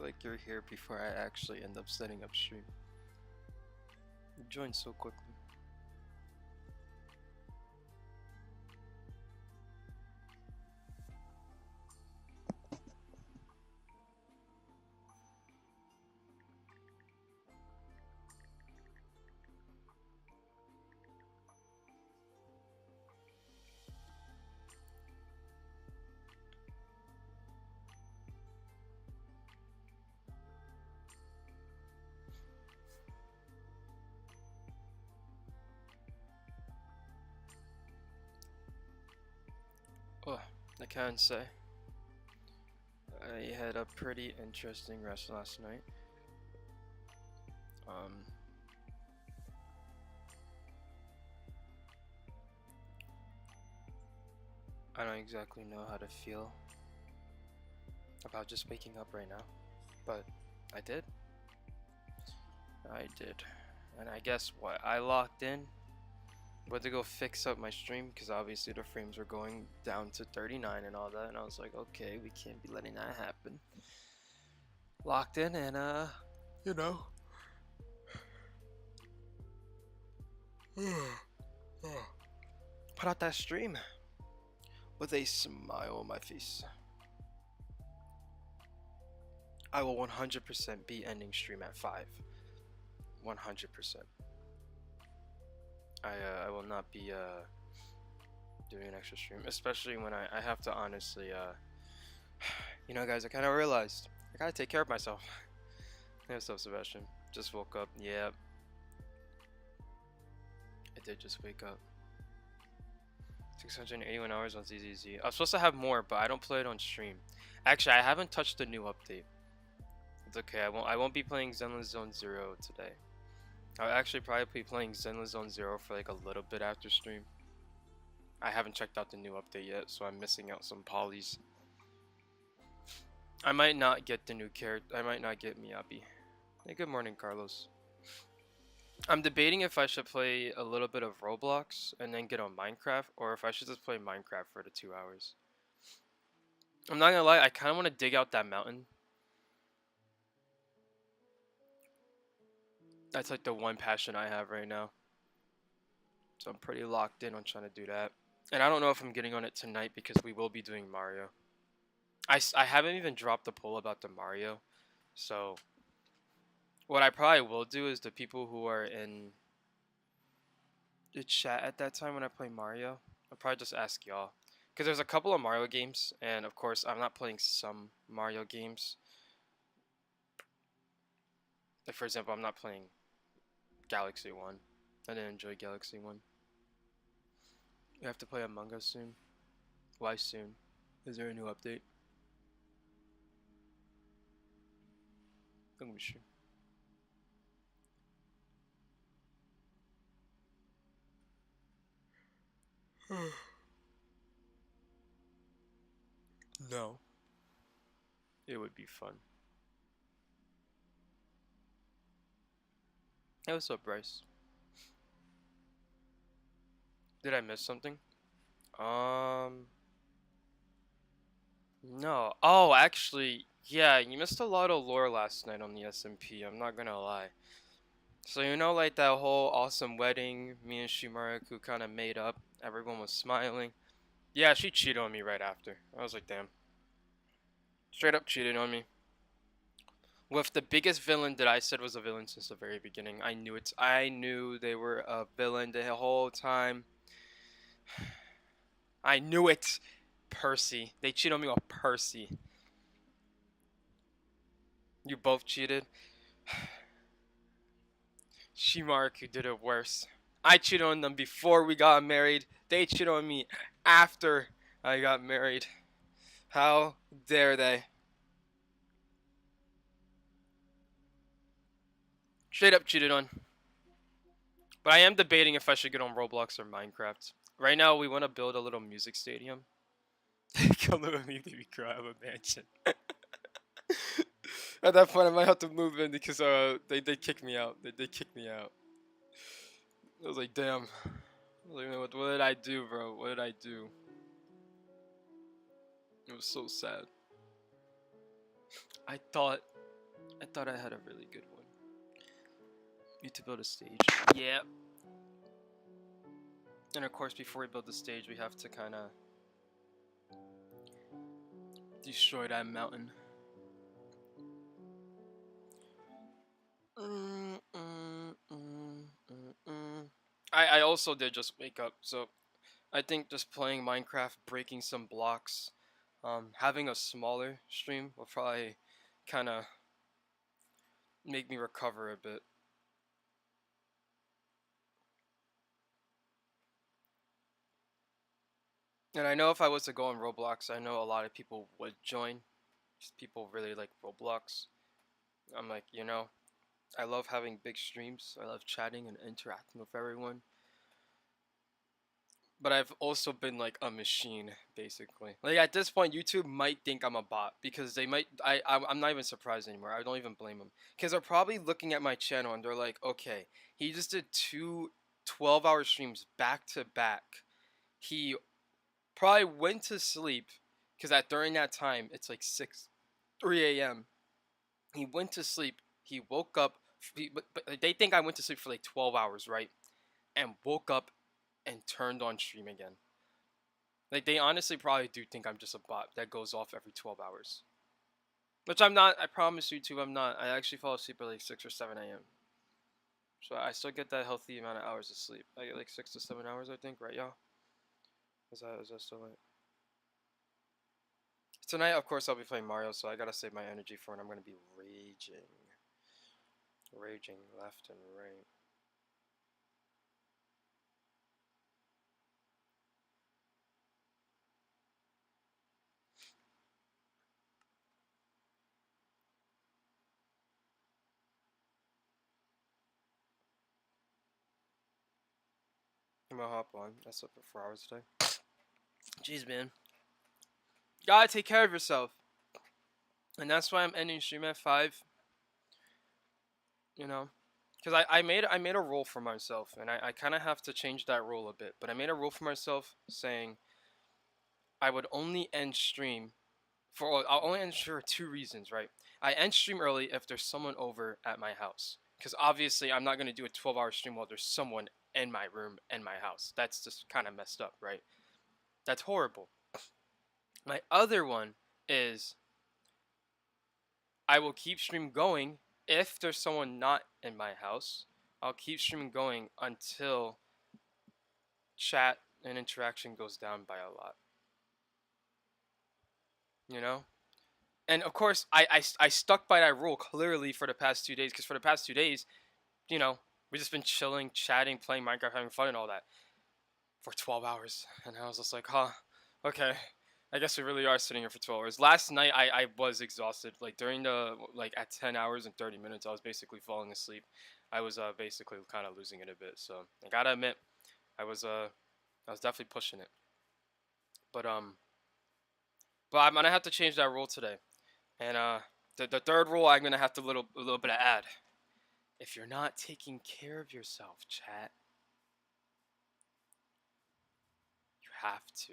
like you're here before I actually end up setting up stream. You joined so quickly. Oh, I can't say. I had a pretty interesting rest last night. I don't exactly know how to feel about just waking up right now, but I did. And I guess what? I locked in, went to go fix up my stream because obviously the frames were going down to 39 and all that, and I was like, okay, we can't be letting that happen. Locked in and you know, put out that stream with a smile on my face. I will 100% be ending stream at 5. 100%. I will not be doing an extra stream, especially when I have to honestly you know, guys, I kind of realized I gotta take care of myself. Yeah, so Sebastian just woke up. Yeah, I did just wake up. 681 hours on ZZZ. I'm supposed to have more, but I don't play it on stream. Actually, I haven't touched the new update. It's okay. I won't be playing Zenless Zone Zero today. I'll actually probably be playing Zenless Zone Zero for like a little bit after stream. I haven't checked out the new update yet, so I'm missing out some polys. I might not get the new character. I might not get Miyabi. Hey, good morning, Carlos. I'm debating if I should play a little bit of Roblox and then get on Minecraft, or if I should just play Minecraft for the 2 hours. I'm not gonna lie, I kind of want to dig out that mountain. That's like the one passion I have right now. So I'm pretty locked in on trying to do that. And I don't know if I'm getting on it tonight because we will be doing Mario. I haven't even dropped the poll about the Mario. So what I probably will do is the people who are in the chat at that time when I play Mario, I'll probably just ask y'all. Because there's a couple of Mario games, and of course I'm not playing some Mario games. Like for example, I'm not playing Galaxy 1. I didn't enjoy Galaxy 1. We have to play Among Us soon. Why soon? Is there a new update? Let me see. No. It would be fun. Hey, what's up, Bryce? Did I miss something? No. Oh, actually, yeah, you missed a lot of lore last night on the SMP, I'm not gonna lie. So you know, like that whole awesome wedding me and Shimariku kind of made up, everyone was smiling. Yeah, she cheated on me right after. I was like, damn. Straight up cheated on me. With the biggest villain that I said was a villain since the very beginning. I knew it. I knew they were a villain the whole time. I knew it. Percy. They cheated on me with Percy. You both cheated. Shimaru did it worse. I cheated on them before we got married. They cheated on me after I got married. How dare they? Straight up cheated on. But I am debating if I should get on Roblox or Minecraft. Right now, we want to build a little music stadium. Come live with me, baby girl. I have a mansion. At that point, I might have to move in because they kicked me out. They kicked me out. I was like, damn. I was like, what did I do, bro? What did I do? It was so sad. I thought I thought I had a really good one. Need to build a stage. Yeah. And of course, before we build the stage, we have to kind of destroy that mountain. I also did just wake up, so I think just playing Minecraft, breaking some blocks, having a smaller stream will probably kind of make me recover a bit. And I know if I was to go on Roblox, I know a lot of people would join. People really like Roblox. I'm like, I love having big streams. I love chatting and interacting with everyone. But I've also been like a machine, basically. Like at this point, YouTube might think I'm a bot because they might. I'm not even surprised anymore. I don't even blame them because they're probably looking at my channel and they're like, okay, he just did two 12-hour streams back to back. He probably went to sleep because during that time it's like 3 a.m. He went to sleep. He woke up. But they think I went to sleep for like 12 hours, right? And woke up and turned on stream again. Like they honestly probably do think I'm just a bot that goes off every 12 hours. Which I'm not. I promise you too. I'm not. I actually fall asleep at like 6 or 7 a.m. So I still get that healthy amount of hours of sleep. I get like 6 to 7 hours, I think, right, y'all? Is that still right? Tonight, of course, I'll be playing Mario, so I gotta save my energy for when I'm gonna be raging. Raging left and right. I'm gonna hop on. I slept for 4 hours today. Jeez, man. Gotta take care of yourself. And that's why I'm ending stream at 5. You know? Because I made a rule for myself, and I kind of have to change that rule a bit. But I made a rule for myself saying I would only end stream I'll only end for 2 reasons, right? I end stream early if there's someone over at my house, because obviously I'm not gonna do a 12-hour stream while there's someone in my room in my house. That's just kind of messed up, right? That's horrible. My other one is I will keep stream going if there's someone not in my house. I'll keep streaming going until chat and interaction goes down by a lot. You know? And of course, I stuck by that rule clearly for the past 2 days, because for the past 2 days, we've just been chilling, chatting, playing Minecraft, having fun and all that for 12 hours. And I was just like, huh, okay. I guess we really are sitting here for 12 hours. Last night, I was exhausted. Like, during at 10 hours and 30 minutes, I was basically falling asleep. I was basically kind of losing it a bit. So, I gotta admit, I was definitely pushing it. But, I'm gonna have to change that rule today. And, the third rule, I'm gonna have to a little bit of add. If you're not taking care of yourself, chat, you have to.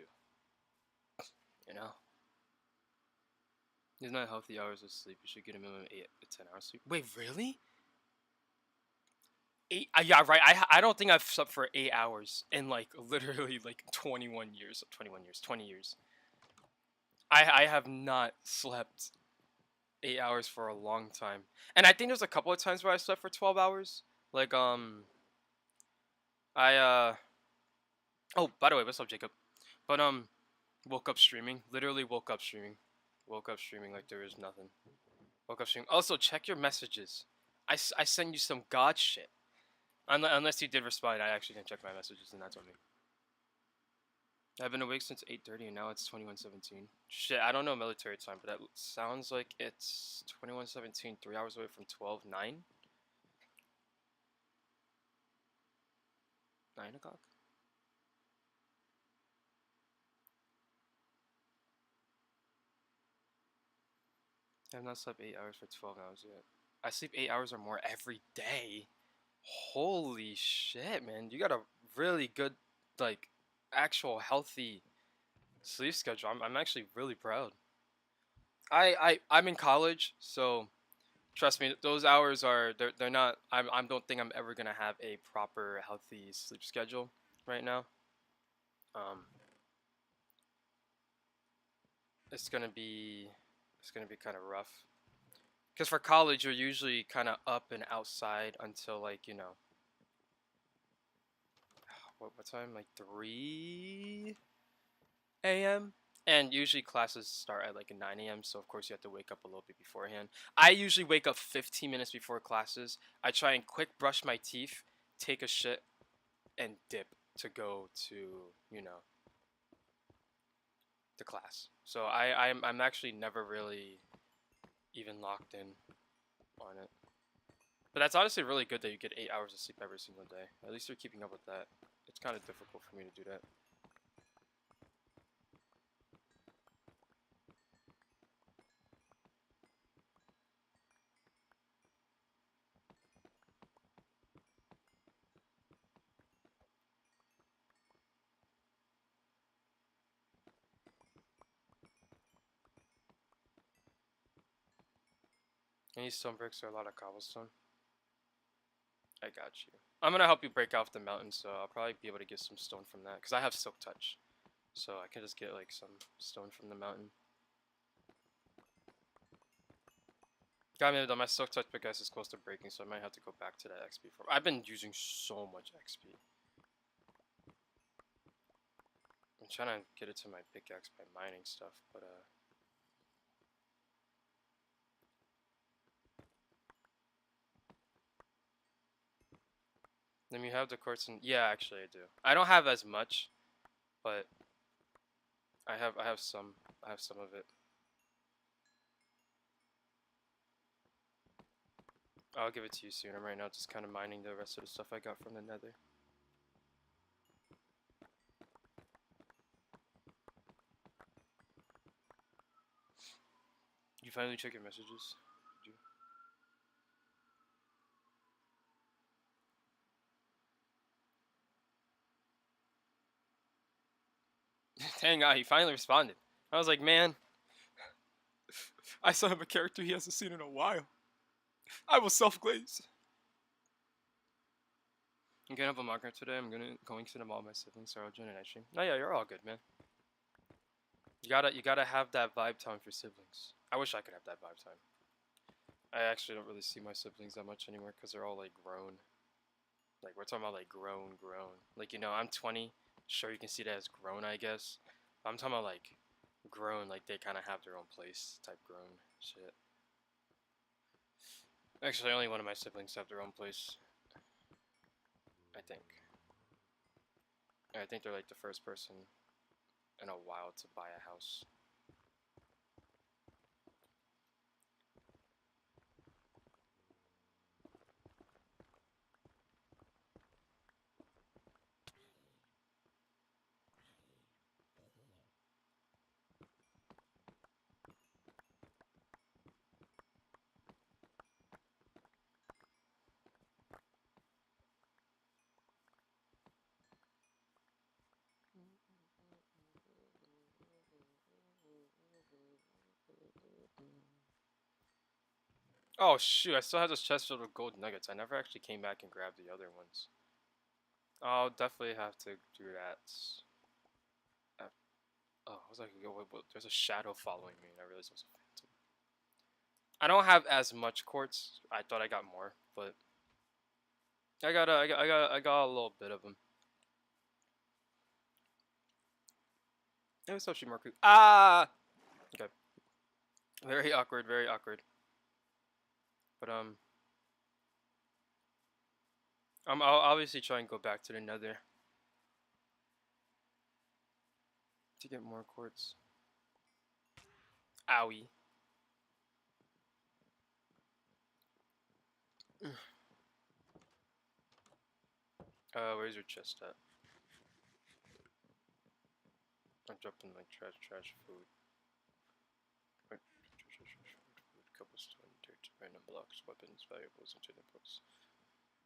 You know? There's not healthy hours of sleep. You should get a minimum of 8 to 10 hours sleep. Wait, really? 8? Yeah, right. I don't think I've slept for 8 hours in like literally like 21 years. 21 years. 20 years. I have not slept 8 hours for a long time. And I think there's a couple of times where I slept for 12 hours. Like I oh, by the way, what's up, Jacob? But woke up streaming. Literally woke up streaming. Woke up streaming like there is nothing. Woke up streaming. Also, check your messages. I send you some god shit. Unless you did respond, I actually didn't check my messages, and that's on me. I've been awake since 8:30, and now it's 21:17. Shit, I don't know military time, but that sounds like it's 21:17, 3 hours away from 12:09. 9 o'clock. I have not slept 8 hours for 12 hours yet. I sleep 8 hours or more every day. Holy shit, man! You got a really good, like, actual healthy sleep schedule. I'm actually really proud. I'm in college, so Trust me, those hours are they're not. I don't think I'm ever gonna have a proper healthy sleep schedule right now. Um, it's gonna be it's gonna be kind of rough. Because for college, you're usually kind of up and outside until like what time? Like 3 a.m. And usually classes start at like 9 a.m. So of course you have to wake up a little bit beforehand. I usually wake up 15 minutes before classes. I try and quick brush my teeth, take a shit, and dip to go to you know the class. So I'm actually never really even locked in on it. But that's honestly really good that you get 8 hours of sleep every single day. At least you're keeping up with that. It's kind of difficult for me to do that. Any stone bricks or a lot of cobblestone? I got you. I'm gonna help you break off the mountain, so I'll probably be able to get some stone from that, because I have silk touch. So I can just get like some stone from the mountain. God damn it, though, my silk touch pickaxe is close to breaking, so I might have to go back to that XP farm. I've been using so much XP. I'm trying to get it to my pickaxe by mining stuff, but then you have the quartz and yeah, actually I do. I don't have as much, but I have some. I have some of it. I'll give it to you soon. I'm right now just kind of mining the rest of the stuff I got from the nether. You finally check your messages? Did you? Dang God, he finally responded. I was like, man, I still have a character he hasn't seen in a while. I will self-glaze. I'm gonna have a marker today. I'm going to them all my siblings, Sarojin and Aishin. No, yeah, you're all good, man. You gotta have that vibe time for siblings. I wish I could have that vibe time. I actually don't really see my siblings that much anymore because they're all like grown. Like we're talking about like grown. Like I'm 20. Sure, you can see that as grown, I guess. But I'm talking about like grown, like they kind of have their own place type grown shit. Actually, only one of my siblings have their own place. I think. I think they're like the first person in a while to buy a house. Oh shoot, I still have this chest filled with gold nuggets. I never actually came back and grabbed the other ones. I'll definitely have to do that. Oh, I was like, there's a shadow following me, and I realized it was a phantom. I don't have as much quartz. I thought I got more, but I got a little bit of them. Hey, what's up, Shimarku? Ah! Okay. Very awkward, very awkward. But I'll obviously try and go back to the nether to get more quartz. Owie. Where's your chest at? I dropped in my trash food. Food, cobblestone, dirt, random blocks, weapons, valuables, and turning books.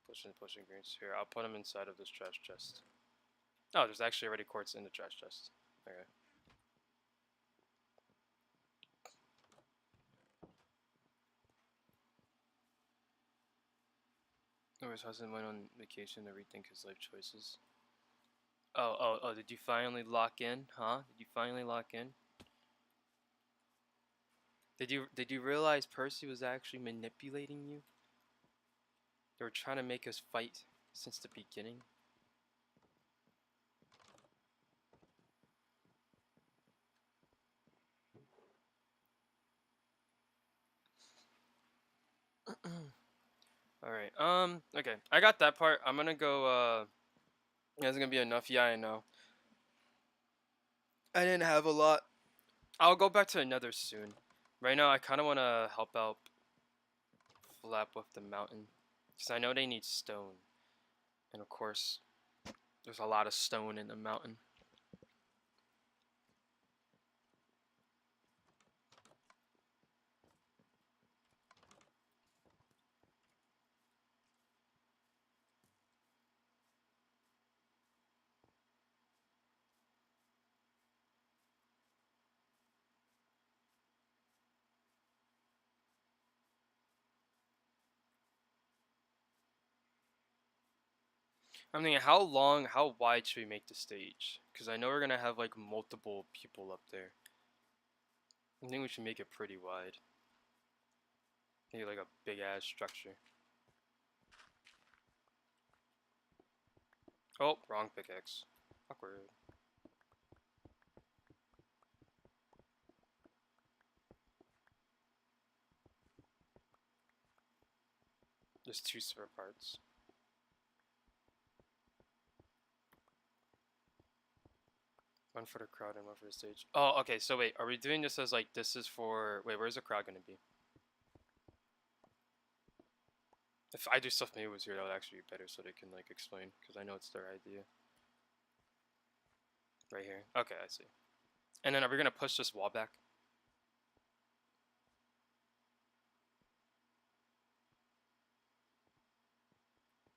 Pushing greens here. I'll put them inside of this trash chest. Oh, there's actually already quartz in the trash chest. Okay. Or his husband went on vacation to rethink his life choices. Oh, did you finally lock in? Huh? Did you finally lock in? Did you realize Percy was actually manipulating you? They were trying to make us fight since the beginning. Alright, okay. I got that part. I'm gonna go, that's gonna be enough. Yeah, I know. I didn't have a lot. I'll go back to another soon. Right now, I kind of want to help out Flap with the mountain. Because I know they need stone. And of course, there's a lot of stone in the mountain. I'm thinking, how wide should we make the stage? Because I know we're going to have like multiple people up there. I think we should make it pretty wide. Maybe like a big ass structure. Oh, wrong pickaxe. Awkward. There's two spare parts. One for the crowd and one for the stage. Oh, okay, so wait, are we doing this as like, this is for, wait, where's the crowd gonna be? If I do stuff maybe was here, that would actually be better so they can like explain, because I know it's their idea. Right here. Okay, I see. And then are we gonna push this wall back?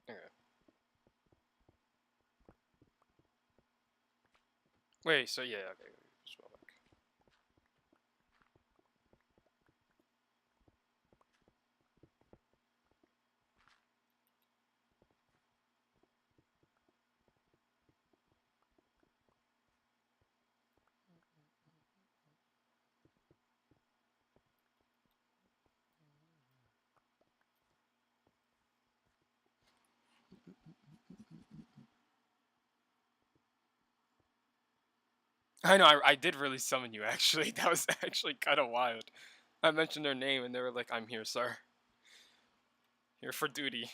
Okay. Wait, so yeah, okay, push the wall back. I know, I did really summon you actually. That was actually kind of wild. I mentioned their name and they were like, "I'm here, sir. Here for duty."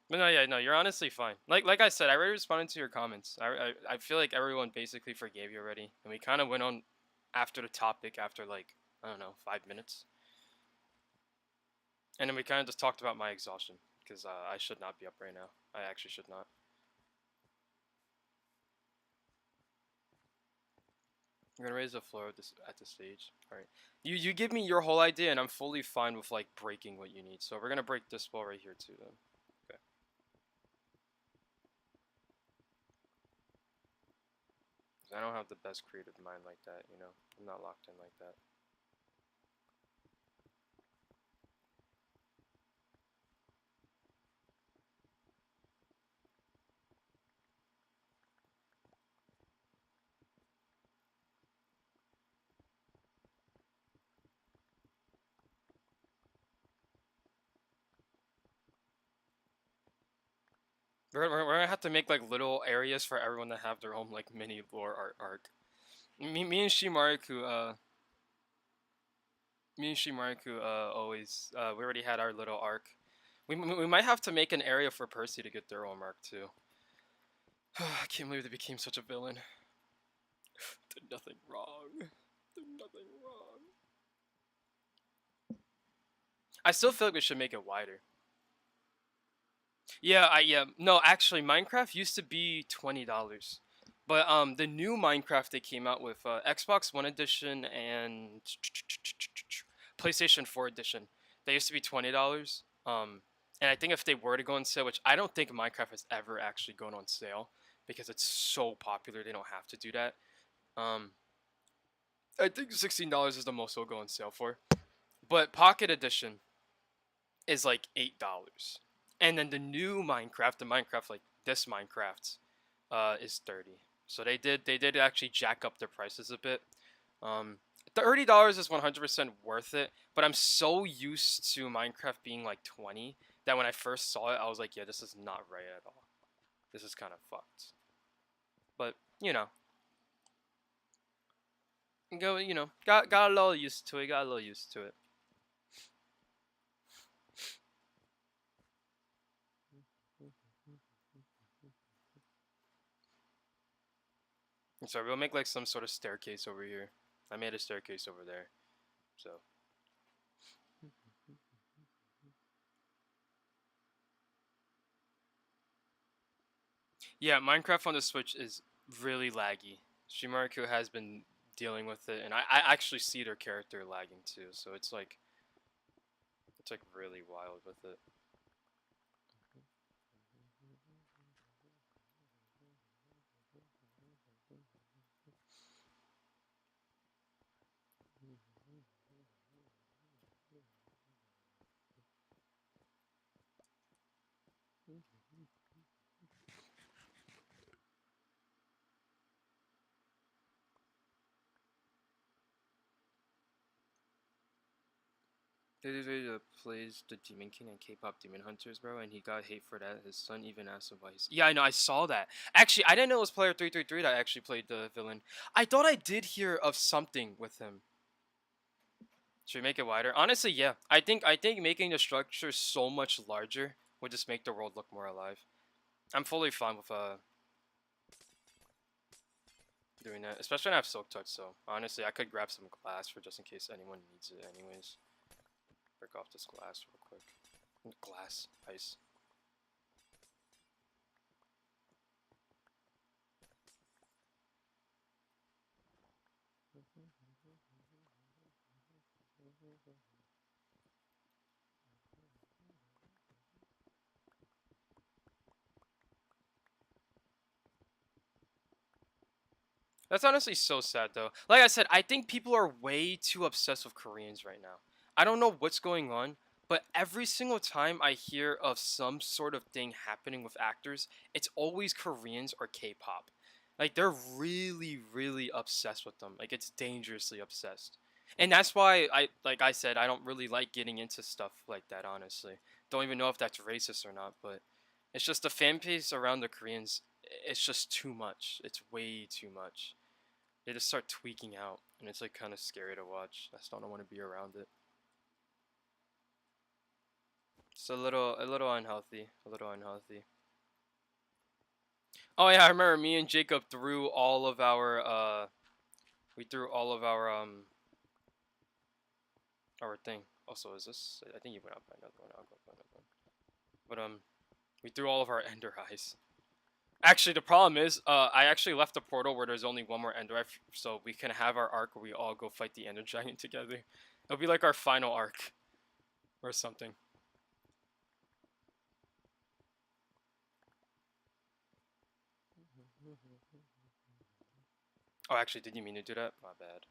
But no, yeah, no, you're honestly fine. Like I said, I already responded to your comments. I feel like everyone basically forgave you already, and we kind of went on after the topic after like, I don't know, 5 minutes, and then we kind of just talked about my exhaustion because I should not be up right now. I actually should not. I'm gonna raise the floor at the stage. All right. You give me your whole idea, and I'm fully fine with like breaking what you need. So we're gonna break this wall right here too, then. Okay. Because I don't have the best creative mind like that, you know. I'm not locked in like that. We're gonna have to make like little areas for everyone to have their own like mini lore arc. Me and Shimariku always we already had our little arc. We might have to make an area for Percy to get their own arc too. I can't believe they became such a villain. Did nothing wrong. Did nothing wrong. I still feel like we should make it wider. Yeah. No, actually, Minecraft used to be $20, but the new Minecraft they came out with, Xbox One Edition and PlayStation 4 Edition, they used to be $20. And I think if they were to go on sale, which I don't think Minecraft has ever actually gone on sale because it's so popular, they don't have to do that. Um, I think $16 is the most they'll go on sale for. But Pocket Edition is like $8. And then the new Minecraft, the Minecraft like this Minecraft, is 30. So they did actually jack up their prices a bit. Um, $30 is 100% worth it, but I'm so used to Minecraft being like 20 that when I first saw it, I was like, yeah, this is not right at all. This is kind of fucked. But got a little used to it. Got a little used to it. So we'll make like some sort of staircase over here. I made a staircase over there. So yeah, Minecraft on the Switch is really laggy. Shimariku has been dealing with it, and I actually see their character lagging too. So it's like really wild with it. Did plays the Demon King and K-pop Demon Hunters, bro, and he got hate for that. His son even asked him why he's. Yeah, I know. I saw that. Actually, I didn't know it was Player 333 that actually played the villain. I thought I did hear of something with him. Should we make it wider? Honestly, yeah. I think making the structure so much larger would just make the world look more alive. I'm fully fine with doing that, especially when I have Silk Touch. So honestly, I could grab some glass for just in case anyone needs it. Anyways, break off this glass real quick. Glass, ice. That's honestly so sad though. Like I said, I think people are way too obsessed with Koreans right now. I don't know what's going on, but every single time I hear of some sort of thing happening with actors, it's always Koreans or K-pop. Like they're really, really obsessed with them. Like it's dangerously obsessed. And that's why like I said, I don't really like getting into stuff like that, honestly. Don't even know if that's racist or not, but it's just the fan base around the Koreans, it's just too much. It's way too much. They just start tweaking out, and it's like kind of scary to watch. I just don't want to be around it. It's a little unhealthy, a little unhealthy. Oh yeah, I remember me and Jacob threw all of our we threw all of our thing. Also, is this? I think you went up by another one. I'll go up by another one. But we threw all of our Ender eyes. Actually, the problem is, I actually left the portal where there's only one more Ender eye, so we can have our arc where we all go fight the Ender Giant together. It'll be like our final arc, or something. Oh, actually, did you mean to do that? My bad.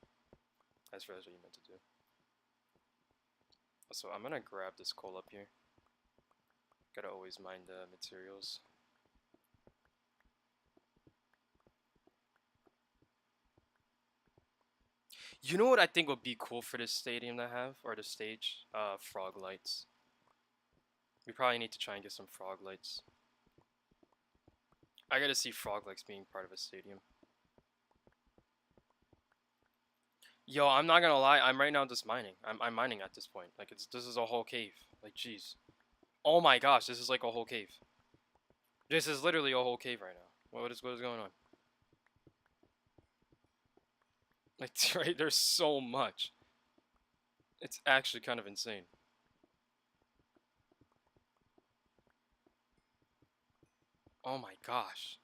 I just realized what you meant to do. So I'm gonna grab this coal up here. Gotta always mind the materials. You know what I think would be cool for this stadium to have, or the stage? Frog lights. We probably need to try and get some frog lights. I gotta see frog lights being part of a stadium. Yo, I'm not gonna lie. I'm right now just mining. I'm mining at this point. Like this is a whole cave. Like jeez. Oh my gosh, this is like a whole cave. This is literally a whole cave right now. What is going on? Like right, there's so much. It's actually kind of insane. Oh my gosh.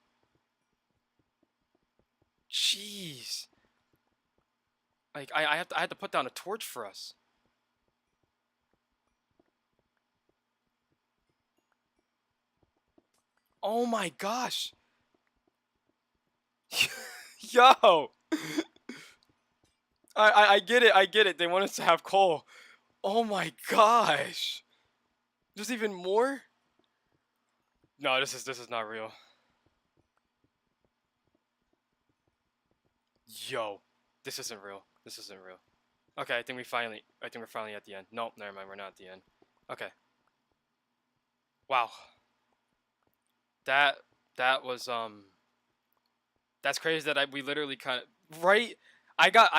Jeez. Like I had to put down a torch for us. Oh my gosh. Yo. I get it. I get it. They want us to have coal. Oh my gosh. There's even more? No, this is not real. Yo, this isn't real. This isn't real. Okay, I think we're finally at the end. Nope, never mind. We're not at the end. Okay. Wow. That that was That's crazy that we literally kind of right. I got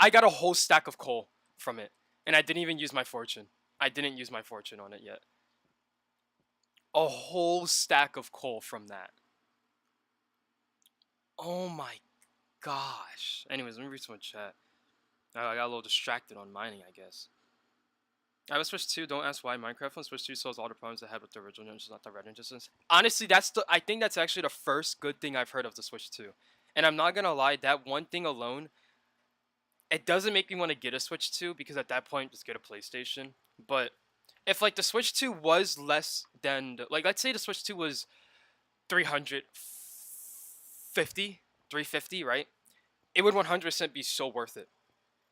a whole stack of coal from it, and I didn't even use my fortune. I didn't use my fortune on it yet. A whole stack of coal from that. Oh my gosh. Anyways, let me read some chat. I got a little distracted on mining, I guess. I was Switch 2. Don't ask why Minecraft on Switch 2 solves all the problems it had with the original, just not the render distance. Honestly, I think that's actually the first good thing I've heard of the Switch 2. And I'm not gonna lie, that one thing alone, it doesn't make me want to get a Switch 2 because at that point, just get a PlayStation. But if like the Switch 2 was less than like let's say the Switch 2 was 350, 350, right? It would 100% be so worth it.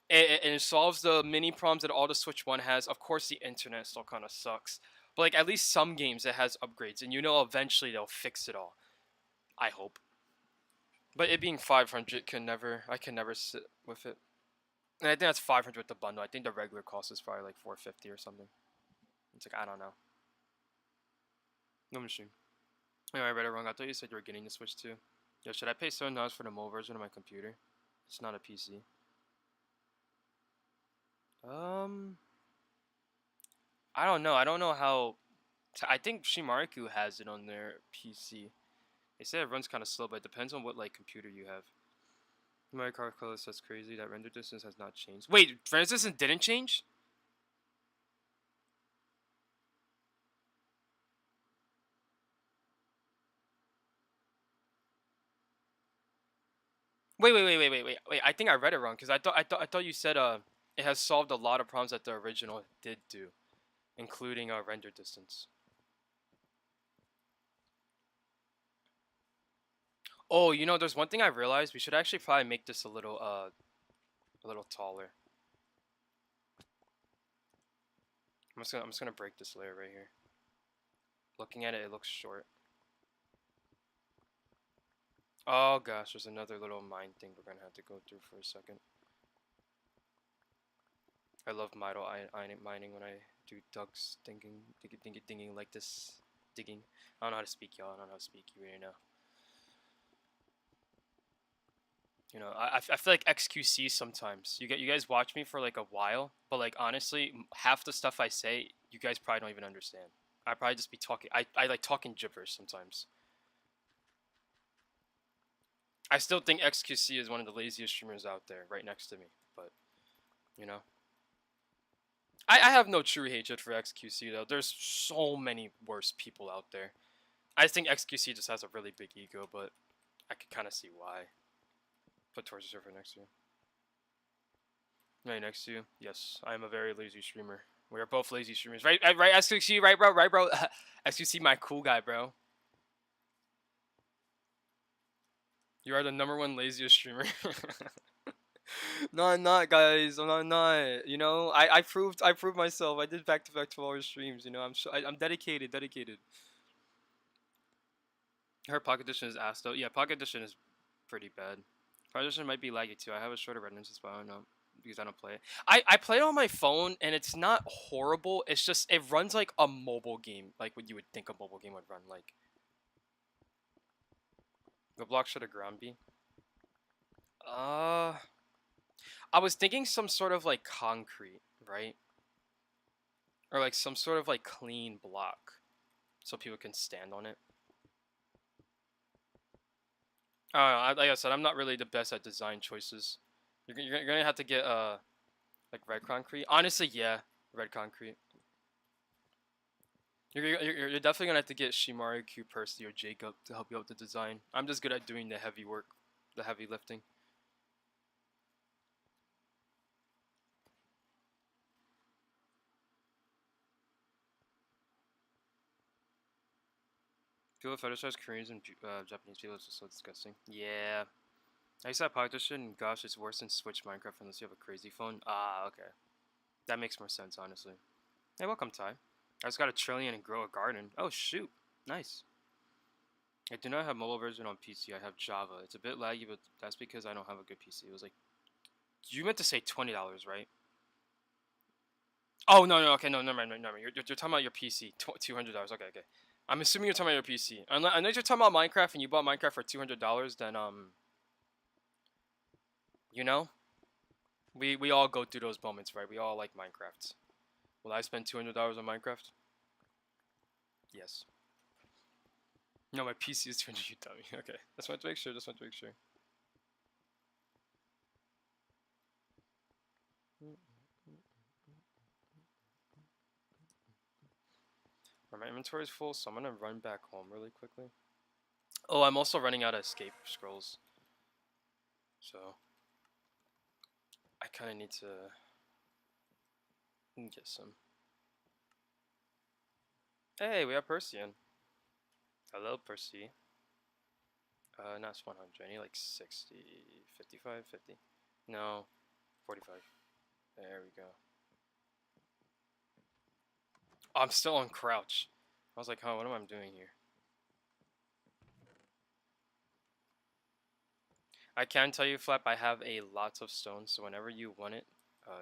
And it solves the mini problems that all the Switch 1 has. Of course, the internet still kind of sucks. But like at least some games it has upgrades, and eventually they'll fix it all. I hope. But it being 500 I can never sit with it. And I think that's 500 with the bundle. I think the regular cost is probably like 450 or something. It's like I don't know. No machine. Anyway, I read it wrong. I thought you said you were getting the Switch too. Yo, should I pay $7 for the mobile version of my computer? It's not a PC. I don't know. I don't know how. I think Shimariku has it on their PC. They say it runs kind of slow, but it depends on what like computer you have. Mario Kart Color says crazy that render distance has not changed. Wait, render distance didn't change? Wait. I think I read it wrong because I thought you said it has solved a lot of problems that the original did do, including render distance. Oh, there's one thing I realized. We should actually probably make this a little taller. I'm just gonna break this layer right here. Looking at it, it looks short. Oh gosh, there's another little mine thing we're gonna have to go through for a second. I love mining when I do Doug's digging like this. Digging. I don't know how to speak, y'all. I don't know how to speak. You really know. I feel like XQC sometimes. You guys watch me for like a while, but like honestly, half the stuff I say, you guys probably don't even understand. I probably just be talking. I like talking gibberish sometimes. I still think XQC is one of the laziest streamers out there, right next to me. But you know, I have no true hatred for XQC though. There's so many worse people out there. I think XQC just has a really big ego, but I could kind of see why. Put torture server next to you. Right next to you. Yes, I am a very lazy streamer. We are both lazy streamers, right? Right, XQC, right, bro, right, bro. XQC, my cool guy, bro. You are the #1 laziest streamer. No, I'm not, guys. I'm not. I proved myself. I did back-to-back 12-hour streams. I'm dedicated. Dedicated. Her Pocket Edition is ass though. Yeah, Pocket Edition is pretty bad. Pocket Edition might be laggy too. I have a shorter redundancy, but I don't know because I don't play it. I play it on my phone and it's not horrible. It's just it runs like a mobile game, like what you would think a mobile game would run like. The block should a ground be? Uh, I was thinking some sort of like concrete, right? Or like some sort of like clean block, so people can stand on it. Like I said, I'm not really the best at design choices. You're gonna have to get like red concrete. Honestly, yeah, red concrete. You're definitely gonna have to get Shimari, Q, Percy, or Jacob to help you out with the design. I'm just good at doing the heavy work, the heavy lifting. People fetishize Koreans and Japanese people is just so disgusting. Yeah. I used to have Pocket gosh, it's worse than Switch Minecraft unless you have a crazy phone. Ah, okay. That makes more sense, honestly. Hey, welcome, Ty. I just got a trillion and grow a garden. Oh, shoot. Nice. I do not have mobile version on PC. I have Java. It's a bit laggy, but that's because I don't have a good PC. It was like, you meant to say $20, right? Oh no, no, okay, no, never mind, never mind. You're talking about your PC, $200. Okay, okay. I'm assuming you're talking about your PC. Unless you're talking about Minecraft and you bought Minecraft for $200, then you know, we all go through those moments, right? We all like Minecraft. Will I spend $200 on Minecraft? Yes. No, my PC is 200. You dummy. Okay, just want to make sure. Just want to make sure. My inventory is full, so I'm gonna run back home really quickly. Oh, I'm also running out of escape scrolls, so I kind of need to get some. Hey, we have Persian. Hello, Percy. Not 100. I need like 60, 55, 50. No, 45. There we go. Oh, I'm still on crouch. I was like, huh, what am I doing here? I can tell you, Flap, I have a lots of stones, so whenever you want it,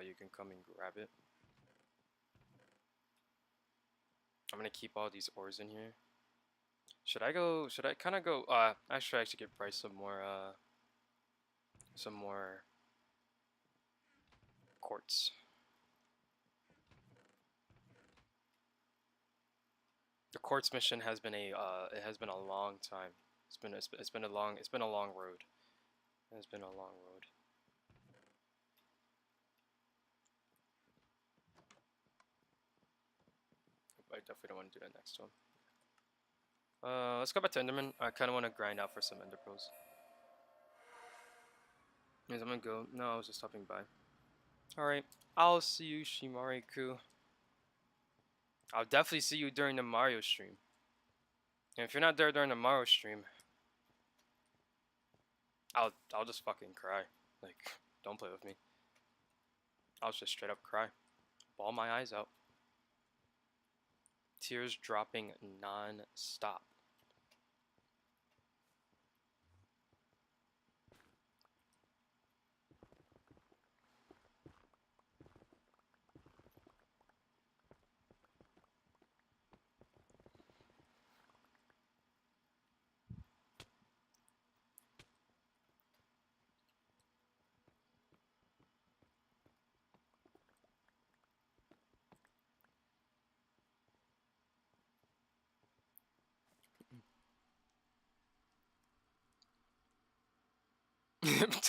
you can come and grab it. I'm gonna keep all these ores in here. Should I kind of go, I should actually give Bryce some more quartz. The quartz mission has been it has been a long time. It's been a long road. It's been a long road. I definitely don't want to do that next one. Let's go back to Enderman. I kind of want to grind out for some Ender Pearls. Yes, I'm gonna go. No, I was just stopping by. Alright, I'll see you, Shimari-ku. I'll definitely see you during the Mario stream. And if you're not there during the Mario stream, I'll just fucking cry. Like, don't play with me. I'll just straight up cry. Bawl my eyes out. Tears dropping non-stop.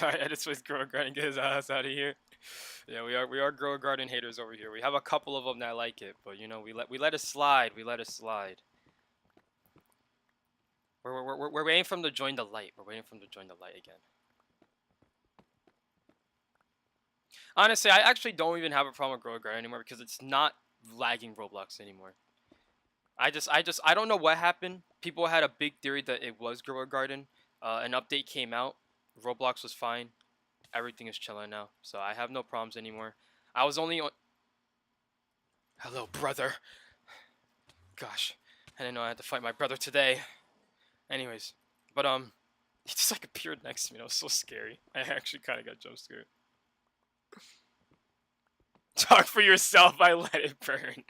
Edits with Grow Garden, get his ass out of here. Yeah, we are Grow Garden haters over here. We have a couple of them that like it, but you know we let it slide. We let it slide. We're waiting for them to join the light. We're waiting for them to join the light again. Honestly, I actually don't even have a problem with Grow Garden anymore because it's not lagging Roblox anymore. I don't know what happened. People had a big theory that it was Grow Garden. An update came out. Roblox was fine. Everything is chilling now, so I have no problems anymore. I was only on. Hello, brother. Gosh, I didn't know I had to fight my brother today. Anyways, but he just like appeared next to me. And it was so scary. I actually kind of got jump scared. Talk for yourself. I let it burn.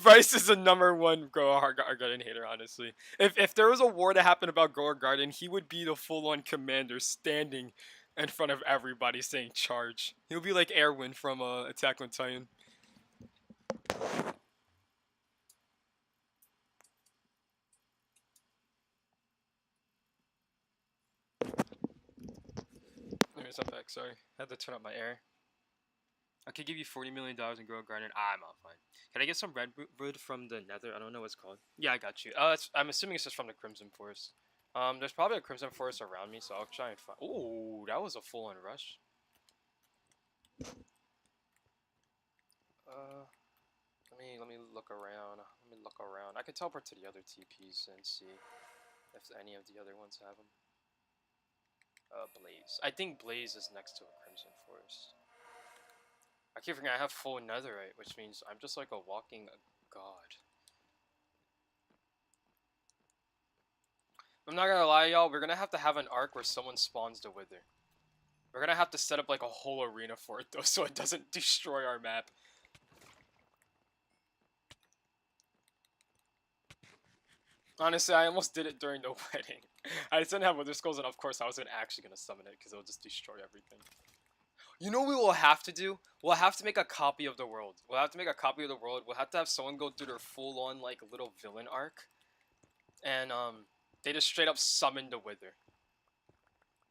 Bryce is the #1 Grow Garden hater, honestly. If there was a war that happened about Grow Garden, he would be the full-on commander standing in front of everybody saying charge. He'll be like Erwin from Attack on Titan. Anyways, I'm back. Sorry, I had to turn up my air. I could give you $40 million in Grow Garden. I'm not fine. Can I get some redwood from the Nether? I don't know what it's called. Yeah, I got you. I'm assuming it's just from the Crimson Forest. There's probably a Crimson Forest around me, so I'll try and find. Ooh, that was a full-on rush. Let me look around. Let me look around. I could teleport to the other TPs and see if any of the other ones have them. Blaze. I think Blaze is next to a Crimson Forest. I keep forgetting I have full netherite, which means I'm just like a walking god. I'm not gonna lie, y'all. We're gonna have to have an arc where someone spawns the Wither. We're gonna have to set up like a whole arena for it though, so it doesn't destroy our map. Honestly, I almost did it during the wedding. I just didn't have Wither Skulls, and of course I wasn't actually gonna summon it because it'll just destroy everything. You know what we will have to do? We'll have to make a copy of the world. We'll have to make a copy of the world. We'll have to have someone go through their full-on like little villain arc, and they just straight up summon the Wither,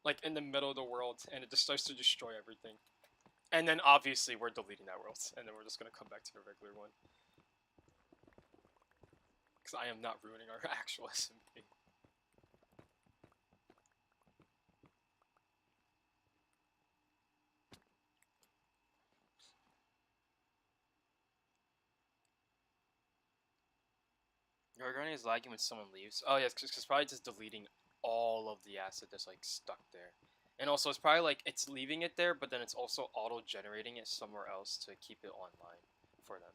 like in the middle of the world, and it just starts to destroy everything. And then obviously we're deleting that world, and then we're just gonna come back to the regular one. Because I am not ruining our actual SMP. Your Guardian is lagging when someone leaves. Oh yes, because probably just deleting all of the asset that's like stuck there. And also it's probably like it's leaving it there, but then it's also auto-generating it somewhere else to keep it online for them.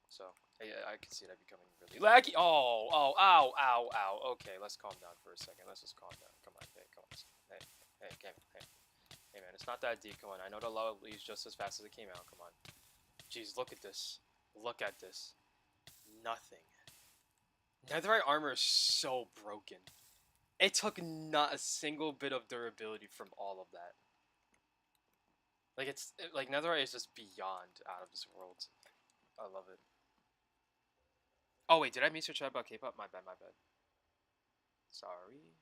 So I can see that becoming really laggy. Oh, ow, ow. Okay, let's calm down for a second. Let's just calm down. Come on, hey, come on. Hey, man, it's not that deep. Come on, I know the lava leaves just as fast as it came out. Come on. Jeez, look at this. Look at this. Nothing. Netherite armor is so broken. It took not a single bit of durability from all of that. Like like Netherite is just beyond out of this world. I love it. Oh wait, did I miss your chat about K-pop? My bad. Sorry.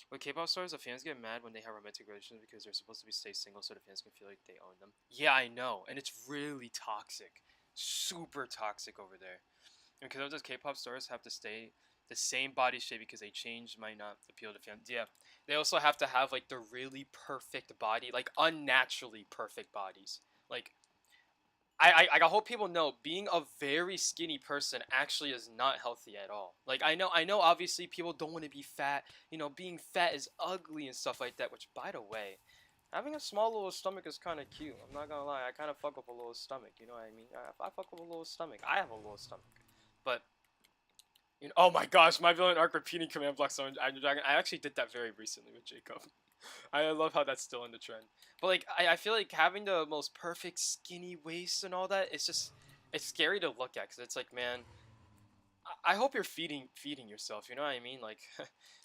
With K-pop stars, the fans get mad when they have romantic relations because they're supposed to be stay single, so the fans can feel like they own them. Yeah, I know, and it's really toxic, super toxic over there. And because those K-pop stars have to stay the same body shape because they change might not appeal to fans. Yeah, they also have to have like the really perfect body, like unnaturally perfect bodies. Like I hope people know being a very skinny person actually is not healthy at all. Like I know obviously people don't want to be fat. You know, being fat is ugly and stuff like that, which by the way, having a small little stomach is kind of cute. I'm not gonna lie, I kind of fuck with a little stomach. You know what I mean? I fuck with a little stomach. I have a little stomach, but you know, oh my gosh, my villain arc repeating command blocks on Iron Dragon. I actually did that very recently with Jacob. I love how that's still in the trend. But like I feel like having the most perfect skinny waist and all that, it's scary to look at because it's like, man, I hope you're feeding yourself. You know what I mean? Like,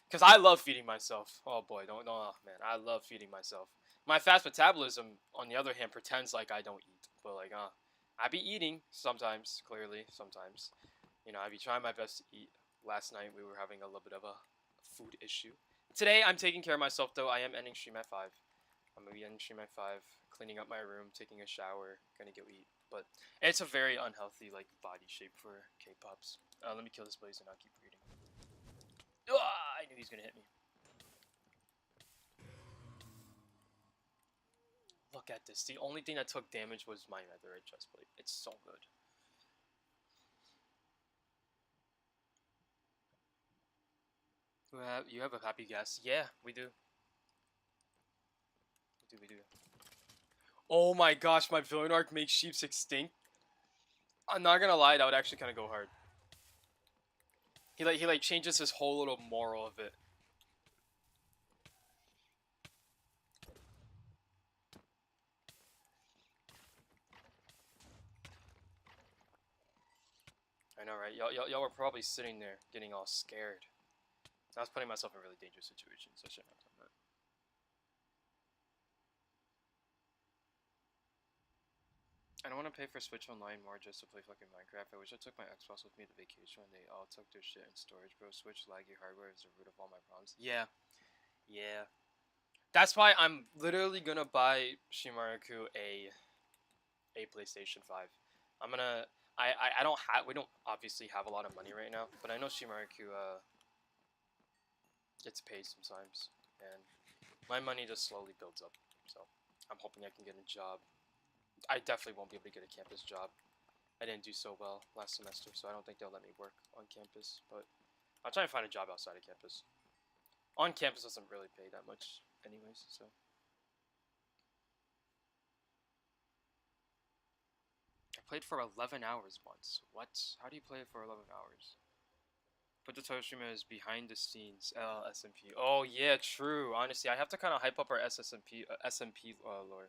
because I love feeding myself. Oh boy, don't oh man, I love feeding myself. My fast metabolism, on the other hand, pretends like I don't eat, but like, I be eating sometimes. Clearly, sometimes. You know, I be trying my best to eat. Last night we were having a little bit of a food issue. Today I'm taking care of myself though. I am ending stream at 5. I'm gonna be ending stream at 5, cleaning up my room, taking a shower, gonna go eat. But it's a very unhealthy like body shape for K-pops. Let me kill this blaze and I'll keep reading. I knew he was gonna hit me. Look at this. The only thing that took damage was my netherite chestplate. It's so good. You have a happy guess? Yeah, we do. We do. Oh my gosh, my villain arc makes sheeps extinct. I'm not gonna lie, that would actually kind of go hard. He like changes his whole little moral of it. I know, right? Y'all were probably sitting there getting all scared. I was putting myself in really dangerous situations. I shouldn't have done that. I don't want to pay for Switch Online more just to play fucking Minecraft. I wish I took my Xbox with me to vacation when they all took their shit in storage, bro. Switch laggy hardware is the root of all my problems. Yeah, yeah. That's why I'm literally gonna buy Shimaraku a PlayStation 5. I'm gonna. I don't have. We don't obviously have a lot of money right now, but I know Shimaraku gets paid sometimes, and my money just slowly builds up. So I'm hoping I can get a job. I definitely won't be able to get a campus job. I didn't do so well last semester, so I don't think they'll let me work on campus. But I'll try and find a job outside of campus. On campus doesn't really pay that much, anyways. So I played for 11 hours once. What? How do you play for 11 hours? Put the title stream as behind the scenes LLSMP. Oh yeah, true. Honestly, I have to kind of hype up our SSMP SMP lore.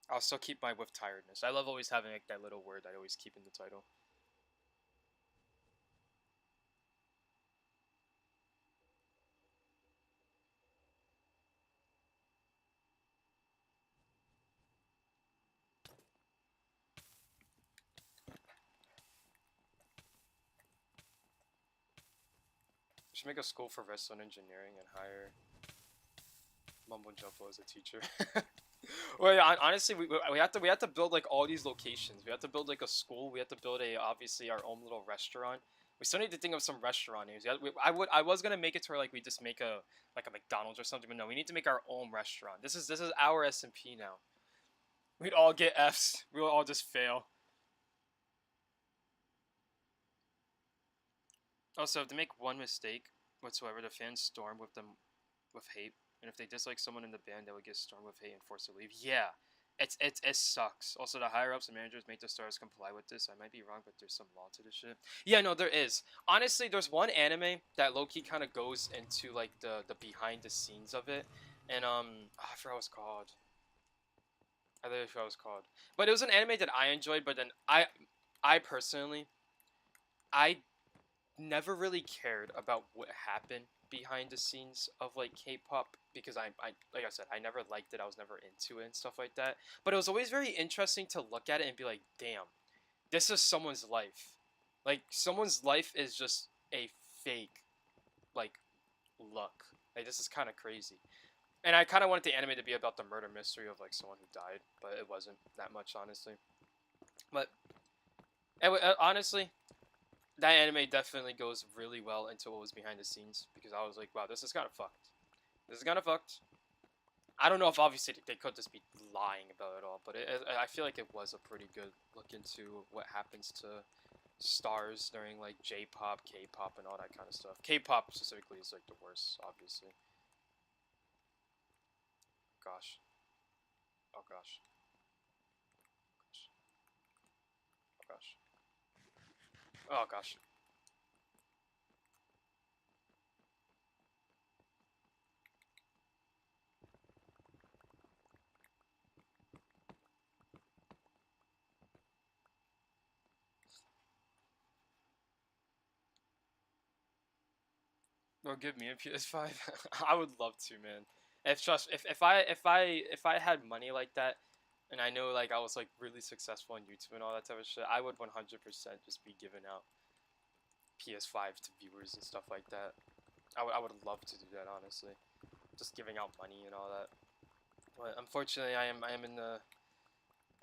I'll still keep my with tiredness. I love always having like that little word I always keep in the title. Should make a school for restaurant engineering and hire Mumbo Jumbo as a teacher. Well, yeah, honestly, we have to build like all these locations. We have to build like a school. We have to build a obviously our own little restaurant. We still need to think of some restaurant names. I was gonna make it to where like we just make a like a McDonald's or something, but no, we need to make our own restaurant. This is our SMP now. We'd all get Fs. We'll all just fail. Also, if they make one mistake whatsoever, the fans storm with them with hate, and if they dislike someone in the band, they would get stormed with hate and forced to leave. Yeah, it sucks. Also, the higher ups and managers make the stars comply with this. I might be wrong, but there's some law to this shit. Yeah, no, there is. Honestly, there's one anime that low key kind of goes into like the behind the scenes of it, and I forgot what it's called. I forgot what it was called, but it was an anime that I enjoyed. But then I personally, I never really cared about what happened behind the scenes of like K-pop because I like I said I never liked it. I was never into it and stuff like that. But it was always very interesting to look at it and be like, damn, this is someone's life. Like someone's life is just a fake like luck. Like this is kind of crazy. And I kind of wanted the anime to be about the murder mystery of like someone who died, but it wasn't that much honestly. But honestly, that anime definitely goes really well into what was behind the scenes because I was like, wow, this is kind of fucked. This is kind of fucked. I don't know if obviously they could just be lying about it all, but I feel like it was a pretty good look into what happens to stars during like J-pop, K-pop, and all that kind of stuff. K-pop specifically is like the worst, obviously. Gosh. Oh gosh. Oh gosh. Oh gosh. Or give me a PS5. I would love to, man. If I had money like that, and I know like I was like really successful on YouTube and all that type of shit, I would 100% just be giving out PS5 to viewers and stuff like that. I would love to do that honestly, just giving out money and all that. But unfortunately, I am in the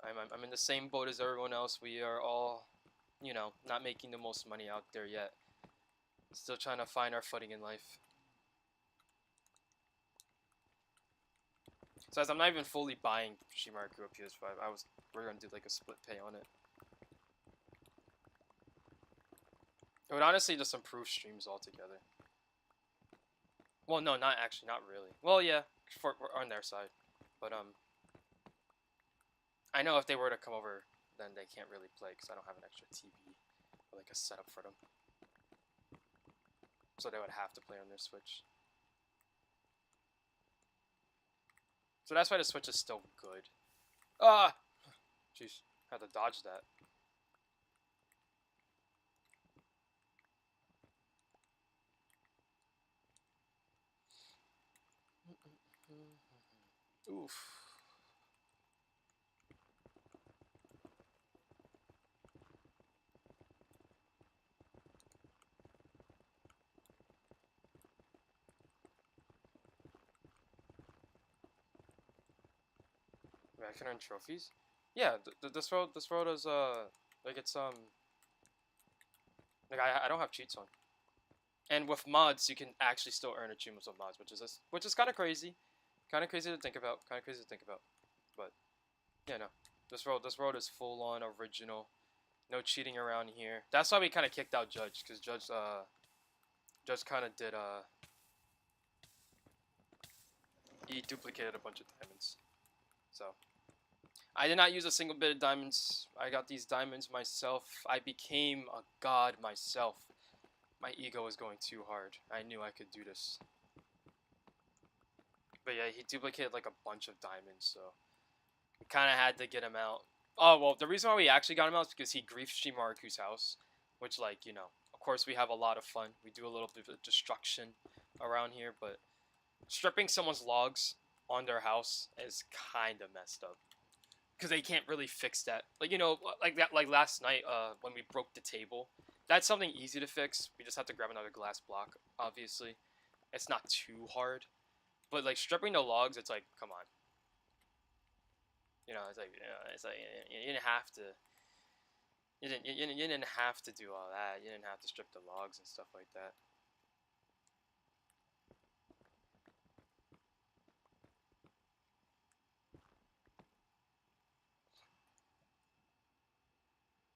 I'm in the same boat as everyone else. We are all, not making the most money out there yet. Still trying to find our footing in life. So as I'm not even fully buying Shimaru a PS5, we're gonna do like a split pay on it. It would honestly just improve streams altogether. Well, no, not actually, not really. Well, yeah, for on their side, but I know if they were to come over, then they can't really play because I don't have an extra TV or like a setup for them. So they would have to play on their Switch. So that's why the Switch is still good. Ah, jeez, had to dodge that. Oof. Wait, I can earn trophies? Yeah, this road is like it's like I don't have cheats on. And with mods, you can actually still earn achievements with mods, which is kind of crazy, to think about, But yeah, no, this road is full on original, no cheating around here. That's why we kind of kicked out Judge, because Judge kind of did he duplicated a bunch of diamonds. So I did not use a single bit of diamonds. I got these diamonds myself. I became a god myself. My ego was going too hard. I knew I could do this. But yeah, he duplicated like a bunch of diamonds, so we kind of had to get him out. Oh, well, the reason why we actually got him out is because he griefed Shimaruku's house, which, like, you know, of course we have a lot of fun. We do a little bit of destruction around here, but stripping someone's logs on their house is kind of messed up. Because they can't really fix that. Like, you know, like that, like last night, when we broke the table. That's something easy to fix. We just have to grab another glass block, obviously. It's not too hard. But, like, stripping the logs, it's like, come on. You know, it's like you didn't have to. You didn't have to do all that. You didn't have to strip the logs and stuff like that.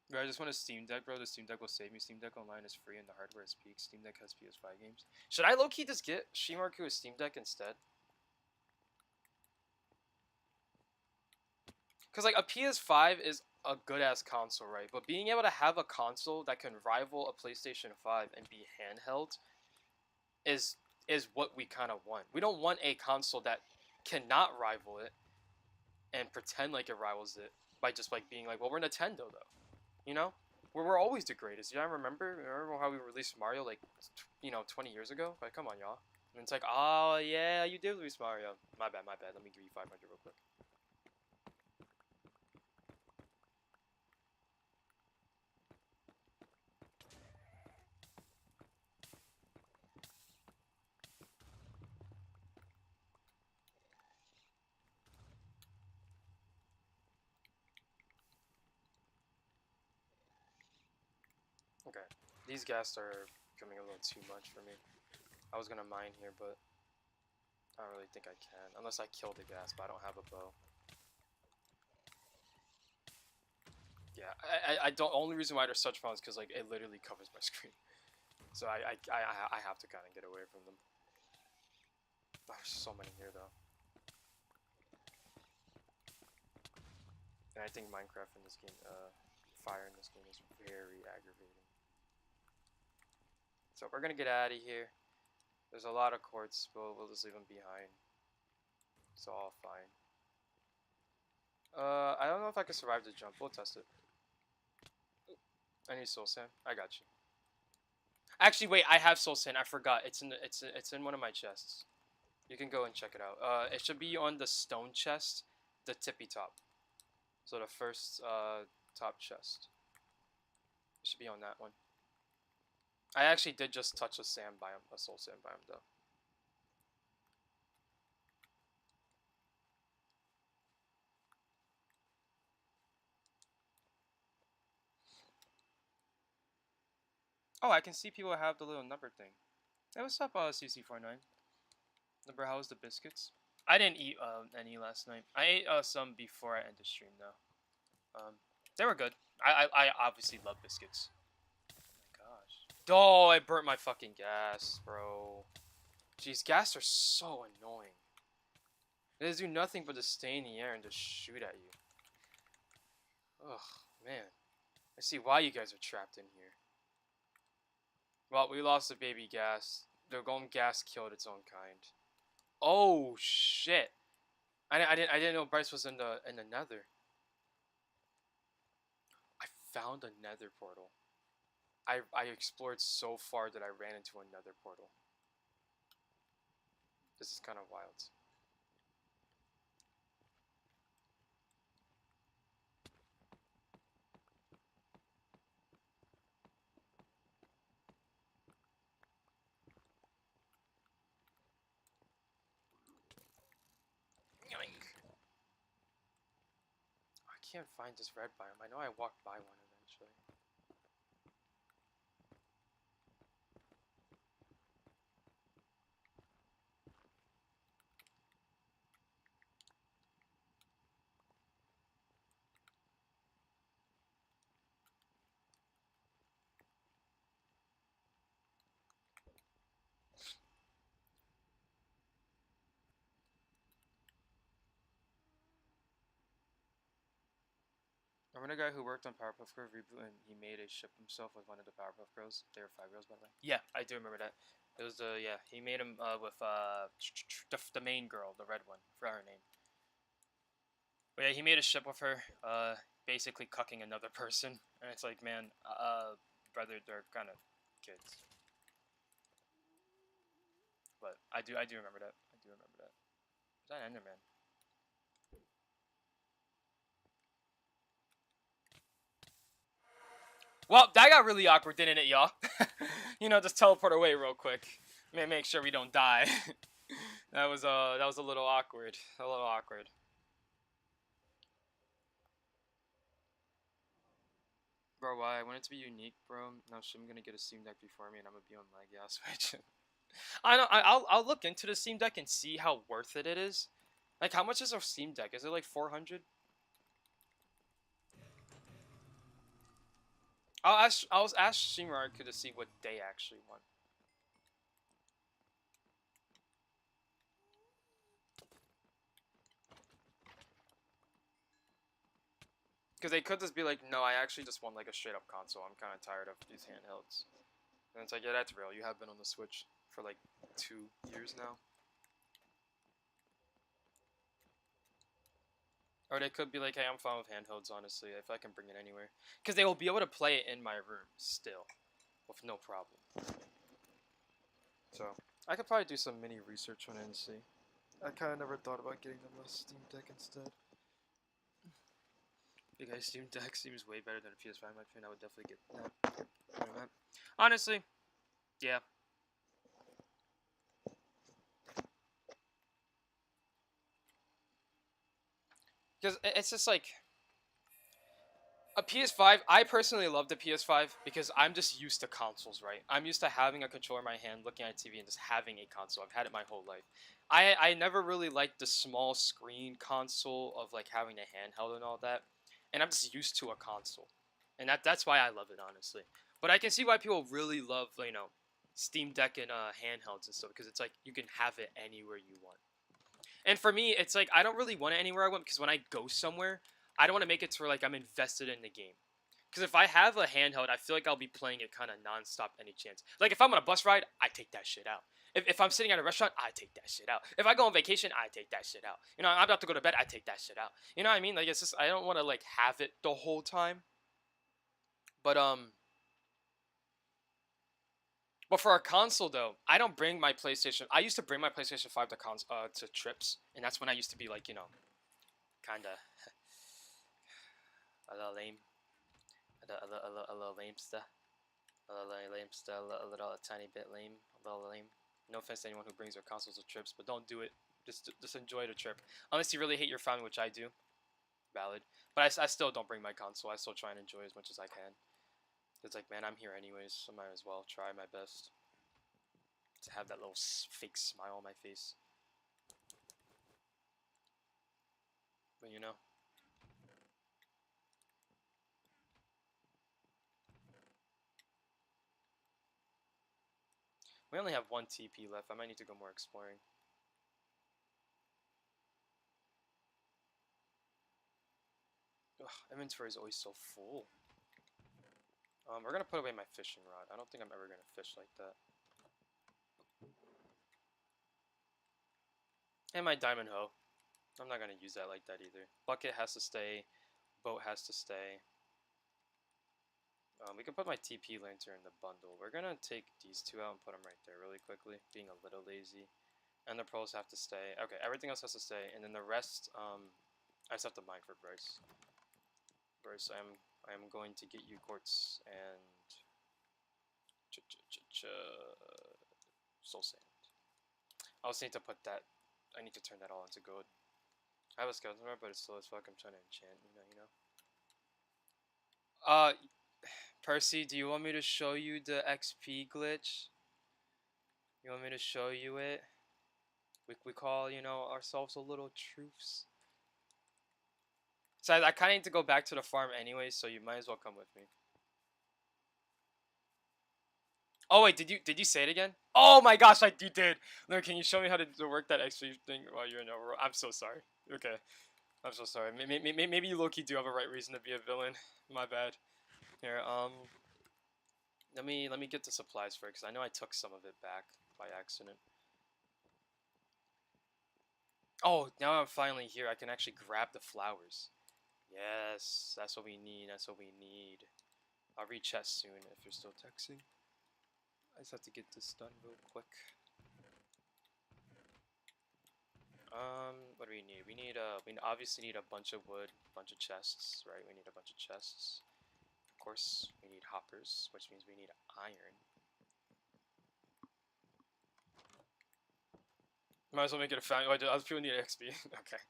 Bro, I just want a Steam Deck, bro. The Steam Deck will save me. Steam Deck Online is free and the hardware is peak. Steam Deck has PS5 games. Should I low-key just get Shimaru a Steam Deck instead? Because, like, a PS5 is a good-ass console, right? But being able to have a console that can rival a PlayStation 5 and be handheld is what we kind of want. We don't want a console that cannot rival it and pretend like it rivals it by just, like, being like, well, we're Nintendo, though. You know? We're always the greatest. You know, remember how we released Mario, like, 20 years ago? Like, come on, y'all. And it's like, oh, yeah, you did release Mario. My bad. Let me give you 500 real quick. Okay. These gas are becoming a little too much for me. I was gonna mine here, but I don't really think I can. Unless I kill the gas, but I don't have a bow. Yeah, I don't. Only reason why they're such problems is because, like, it literally covers my screen. So I have to kind of get away from them. Oh, there's so many here though. And I think Minecraft in this game, fire in this game is very aggravating. So we're gonna get out of here. There's a lot of quartz, but we'll just leave them behind. It's all fine. I don't know if I can survive the jump. We'll test it. I need soul sand. I got you. Actually, wait. I have soul sand. I forgot. It's in one of my chests. You can go and check it out. It should be on the stone chest, the tippy top. So the first top chest. It should be on that one. I actually did just touch a sand biome, a soul sand biome though. Oh, I can see people have the little number thing. Hey, what's up, CC49? Number, how's the biscuits? I didn't eat any last night. I ate some before I ended stream though. They were good. I obviously love biscuits. Oh my gosh. Oh, I burnt my fucking gas, bro. Jeez, gas are so annoying. They do nothing but to stay in the air and just shoot at you. Ugh, man. I see why you guys are trapped in here. Well, we lost the baby gas. The golden gas killed its own kind. Oh shit! I didn't know Bryce was in the nether. I found a nether portal. I explored so far that I ran into a nether portal. This is kind of wild. Yoink. I can't find this red biome. I know I walked by one eventually. Remember the guy who worked on Powerpuff Girls reboot and he made a ship himself with one of the Powerpuff Girls? They were 5 girls, by the way. Yeah, I do remember that. It was yeah, he made him with the main girl, the red one. I forgot her name. But yeah, he made a ship with her, basically cucking another person, and it's like, man, brother, they're kind of kids. But I do remember that. I do remember that. Is that Enderman? Well, that got really awkward, didn't it, y'all? You know, just teleport away real quick. Make sure we don't die. That was a little awkward. A little awkward. Bro, why? I want it to be unique, bro. Now I'm gonna get a Steam Deck before me, and I'm gonna be on lag. Yeah, I'll switch. I know. I'll look into the Steam Deck and see how worth it is. Like, how much is a Steam Deck? Is it like 400? I'll ask Shimaraka to see what they actually want. Because they could just be like, no, I actually just want like a straight up console. I'm kind of tired of these handhelds. And it's like, yeah, that's real. You have been on the Switch for like 2 years now. Or they could be like, hey, I'm fine with handhelds, honestly, if I can bring it anywhere. Because they will be able to play it in my room still, with no problem. So, I could probably do some mini research on it and see. I kind of never thought about getting them a Steam Deck instead. Because Steam Deck seems way better than a PS5 in my opinion. I would definitely get that. Honestly, yeah. Because it's just like a PS5. I personally love the PS5 because I'm just used to consoles, right? I'm used to having a controller in my hand, looking at TV, and just having a console. I've had it my whole life. I never really liked the small screen console of like having a handheld and all that, and I'm just used to a console, and that's why I love it, honestly. But I can see why people really love, you know, Steam Deck and handhelds and stuff, because it's like you can have it anywhere you want. And for me, it's like I don't really want it anywhere I want, because when I go somewhere, I don't want to make it to where like I'm invested in the game. Because if I have a handheld, I feel like I'll be playing it kind of nonstop any chance. Like if I'm on a bus ride, I take that shit out. If I'm sitting at a restaurant, I take that shit out. If I go on vacation, I take that shit out. You know, I'm about to go to bed, I take that shit out. You know what I mean? Like it's just I don't want to like have it the whole time. But for a console though, I don't bring my PlayStation. I used to bring my PlayStation 5 to trips, and that's when I used to be like, you know, kind of a little lame, a little lamester, a little a tiny bit lame, a little lame. No offense to anyone who brings their consoles to trips, but don't do it. Just enjoy the trip. Unless you really hate your family, which I do. Valid. But I still don't bring my console. I still try and enjoy as much as I can. It's like, man, I'm here anyways, so I might as well try my best to have that little fake smile on my face. But you know. We only have 1 TP left. I might need to go more exploring. Ugh, inventory is always so full. We're gonna put away my fishing rod. I don't think I'm ever gonna fish like that. And my diamond hoe. I'm not gonna use that like that either. Bucket has to stay. Boat has to stay. We can put my TP lantern in the bundle. We're gonna take these 2 out and put them right there really quickly, being a little lazy. And the pearls have to stay. Okay, everything else has to stay, and then the rest, I just have to mine for Bryce. Bryce, I am going to get you quartz and soul sand. I also need to put that. I need to turn that all into gold. I have a skeleton rod, but it's slow as fuck. I'm trying to enchant. You know. Percy, do you want me to show you the XP glitch? You want me to show you it? We call, you know, ourselves a little truce. So I kind of need to go back to the farm anyway, so you might as well come with me. Oh wait, did you say it again? Oh my gosh, you did. Look, can you show me how to work that XP thing while you're in overworld? I'm so sorry. Okay. I'm so sorry. Maybe you low-key do have a right reason to be a villain. My bad. Here, let me get the supplies first, because I know I took some of it back by accident. Oh, now I'm finally here. I can actually grab the flowers. Yes, that's what we need. That's what we need. I'll read chat soon if you're still texting. I just have to get this done real quick. What do we need? We obviously need a bunch of wood, a bunch of chests, right? We need a bunch of chests. Of course, we need hoppers, which means we need iron. Might as well make it a fountain. Oh, other people need XP. Okay.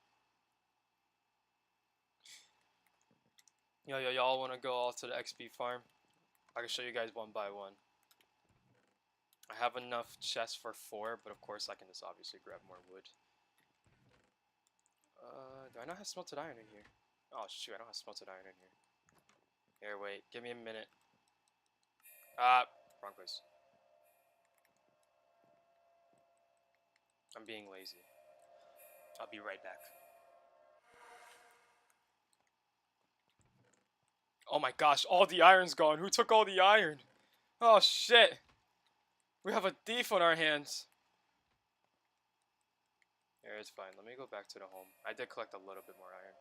Y'all want to go all to the XP farm? I can show you guys one by one. I have enough chests for 4, but of course I can just obviously grab more wood. Do I not have smelted iron in here? Oh shoot, I don't have smelted iron in here. Here, wait, give me a minute. Ah, wrong place. I'm being lazy. I'll be right back. Oh my gosh, all the iron's gone. Who took all the iron? Oh shit. We have a thief on our hands. Here, it's fine. Let me go back to the home. I did collect a little bit more iron.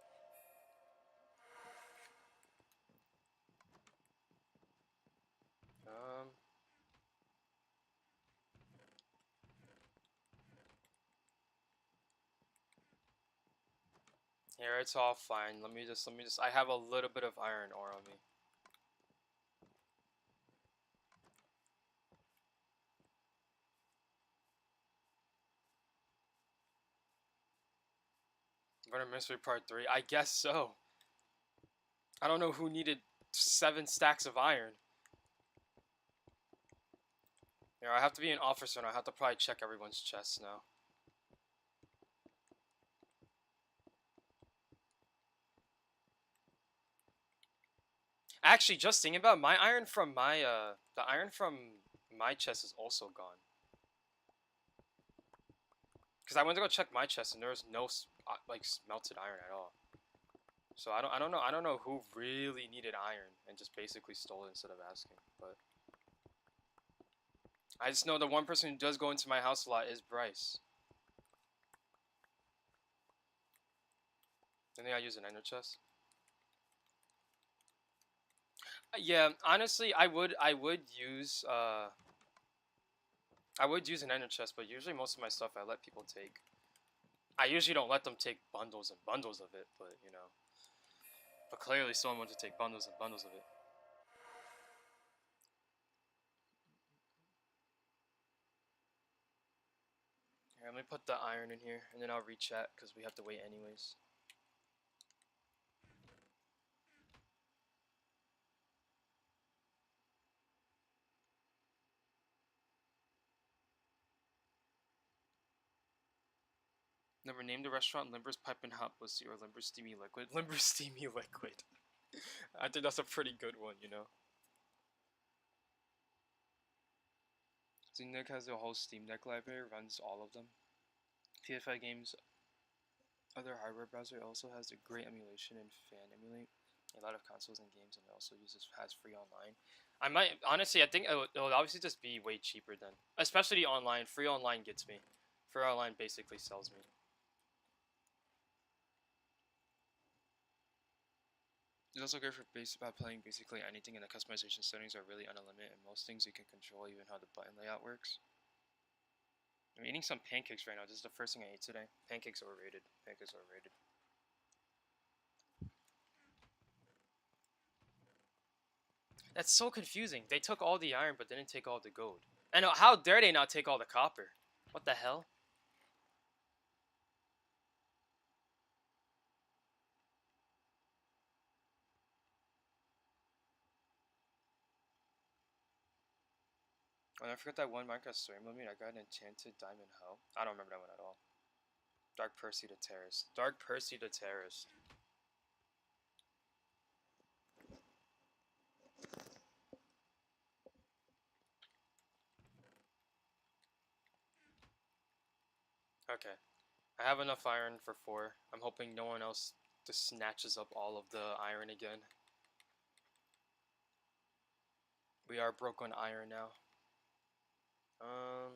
Here, it's all fine. Let me just, I have a little bit of iron ore on me. Murder Mystery Part 3? I guess so. I don't know who needed 7 stacks of iron. Here, I have to be an officer and I have to probably check everyone's chests now. Actually, just thinking about my iron from my the iron from my chest is also gone. Cause I went to go check my chest and there was no like smelted iron at all. So I don't know who really needed iron and just basically stole it instead of asking. But I just know the one person who does go into my house a lot is Bryce. I think I use an ender chest. Yeah, honestly, I would use an ender chest, but usually most of my stuff I let people take. I usually don't let them take bundles and bundles of it, but you know. But clearly someone wanted to take bundles and bundles of it. Here, let me put the iron in here, and then I'll rechat, because we have to wait anyways. Never named the restaurant Limber's Pipe and Hot Pussy or Limber's Steamy Liquid. Limber's Steamy Liquid. I think that's a pretty good one, you know. Steam Deck has the whole Steam Deck library, runs all of them. PFI Games other hardware browser also has a great emulation and fan emulate a lot of consoles and games, and it also has free online. I might honestly, I think it would obviously just be way cheaper then, especially online. Free online gets me. Free online basically sells me. It's also great for playing basically anything, and the customization settings are really unlimited, and most things you can control, even how the button layout works. I'm eating some pancakes right now. This is the first thing I ate today. Pancakes are overrated. Pancakes are overrated. That's so confusing. They took all the iron, but didn't take all the gold. And how dare they not take all the copper? What the hell? Oh, I forgot that one Minecraft story movie. I got an enchanted diamond hoe. I don't remember that one at all. Dark Percy the Terrorist. Dark Percy the Terrorist. Okay. I have enough iron for 4. I'm hoping no one else Just snatches up all of the iron again. We are broke on iron now. Oh.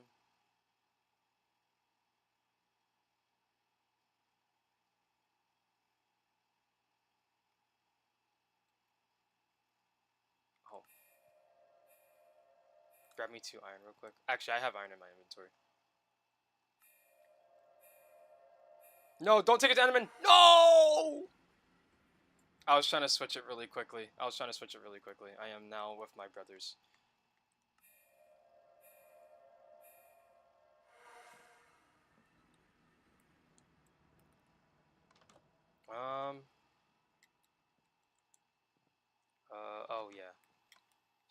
Grab me 2 iron real quick. Actually, I have iron in my inventory. No, don't take it to Enderman! No! I was trying to switch it really quickly. I am now with my brothers. Oh yeah.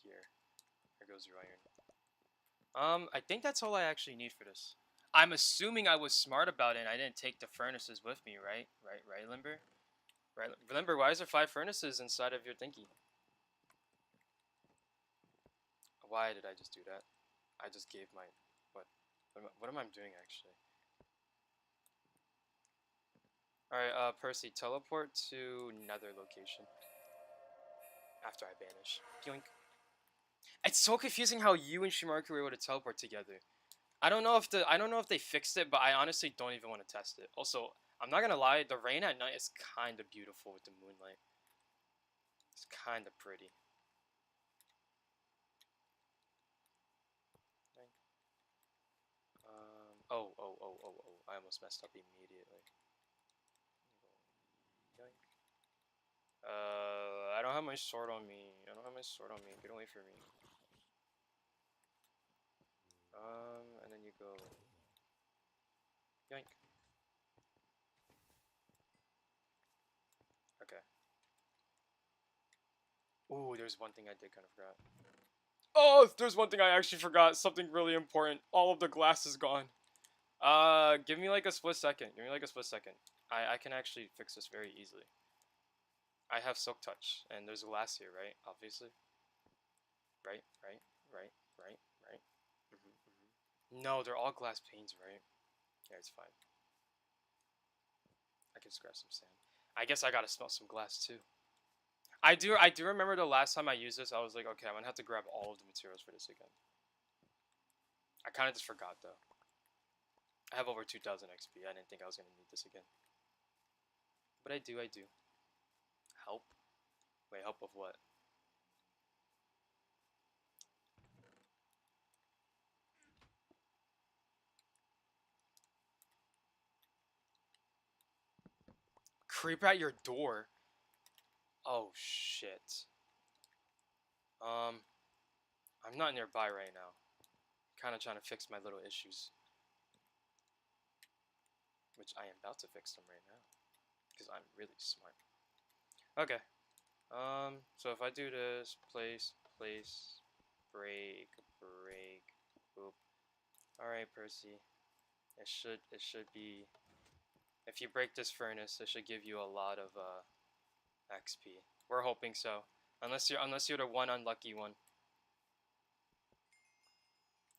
Here goes your iron. I think that's all I actually need for this. I'm assuming I was smart about it and I didn't take the furnaces with me, right? Right, Limber? Right, Limber, why is there 5 furnaces inside of your thingy? Why did I just do that? I just gave my... What? What am I doing, actually? Alright, Percy, teleport to nether location. After I banish. Yoink. It's so confusing how you and Shimaruku were able to teleport together. I don't know if they fixed it, but I honestly don't even want to test it. Also, I'm not gonna lie, the rain at night is kind of beautiful with the moonlight. It's kind of pretty. Oh! I almost messed up immediately. I don't have my sword on me. Get away from me. And then you go. Yoink. Okay. Ooh, there's one thing I did kind of forgot. Oh, there's one thing I actually forgot. Something really important. All of the glass is gone. Give me like a split second. I can actually fix this very easily. I have Silk Touch, and there's glass here, right? Obviously. Right. No, they're all glass panes, right? Yeah, it's fine. I can scratch some sand. I guess I gotta smell some glass too. I do remember the last time I used this, I was like, okay, I'm gonna have to grab all of the materials for this again. I kind of just forgot though. I have over 2,000 XP. I didn't think I was gonna need this again. But I do. Help? Wait, help with what? Creeper at your door? Oh, shit. I'm not nearby right now. Kind of trying to fix my little issues. Which I am about to fix them right now. Because I'm really smart. Okay. So if I do this, place, break, boop. Alright, Percy. It should be... If you break this furnace, it should give you a lot of, XP. We're hoping so. Unless you're the one unlucky one.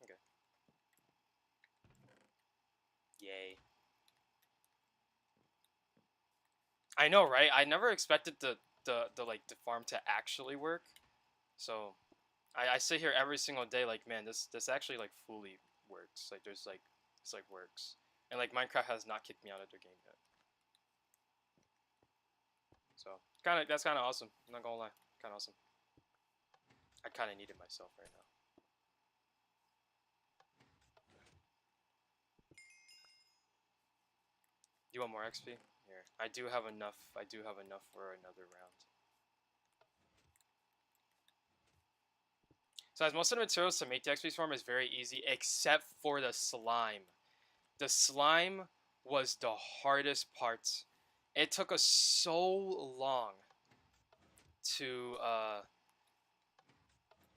Okay. Yay. I know, right? I never expected the farm to actually work. So I sit here every single day like, man, this actually like fully works. Like there's like it's like works. And like Minecraft has not kicked me out of their game yet. So that's kinda awesome. I'm not gonna lie. Kinda awesome. I kinda need it myself right now. You want more XP? Here. I do have enough for another round. So as most of the materials to make the XP farm is very easy, except for the slime. The slime was the hardest part. It took us so long to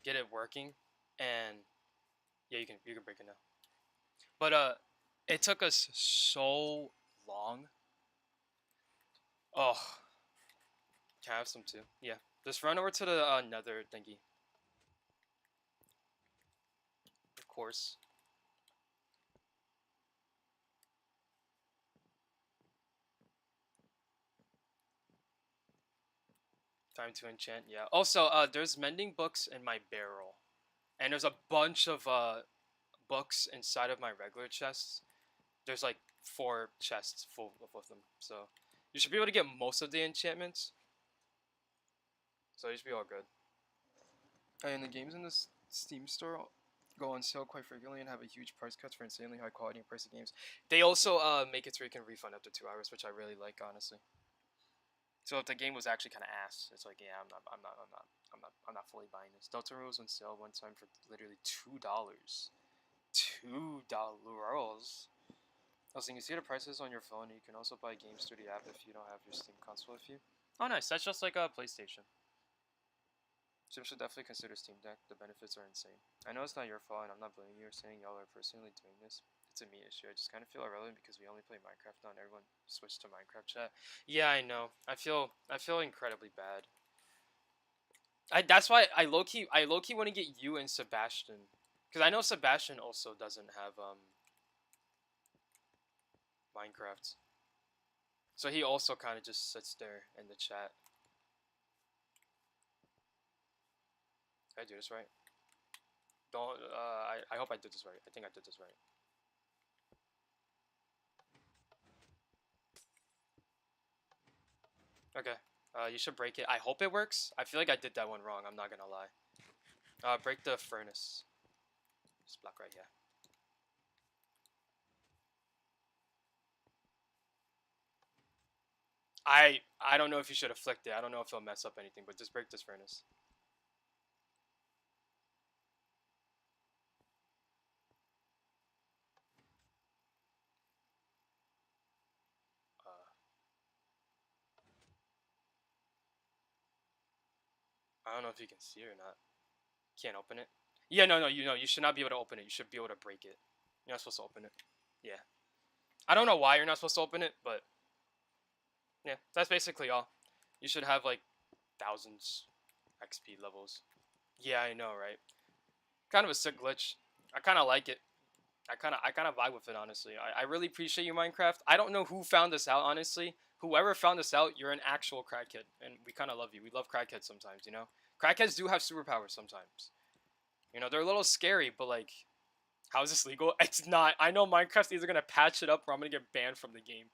get it working, and yeah, you can break it now. But it took us so long. Oh, can I have some too? Yeah, just run over to the nether thingy. Of course. Time to enchant. Yeah. Also, there's mending books in my barrel, and there's a bunch of books inside of my regular chests. There's like 4 chests full of them, so you should be able to get most of the enchantments. So you should be all good. And the games in this Steam store go on sale quite frequently and have a huge price cuts for insanely high quality and pricey games. They also make it so you can refund after 2 hours, which I really like, honestly. So if the game was actually kind of ass, it's like, yeah, I'm not fully buying this. Delta was on sale one time for literally $2. $2. Also, you can see the prices on your phone. You can also buy games through the app if you don't have your Steam console with you. Oh, nice. That's just like a PlayStation. So you should definitely consider Steam Deck. The benefits are insane. I know it's not your fault, and I'm not blaming you or saying y'all are personally doing this. It's a me issue. I just kind of feel irrelevant because we only play Minecraft now, and everyone switched to Minecraft chat. Yeah, I know. I feel incredibly bad. That's why I low key want to get you and Sebastian, because I know Sebastian also doesn't have Minecraft, so he also kind of just sits there in the chat. Did I do this right? Don't. I hope I did this right. I think I did this right. Okay. You should break it. I hope it works. I feel like I did that one wrong. I'm not gonna lie. Break the furnace. This block right here. I don't know if you should have flicked it. I don't know if it'll mess up anything, but just break this furnace. Uh, I don't know if you can see it or not. Can't open it. Yeah, no, you should not be able to open it. You should be able to break it. You're not supposed to open it. Yeah. I don't know why you're not supposed to open it, but yeah, that's basically all. You should have like thousands XP levels. Yeah, I know, right? Kind of a sick glitch. I kind of like it. I kind of vibe with it, honestly. I really appreciate you, Minecraft. I don't know who found this out, honestly. Whoever found this out, you're an actual crackhead, and we kind of love you. We love crackheads sometimes, you know. Crackheads do have superpowers sometimes. You know, they're a little scary, but like, how is this legal? It's not. I know Minecraft's either gonna patch it up or I'm gonna get banned from the game.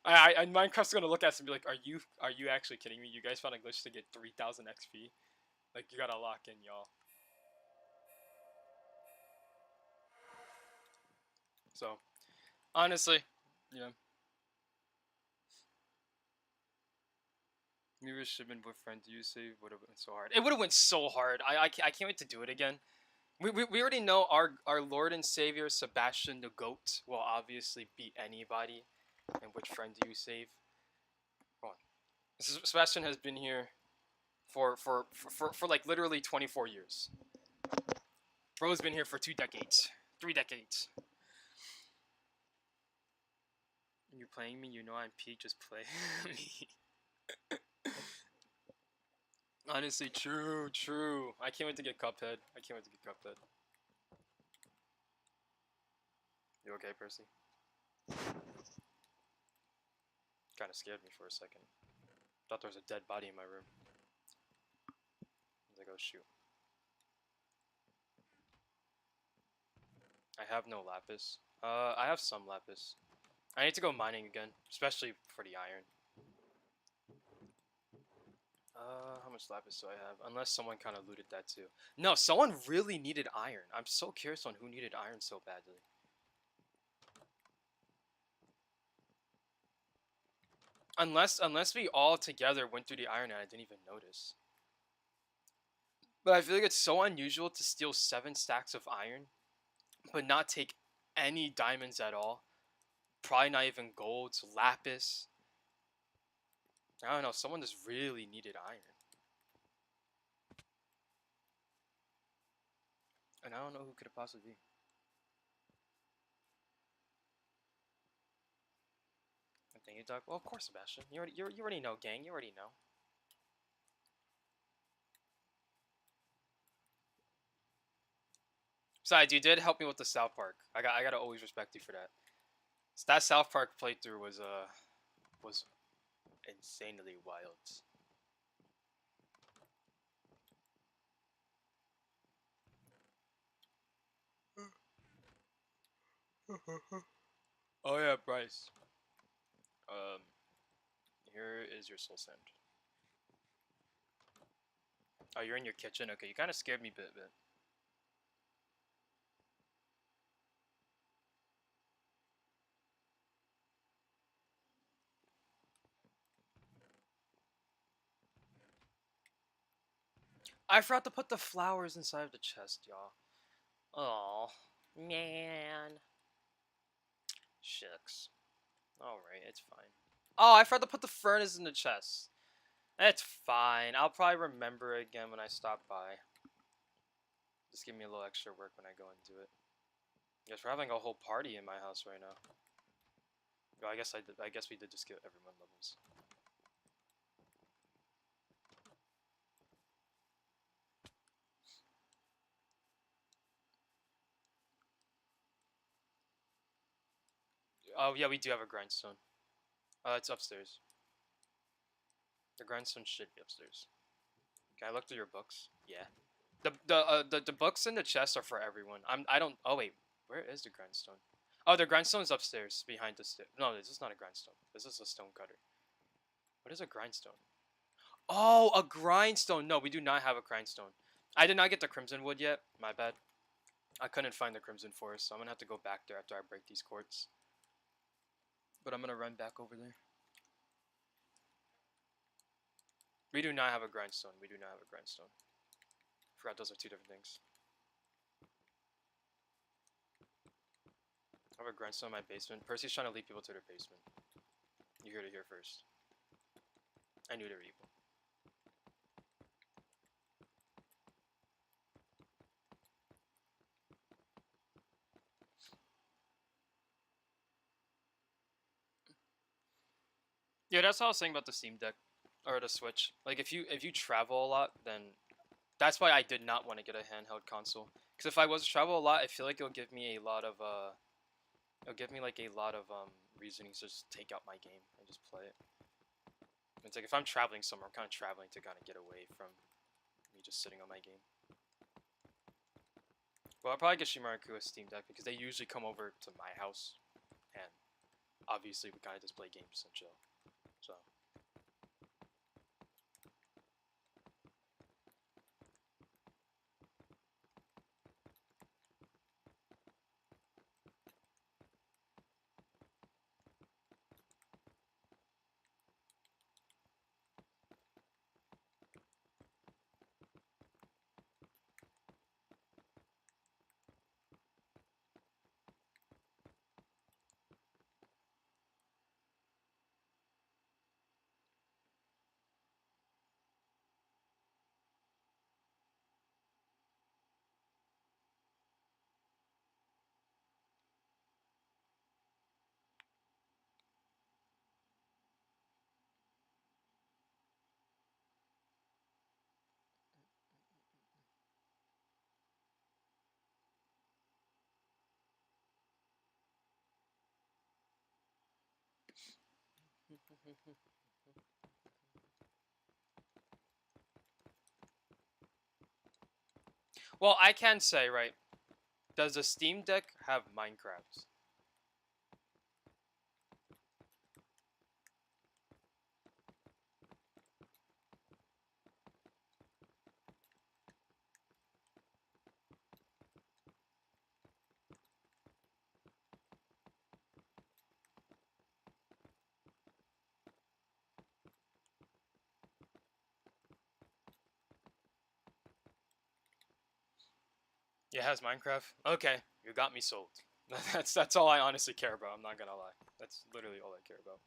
Minecraft's gonna look at us and be like, are you actually kidding me? You guys found a glitch to get 3,000 XP? Like, you gotta lock in, y'all. So, honestly, you know, maybe shipment with friend you say would have been so hard. It would have went so hard. I can't wait to do it again. We already know our Lord and Savior Sebastian the Goat will obviously beat anybody. And which friend do you save? Come on. Sebastian has been here for like literally 24 years. Bro's been here for 2 decades, 3 decades. You're playing me, you know I'm Pete. Just play me. Honestly, true. I can't wait to get Cuphead. I can't wait to get Cuphead. You okay, Percy? Kind of scared me for a second. Thought there was a dead body in my room. I was like, oh shoot. I have no lapis. I have some lapis. I need to go mining again, especially for the iron. How much lapis do I have? Unless someone kind of looted that too. No, someone really needed iron. I'm so curious on who needed iron so badly. Unless we all together went through the iron and I didn't even notice. But I feel like it's so unusual to steal 7 stacks of iron, but not take any diamonds at all. Probably not even golds, lapis. I don't know. Someone just really needed iron. And I don't know who could it possibly be. Thank you, Doc. Well, of course, Sebastian. You already know, gang. You already know. Besides, you did help me with the South Park. I gotta always respect you for that. So that South Park playthrough was insanely wild. Oh yeah, Bryce. Um, here is your soul sand. Oh, you're in your kitchen? Okay, you kind of scared me a bit. I forgot to put the flowers inside of the chest, y'all. Oh, man. Shucks. Alright, it's fine. Oh, I forgot to put the furnace in the chest. It's fine. I'll probably remember it again when I stop by. Just give me a little extra work when I go and do it. Yes, we're having a whole party in my house right now. Well, I guess we did just get everyone levels. Oh yeah, we do have a grindstone. It's upstairs. The grindstone should be upstairs. Can I look through your books? Yeah. The books in the chest are for everyone. I don't. Oh wait, where is the grindstone? Oh, the grindstone's upstairs behind the stairs. No, this is not a grindstone. This is a stone cutter. What is a grindstone? Oh, a grindstone. No, we do not have a grindstone. I did not get the crimson wood yet. My bad. I couldn't find the crimson forest, so I'm gonna have to go back there after I break these quartz. But I'm gonna run back over there. We do not have a grindstone. We do not have a grindstone. Forgot those are two different things. I have a grindstone in my basement. Percy's trying to lead people to their basement. You heard it here first. I knew they were evil. Yeah, that's what I was saying about the Steam Deck or the Switch. Like if you travel a lot, then that's why I did not want to get a handheld console. Because if I was to travel a lot, I feel like it'll give me a lot of it'll give me like a lot of reasonings to just take out my game and just play it. It's like if I'm traveling somewhere, I'm kind of traveling to kind of get away from me just sitting on my game. Well, I'll probably get Shimaraku a Steam Deck because they usually come over to my house, and obviously we kind of just play games and chill. So. Well, I can say, right, does the Steam Deck have Minecraft? Yeah, it has Minecraft. Okay, you got me sold. That's all I honestly care about. I'm not gonna lie. That's literally all I care about.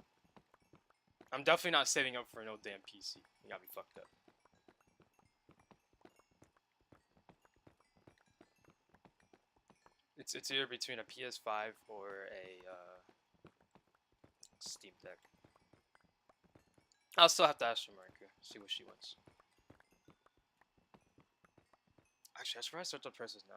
I'm definitely not saving up for no damn PC. You got me fucked up. It's either between a PS5 or a Steam Deck. I'll still have to ask Marika, see what she wants. Actually, I should probably start the prices now.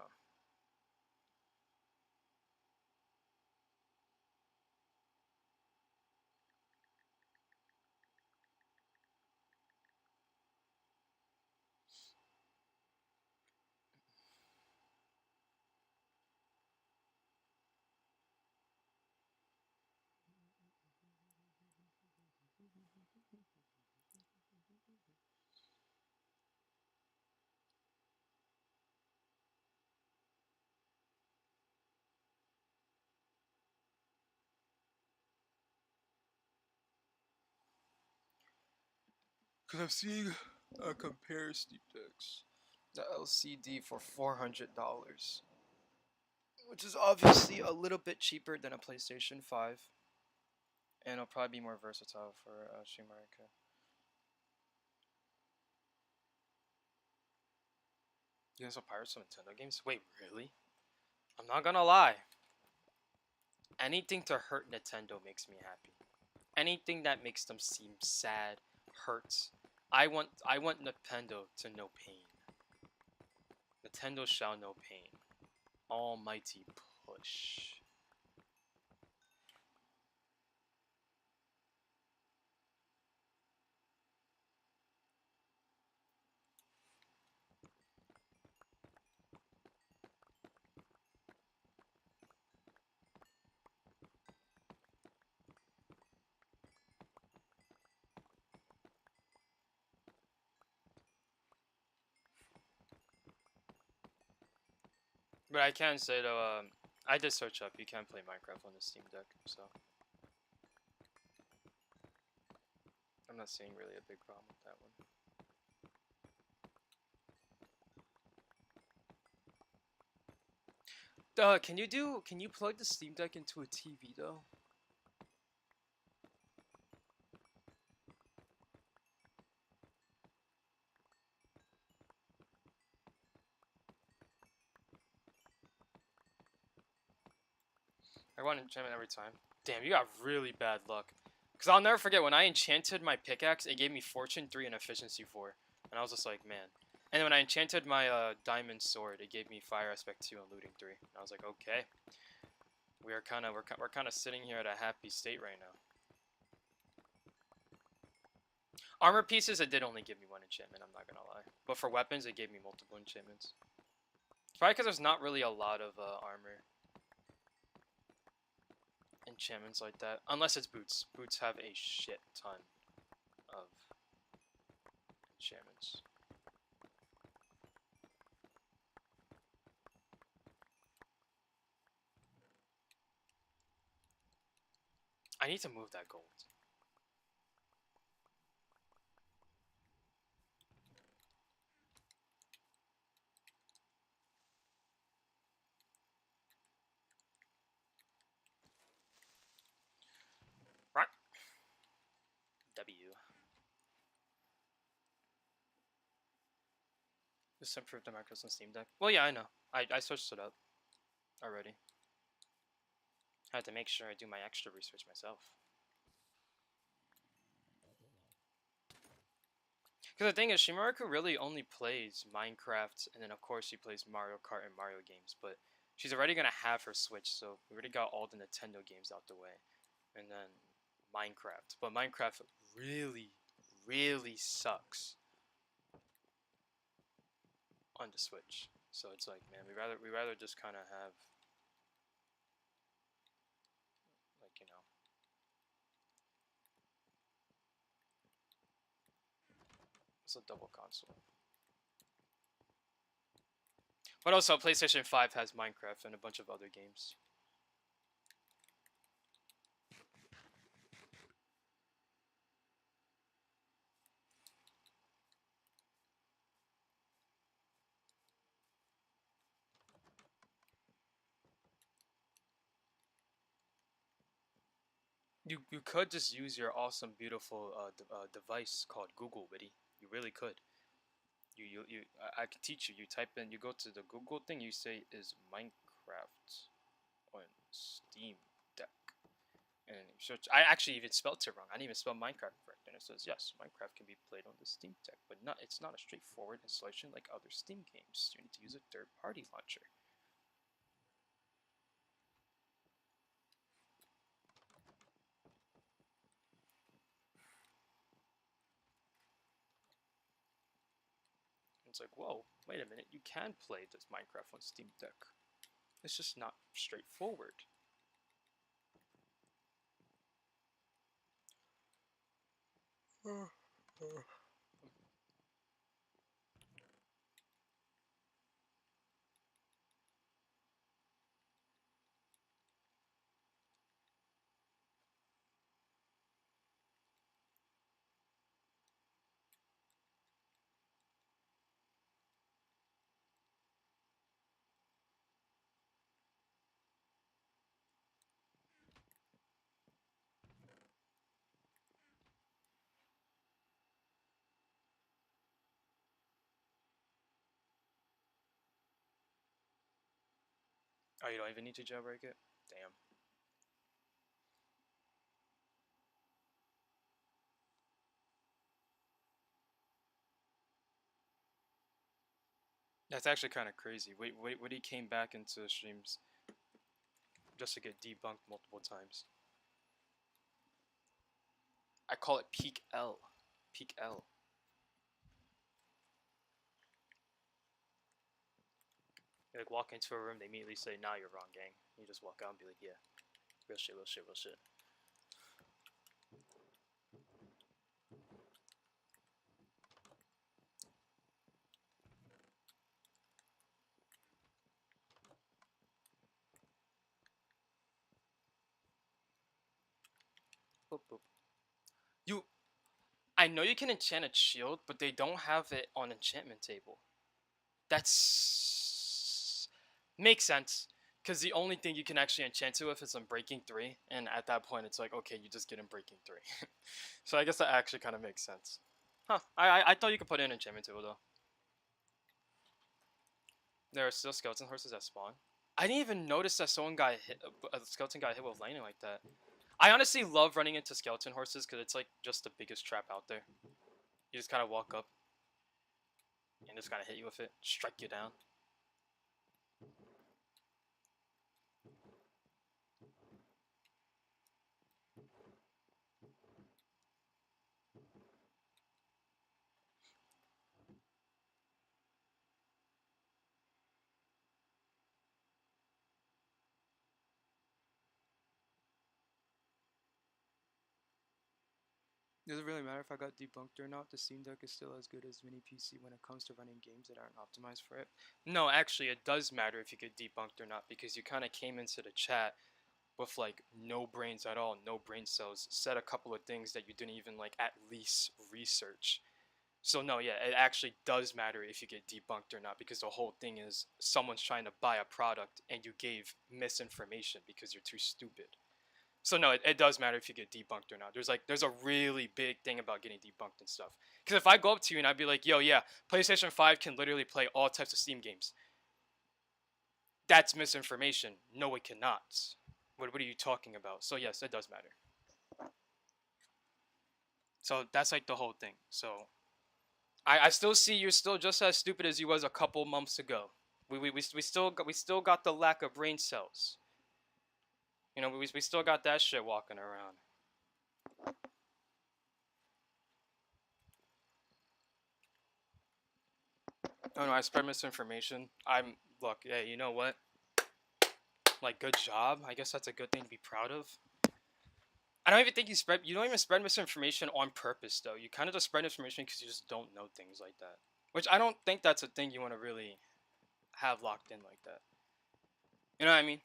Because I'm seeing a compare Steam Decks. The LCD for $400, which is obviously a little bit cheaper than a PlayStation 5, and it'll probably be more versatile for Shimarika. You guys will pirate some Nintendo games? Wait, really? I'm not gonna lie. Anything to hurt Nintendo makes me happy. Anything that makes them seem sad hurts. I want Nintendo to know pain. Nintendo shall know pain. Almighty push. But I can say though, I did search up. You can play Minecraft on the Steam Deck, so I'm not seeing really a big problem with that one. Can you plug the Steam Deck into a TV though? I want enchantment every time. Damn, you got really bad luck. Cause I'll never forget when I enchanted my pickaxe, it gave me Fortune 3 and Efficiency 4, and I was just like, man. And then when I enchanted my diamond sword, it gave me Fire Aspect 2 and Looting 3. And I was like, okay, we're kind of sitting here at a happy state right now. Armor pieces, it did only give me one enchantment. I'm not gonna lie, but for weapons, it gave me multiple enchantments. It's probably because there's not really a lot of armor enchantments like that, unless it's boots. Boots have a shit ton of enchantments. I need to move that gold. Right. W. Just improved the macros on Steam Deck. Well, yeah, I know. I searched it up already. I had to make sure I do my extra research myself. Because the thing is, Shimariku really only plays Minecraft, and then of course she plays Mario Kart and Mario games, but she's already going to have her Switch, so we already got all the Nintendo games out the way. And then Minecraft. But Minecraft really, really sucks on the Switch. So it's like, man, we rather just kind of have, like, you know, it's a double console. But also, PlayStation 5 has Minecraft and a bunch of other games. You could just use your awesome, beautiful device called Google, Witty. You really could. I can teach you. You type in, you go to the Google thing. You say, "Is Minecraft on Steam Deck?" And you search. I actually even spelled it wrong. I didn't even spell Minecraft correct. And it says, "Yes, Minecraft can be played on the Steam Deck, but not. It's not a straightforward installation like other Steam games. You need to use a third-party launcher." It's like, whoa, wait a minute, you can play this Minecraft on Steam Deck. It's just not straightforward. Oh, you don't even need to jailbreak it? Damn. That's actually kind of crazy. Wait, he came back into streams just to get debunked multiple times. I call it peak L. Peak L. You like walk into a room, they immediately say, "Nah, you're wrong, gang." You just walk out and be like, "Yeah, real shit, real shit, real shit." Boop, boop. You, I know you can enchant a shield, but they don't have it on enchantment table. That's makes sense because the only thing you can actually enchant it with is on breaking 3, and at that point it's like, okay, you just get in breaking 3. So I guess that actually kind of makes sense. Huh? I thought you could put in enchantment table though. There are still skeleton horses that spawn. I didn't even notice that someone got hit. A skeleton got hit with lightning like that. I honestly love running into skeleton horses because it's like just the biggest trap out there. You just kind of walk up and just kind of hit you with it, strike you down. Does it really matter if I got debunked or not? The Steam Deck is still as good as mini PC when it comes to running games that aren't optimized for it. No, actually, it does matter if you get debunked or not because you kind of came into the chat with like no brains at all, no brain cells, said a couple of things that you didn't even like at least research. So no, yeah, it actually does matter if you get debunked or not because the whole thing is someone's trying to buy a product and you gave misinformation because you're too stupid. So no, it does matter if you get debunked or not. There's a really big thing about getting debunked and stuff. Because if I go up to you and I'd be like, yo, yeah, PlayStation 5 can literally play all types of Steam games. That's misinformation. No, it cannot. What are you talking about? So yes, it does matter. So that's like the whole thing. So I still see you're still just as stupid as you was a couple months ago. We still got the lack of brain cells. You know, we still got that shit walking around. Oh no, I spread misinformation. Look, yeah, you know what? Like, good job. I guess that's a good thing to be proud of. I don't even think you don't even spread misinformation on purpose though. You kind of just spread information because you just don't know things like that. Which I don't think that's a thing you want to really have locked in like that. You know what I mean?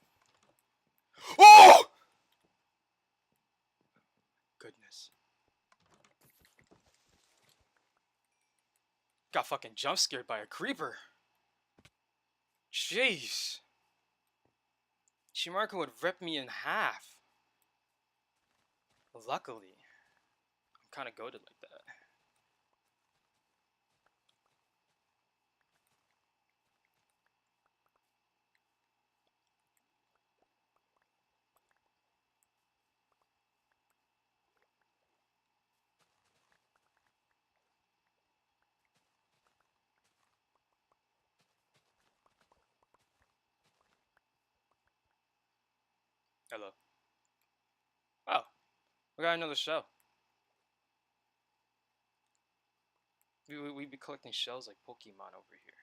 Oh! Goodness. Got fucking jump scared by a creeper. Jeez. Shimarka would rip me in half. Luckily, I'm kind of goated like that. Hello. Oh, we got another shell. We be collecting shells like Pokemon over here.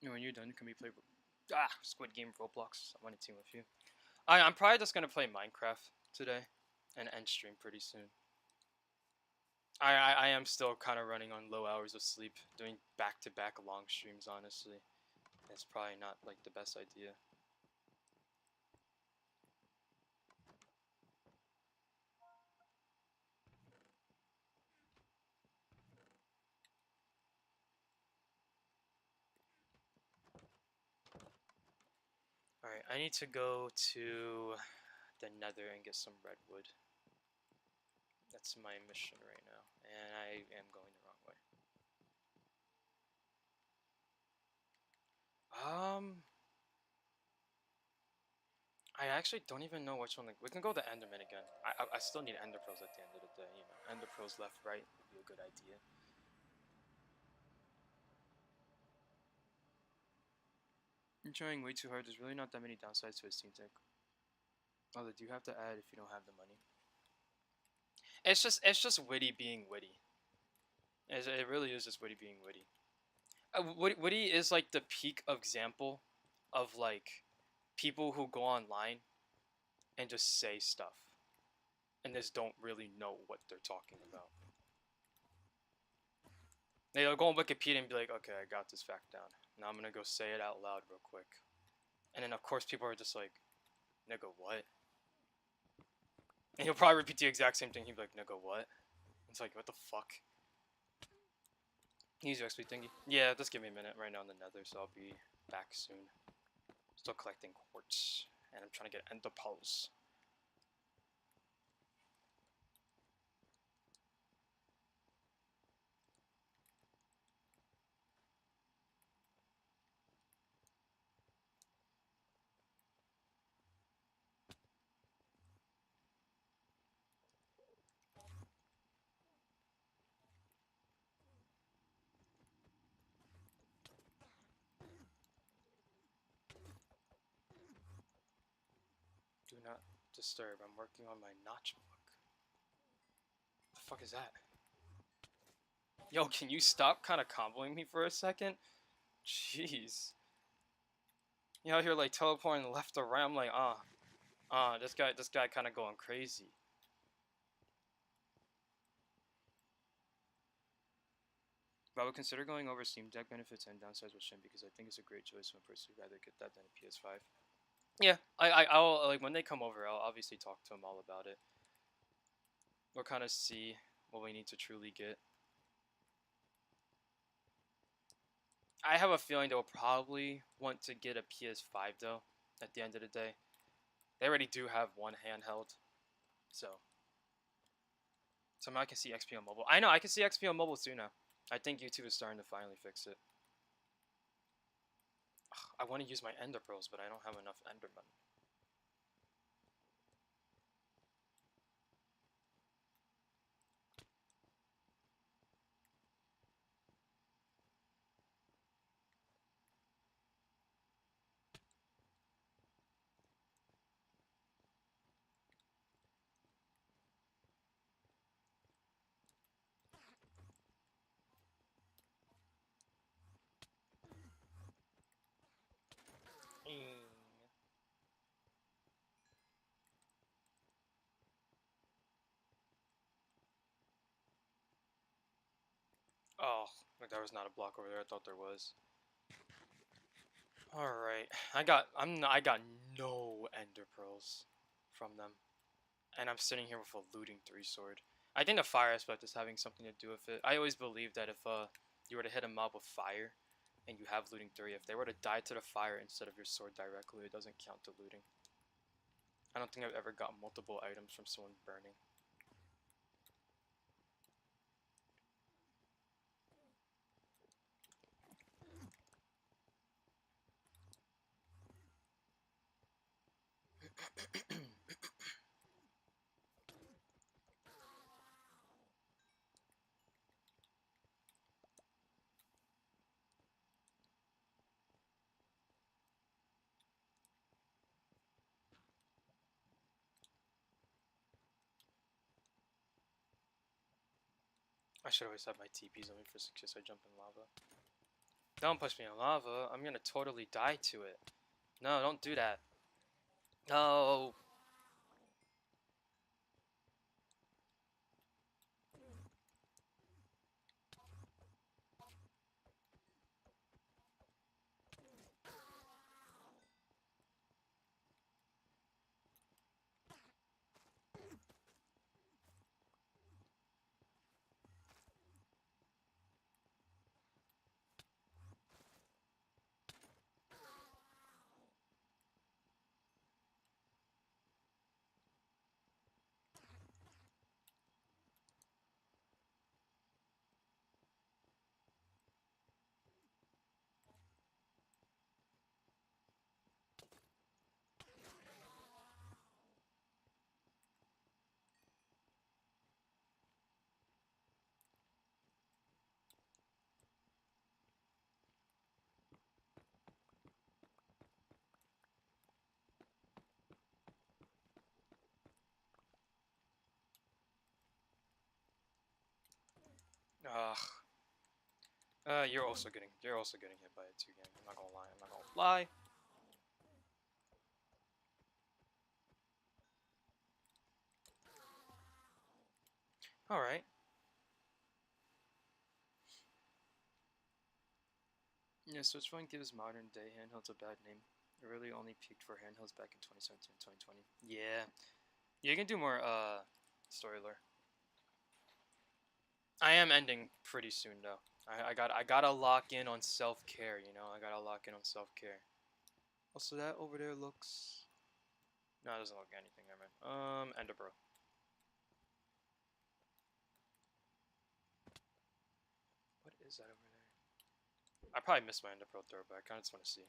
And when you're done, can we play Squid Game Roblox? I want to team with you. I'm probably just gonna play Minecraft today and end stream pretty soon. I am still kind of running on low hours of sleep, doing back-to-back long streams, honestly. It's probably not, like, the best idea. Alright, I need to go to the nether and get some redwood. That's my mission right now, and I am going the wrong way. I actually don't even know which one. We can go to Enderman again. I still need Ender Pearls at the end of the day. You know, Ender Pearls left, right would be a good idea. You're trying way too hard. There's really not that many downsides to a Steam Deck. Oh, they do have to add if you don't have the money. It's just witty being witty. It really is just witty being witty. Witty is like the peak example of like people who go online and just say stuff and just don't really know what they're talking about. They'll go on Wikipedia and be like, okay, I got this fact down. Now I'm gonna go say it out loud real quick. And then of course people are just like, nigga, what? And he'll probably repeat the exact same thing. He'll be like, nigga, what? It's like, what the fuck? Use your XP thingy. Yeah, just give me a minute right now in the nether, so I'll be back soon. Still collecting quartz. And I'm trying to get ender pearls. Do not disturb. I'm working on my notch book. What the fuck is that? Yo, can you stop kind of comboing me for a second? Jeez. You out here like teleporting left or right. I'm like, this guy kind of going crazy. But I would consider going over Steam Deck benefits and downsides with Shin because I think it's a great choice when personally rather get that than a PS5. Yeah, I'll like when they come over, I'll obviously talk to them all about it. We'll kind of see what we need to truly get. I have a feeling they'll probably want to get a PS5 though. At the end of the day, they already do have one handheld, so somehow I can see XP on mobile. I know I can see XP on mobile too now. I think YouTube is starting to finally fix it. Ugh, I want to use my Ender Pearls, but I don't have enough Enderman. Oh, there was not a block over there. I thought there was. All right, I got no Ender Pearls from them, and I'm sitting here with a looting 3 sword. I think the fire aspect is having something to do with it. I always believe that if you were to hit a mob with fire, and you have looting 3, if they were to die to the fire instead of your sword directly, it doesn't count to looting. I don't think I've ever got multiple items from someone burning. I should always have my TPs on me for in case I jump in lava. Don't push me in lava. I'm gonna totally die to it. No, don't do that. No. Ugh. You're also getting hit by it too, gang. I'm not gonna lie. I'm not gonna lie. All right. Yeah, Switch Phone gives modern day handhelds a bad name. It really only peaked for handhelds back in 2017 and 2020. Yeah. You can do more story lore. I am ending pretty soon though. I gotta lock in on self care, you know. I gotta lock in on self care. Also, that over there looks. No, it doesn't look anything. Never mind. Enderbro. What is that over there? I probably missed my Enderpearl throw, but I kind of just want to see.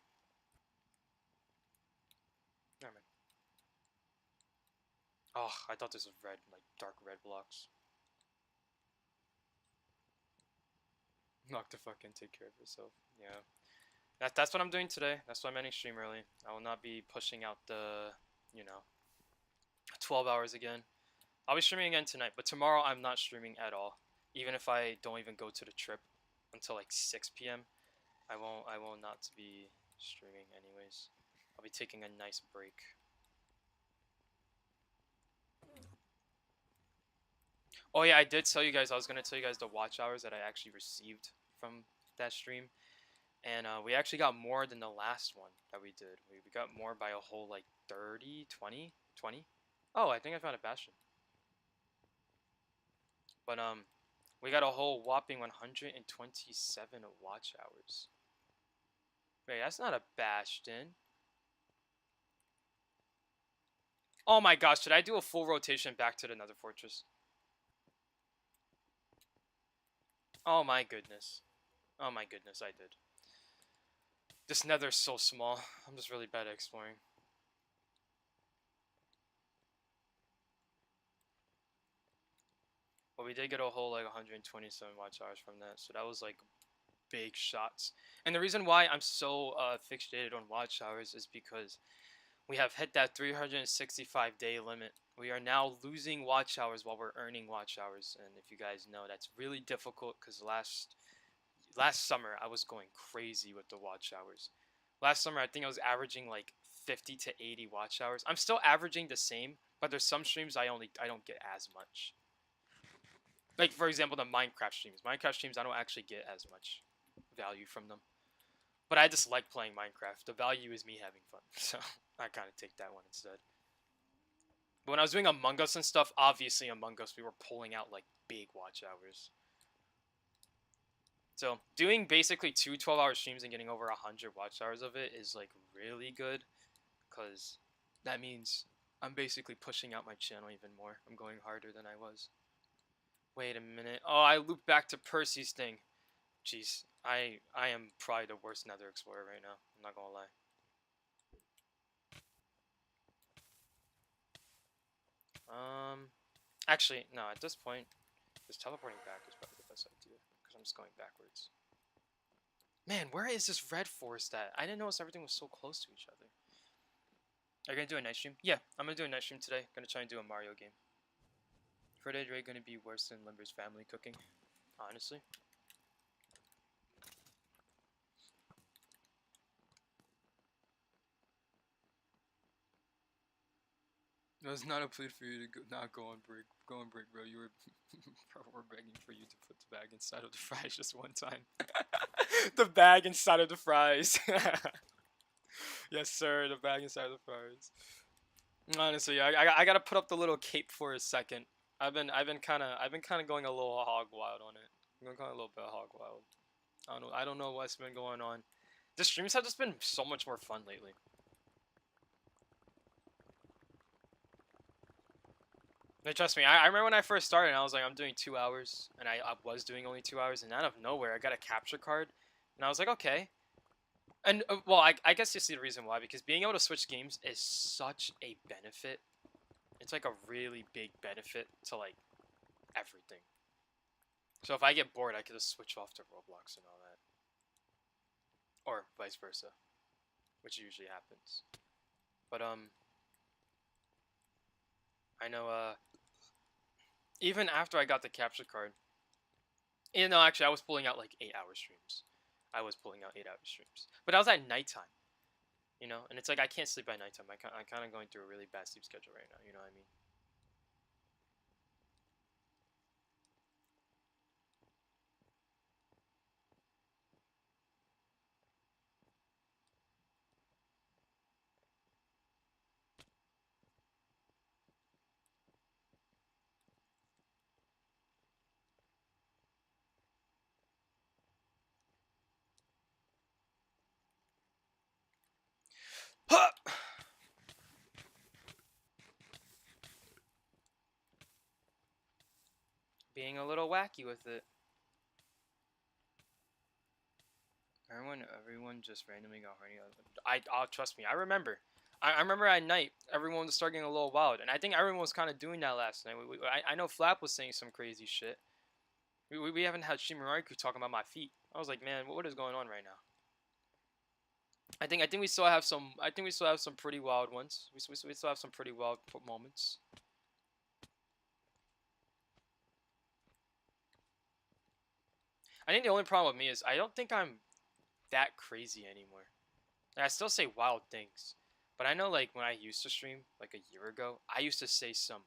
Never mind. Oh, I thought this was red, like dark red blocks. Knock the fuck in, take care of yourself. Yeah. That's what I'm doing today. That's why I'm ending stream early. I will not be pushing out the, you know, 12 hours again. I'll be streaming again tonight, but tomorrow I'm not streaming at all. Even if I don't even go to the trip until like 6 p.m., I will not be streaming anyways. I'll be taking a nice break. Oh yeah, I did tell you guys, I was gonna tell you guys the watch hours that I actually received from that stream. And we actually got more than the last one that we did. We got more by a whole like 30, 20, 20. Oh, I think I found a bastion. But we got a whole whopping 127 watch hours. Wait, that's not a bastion. Oh my gosh, should I do a full rotation back to the Nether Fortress? Oh my goodness. Oh my goodness, I did. This Nether's so small. I'm just really bad at exploring. But we did get a whole like 127 watch hours from that, so that was like big shots. And the reason why I'm so fixated on watch hours is because we have hit that 365-day limit. We are now losing watch hours while we're earning watch hours, and if you guys know, that's really difficult because last summer I was going crazy with the watch hours. Last summer I think I was averaging like 50 to 80 watch hours. I'm still averaging the same, but there's some streams I don't get as much. Like for example, the Minecraft streams. Minecraft streams I don't actually get as much value from them. But I just like playing Minecraft. The value is me having fun. So I kind of take that one instead. But when I was doing Among Us and stuff, obviously Among Us we were pulling out like big watch hours. So doing basically two 12-hour streams and getting over 100 watch hours of it is like really good. Because that means I'm basically pushing out my channel even more. I'm going harder than I was. Wait a minute. Oh, I looped back to Percy's thing. Jeez, I am probably the worst Nether Explorer right now. I'm not gonna lie. Actually, no. At this point, just teleporting back is probably the best idea because I'm just going backwards. Man, where is this red forest at? I didn't notice everything was so close to each other. Are you gonna do a night stream? Yeah, I'm gonna do a night stream today. Gonna try and do a Mario game. Friday Ray gonna be worse than Limber's family cooking, honestly. It was not a plea for you to not go on break. Go on break, bro. You were, bro, we're begging for you to put the bag inside of the fries just one time. The bag inside of the fries. Yes, sir. The bag inside of the fries. Honestly, I gotta put up the little cape for a second. I've been kind of going a little hog wild on it. I'm going kind of a little bit hog wild. I don't know what's been going on. The streams have just been so much more fun lately. Like, trust me, I remember when I first started, I was like, I'm doing 2 hours, and I was doing only 2 hours, and out of nowhere, I got a capture card, and I was like, okay. And, well, I guess you see the reason why, because being able to switch games is such a benefit. It's like a really big benefit to, like, everything. So if I get bored, I could just switch off to Roblox and all that. Or vice versa, which usually happens. But, I know, even after I got the capture card, You know, actually, I was pulling out like 8 hour streams. I was pulling out 8 hour streams, but I was at nighttime. You know, and it's like I can't sleep at nighttime. I'm kind of going through a really bad sleep schedule right now. You know what I mean? Being a little wacky with it. Everyone just randomly got horny. I'll trust me. I remember. I remember at night everyone was starting a little wild, and I think everyone was kind of doing that last night. I know Flap was saying some crazy shit. We haven't had Shimuraku talking about my feet. I was like, man, what is going on right now? I think we still have some. I think we still have some pretty wild ones. We still have some pretty wild moments. I think the only problem with me is I don't think I'm that crazy anymore. Like, I still say wild things, but I know like when I used to stream like a year ago, I used to say some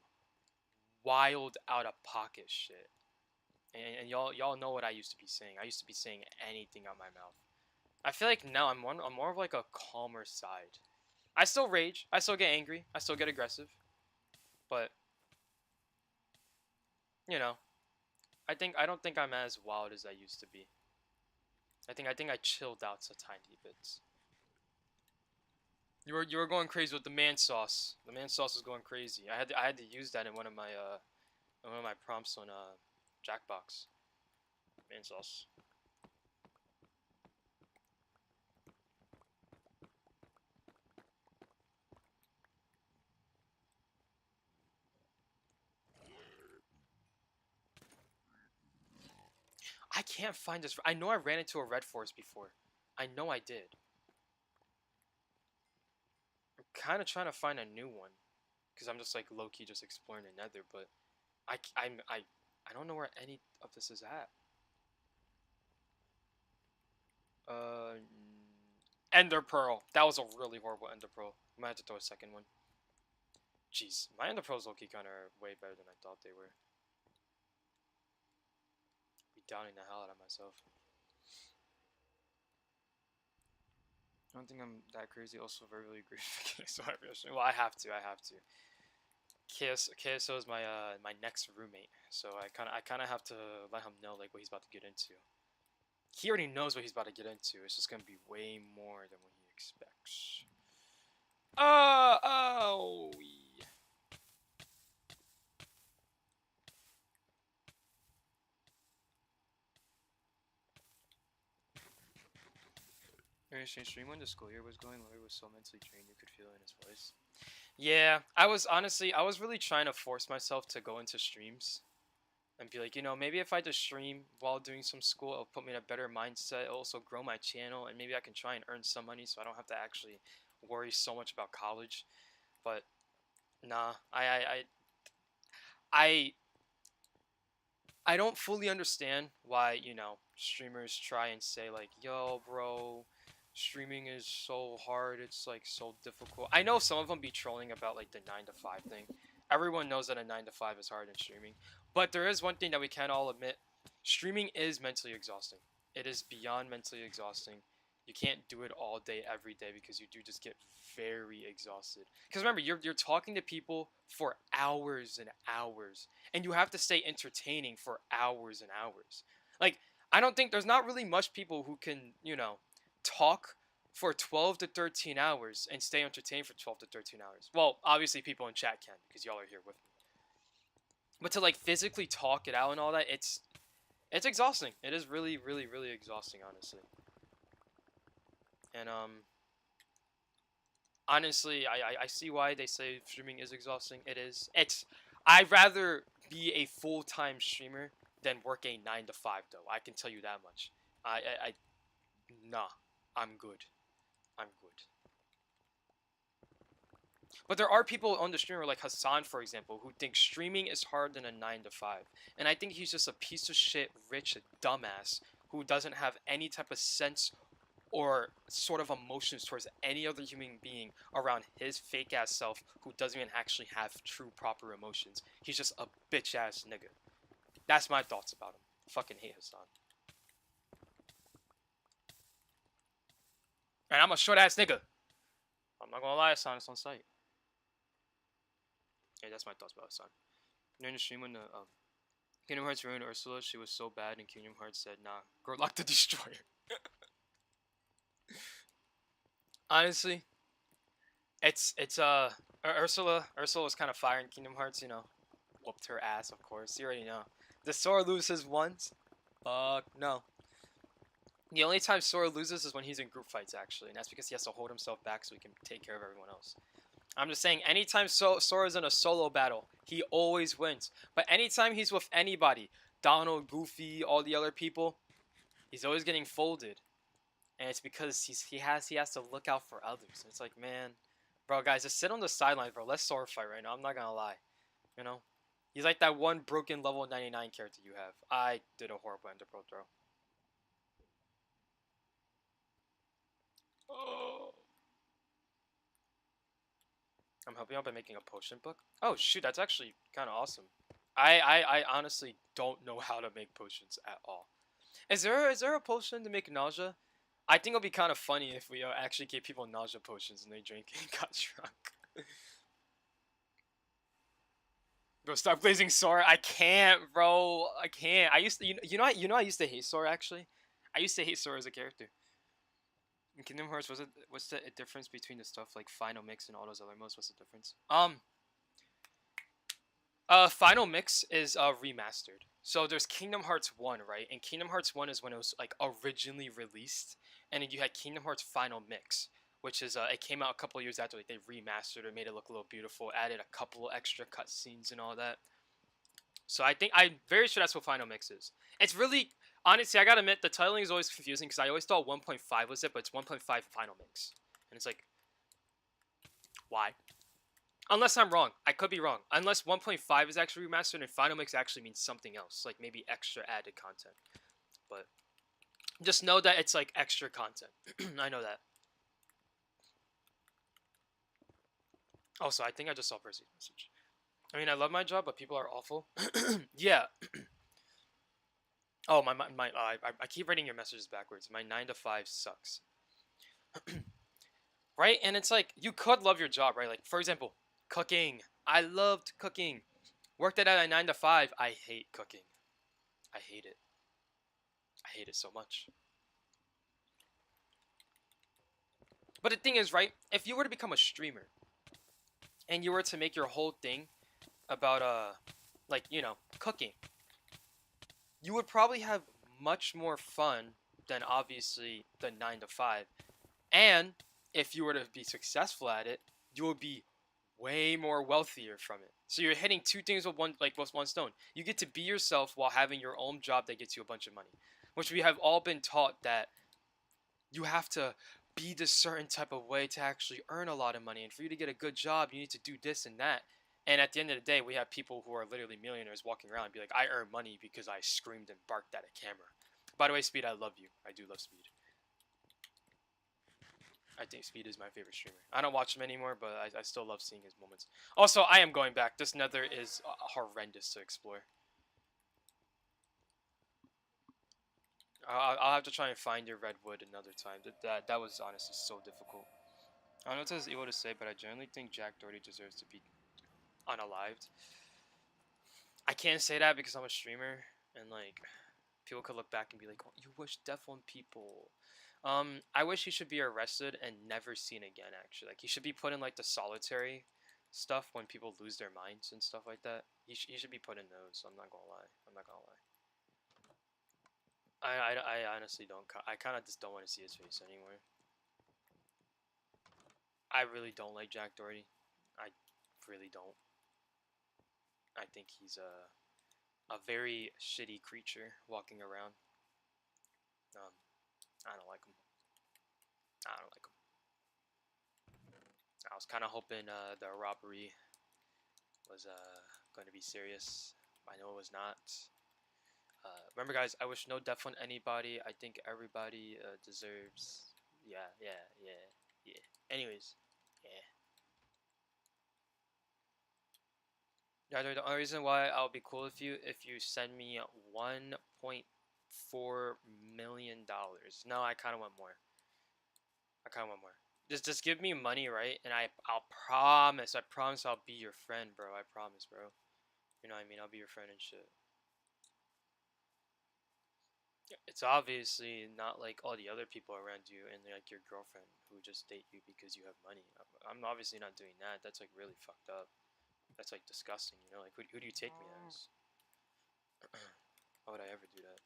wild out of pocket shit. And y'all know what I used to be saying. I used to be saying anything out my mouth. I feel like now I'm more of like a calmer side. I still rage. I still get angry. I still get aggressive. But you know, I don't think I'm as wild as I used to be. I think I chilled out a tiny bit. You were going crazy with the man sauce. The man sauce was going crazy. I had to use that in one of my prompts on Jackbox. Man sauce. I can't find this. I know I ran into a red forest before. I know I did. I'm kind of trying to find a new one because I'm just like low key just exploring the nether, but I don't know where any of this is at. Uh, Ender Pearl. That was a really horrible Ender Pearl. I might have to throw a second one. Jeez, my Ender Pearls low key kind of way better than I thought they were. Be downing the hell out of myself. I don't think I'm that crazy. Also, verbally agree. So well, I have to. I have to. KSO is my next roommate, so I kind of have to let him know like what he's about to get into. He already knows what he's about to get into. It's just gonna be way more than what he expects. Oh. Stream when the school year was going, Larry was so mentally drained you could feel it in his voice. Yeah, I was really trying to force myself to go into streams and be like, maybe if I just stream while doing some school, it'll put me in a better mindset. It'll also grow my channel, and maybe I can try and earn some money so I don't have to actually worry so much about college. But nah, I I don't fully understand why, streamers try and say like, "Yo, bro, streaming is so hard. It's like so difficult." I know some of them be trolling about like the 9 to 5 thing. Everyone knows that a 9 to 5 is hard in streaming. But there is one thing that we can all admit. Streaming is mentally exhausting. It is beyond mentally exhausting. You can't do it all day every day because you do just get very exhausted. Because remember, you're talking to people for hours and hours, and you have to stay entertaining for hours and hours. Like, I don't think there's not really much people who can, talk for 12 to 13 hours and stay entertained for 12 to 13 hours. Well, obviously people in chat can because y'all are here with me. But to like physically talk it out and all that, it's exhausting. It is really, really, really exhausting, honestly. And honestly, I see why they say streaming is exhausting. It is. I'd rather be a full-time streamer than work a 9 to 5 though. I can tell you that much. I nah. I'm good. I'm good. But there are people on the streamer like Hassan, for example, who think streaming is harder than a 9 to 5. And I think he's just a piece of shit, rich dumbass who doesn't have any type of sense or sort of emotions towards any other human being around his fake ass self who doesn't even actually have true proper emotions. He's just a bitch ass nigga. That's my thoughts about him. Fucking hate Hassan. And I'm a short ass nigga. I'm not gonna lie, Hassan, it's on site. Yeah, that's my thoughts about Hassan. During the stream when the Kingdom Hearts ruined Ursula, she was so bad, and Kingdom Hearts said, nah, go lock the destroyer. Honestly, it's Ursula was kind of fire in Kingdom Hearts, you know, whooped her ass, of course. You already know. Does Sora loses once? No. The only time Sora loses is when he's in group fights, actually, and that's because he has to hold himself back so he can take care of everyone else. I'm just saying, anytime Sora's in a solo battle, he always wins. But anytime he's with anybody, Donald, Goofy, all the other people, he's always getting folded. And it's because he has to look out for others. And it's like, man, bro, guys, just sit on the sidelines, bro. Let's sword fight right now. I'm not gonna lie, you know. He's like that one broken level 99 character you have. I did a horrible ender pearl throw. Oh. I'm helping out by making a potion book. Oh shoot, that's actually kind of awesome. I honestly don't know how to make potions at all. Is there a potion to make nausea? I think it'll be kind of funny if we actually gave people nausea potions and they drank and got drunk. Bro, stop glazing Sora. I can't, bro. I can't. I used to, I used to hate Sora actually. I used to hate Sora as a character. In Kingdom Hearts, what's the difference between the stuff like Final Mix and all those other modes? What's the difference? Final Mix is remastered. So there's Kingdom Hearts 1, right? And Kingdom Hearts 1 is when it was like originally released, and then you had Kingdom Hearts Final Mix, which is it came out a couple years after, like they remastered it, made it look a little beautiful, added a couple extra cutscenes and all that. So I'm very sure that's what Final Mix is. It's really, honestly, I gotta admit, the titling is always confusing because I always thought 1.5 was it, but it's 1.5 Final Mix, and it's like, why? Unless I'm wrong. I could be wrong. Unless 1.5 is actually remastered and Final Mix actually means something else. Like maybe extra added content. But just know that it's like extra content. I know that. Also, I think I just saw Percy's message. I mean, I love my job, but people are awful. Yeah. Oh, I keep reading your messages backwards. My 9 to 5 sucks. Right? And it's like, you could love your job, right? Like, for example, cooking. I loved cooking. Worked it at a 9 to 5. I hate cooking. I hate it. I hate it so much. But the thing is, right? If you were to become a streamer and you were to make your whole thing about like, you know, cooking, you would probably have much more fun than obviously the 9 to 5. And if you were to be successful at it, you would be way more wealthier from it. So you're hitting two things with one stone. You get to be yourself while having your own job that gets you a bunch of money, which we have all been taught that you have to be this certain type of way to actually earn a lot of money, and for you to get a good job you need to do this and that. And at the end of the day, we have people who are literally millionaires walking around and be like, I earn money because I screamed and barked at a camera. By the way, Speed, I love you. I do love Speed. I think Speed is my favorite streamer. I don't watch him anymore, but I still love seeing his moments. Also, I am going back. This nether is horrendous to explore. I'll have to try and find your redwood another time. That was honestly so difficult. I don't know what this is evil to say, but I generally think Jack Doherty deserves to be unalived. I can't say that because I'm a streamer, and like, people could look back and be like, oh, you wish death on people. I wish he should be arrested and never seen again, actually. Like, he should be put in, like, the solitary stuff when people lose their minds and stuff like that. He should be put in those, I'm not gonna lie. I'm not gonna lie. I honestly don't, I kind of just don't want to see his face anymore. I really don't like Jack Doherty. I really don't. I think he's a very shitty creature walking around. I don't like him. I don't like him. I I was kind of hoping the robbery was going to be serious. I know it was not. Remember, guys, I wish no death on anybody. I think everybody deserves. Yeah. Anyways, yeah. Yeah, the only reason why I'll be cool with you if you send me $1.4 million. No, I kind of want more. Just give me money, right? And I'll promise, I'll be your friend, bro. I promise, bro. You know what I mean? I'll be your friend and shit. It's obviously not like all the other people around you and like your girlfriend who just date you because you have money. I'm obviously not doing that. That's like really fucked up. That's like disgusting, you know? Like who do you take me as? Why would I ever do that?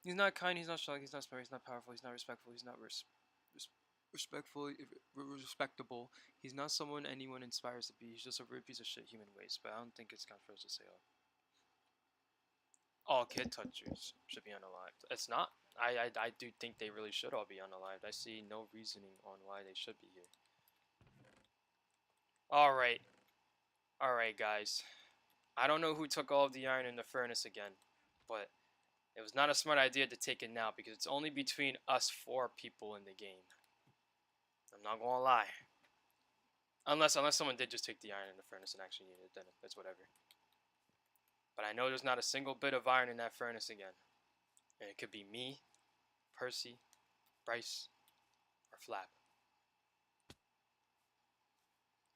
He's not kind, he's not strong, he's not smart, he's not powerful, he's not respectful, he's not respectable. He's not someone anyone inspires to be. He's just a weird piece of shit human waste. But I don't think it's controversial to say all kid touchers should be unalived. It's not. I do think they really should all be unalived. I see no reasoning on why they should be here. Alright. Alright, guys. I don't know who took all of the iron in the furnace again, but it was not a smart idea to take it now because it's only between us 4 people in the game. I'm not gonna lie. Unless someone did just take the iron in the furnace and actually needed it, then it's whatever. But I know there's not a single bit of iron in that furnace again. And it could be me, Percy, Bryce, or Flap.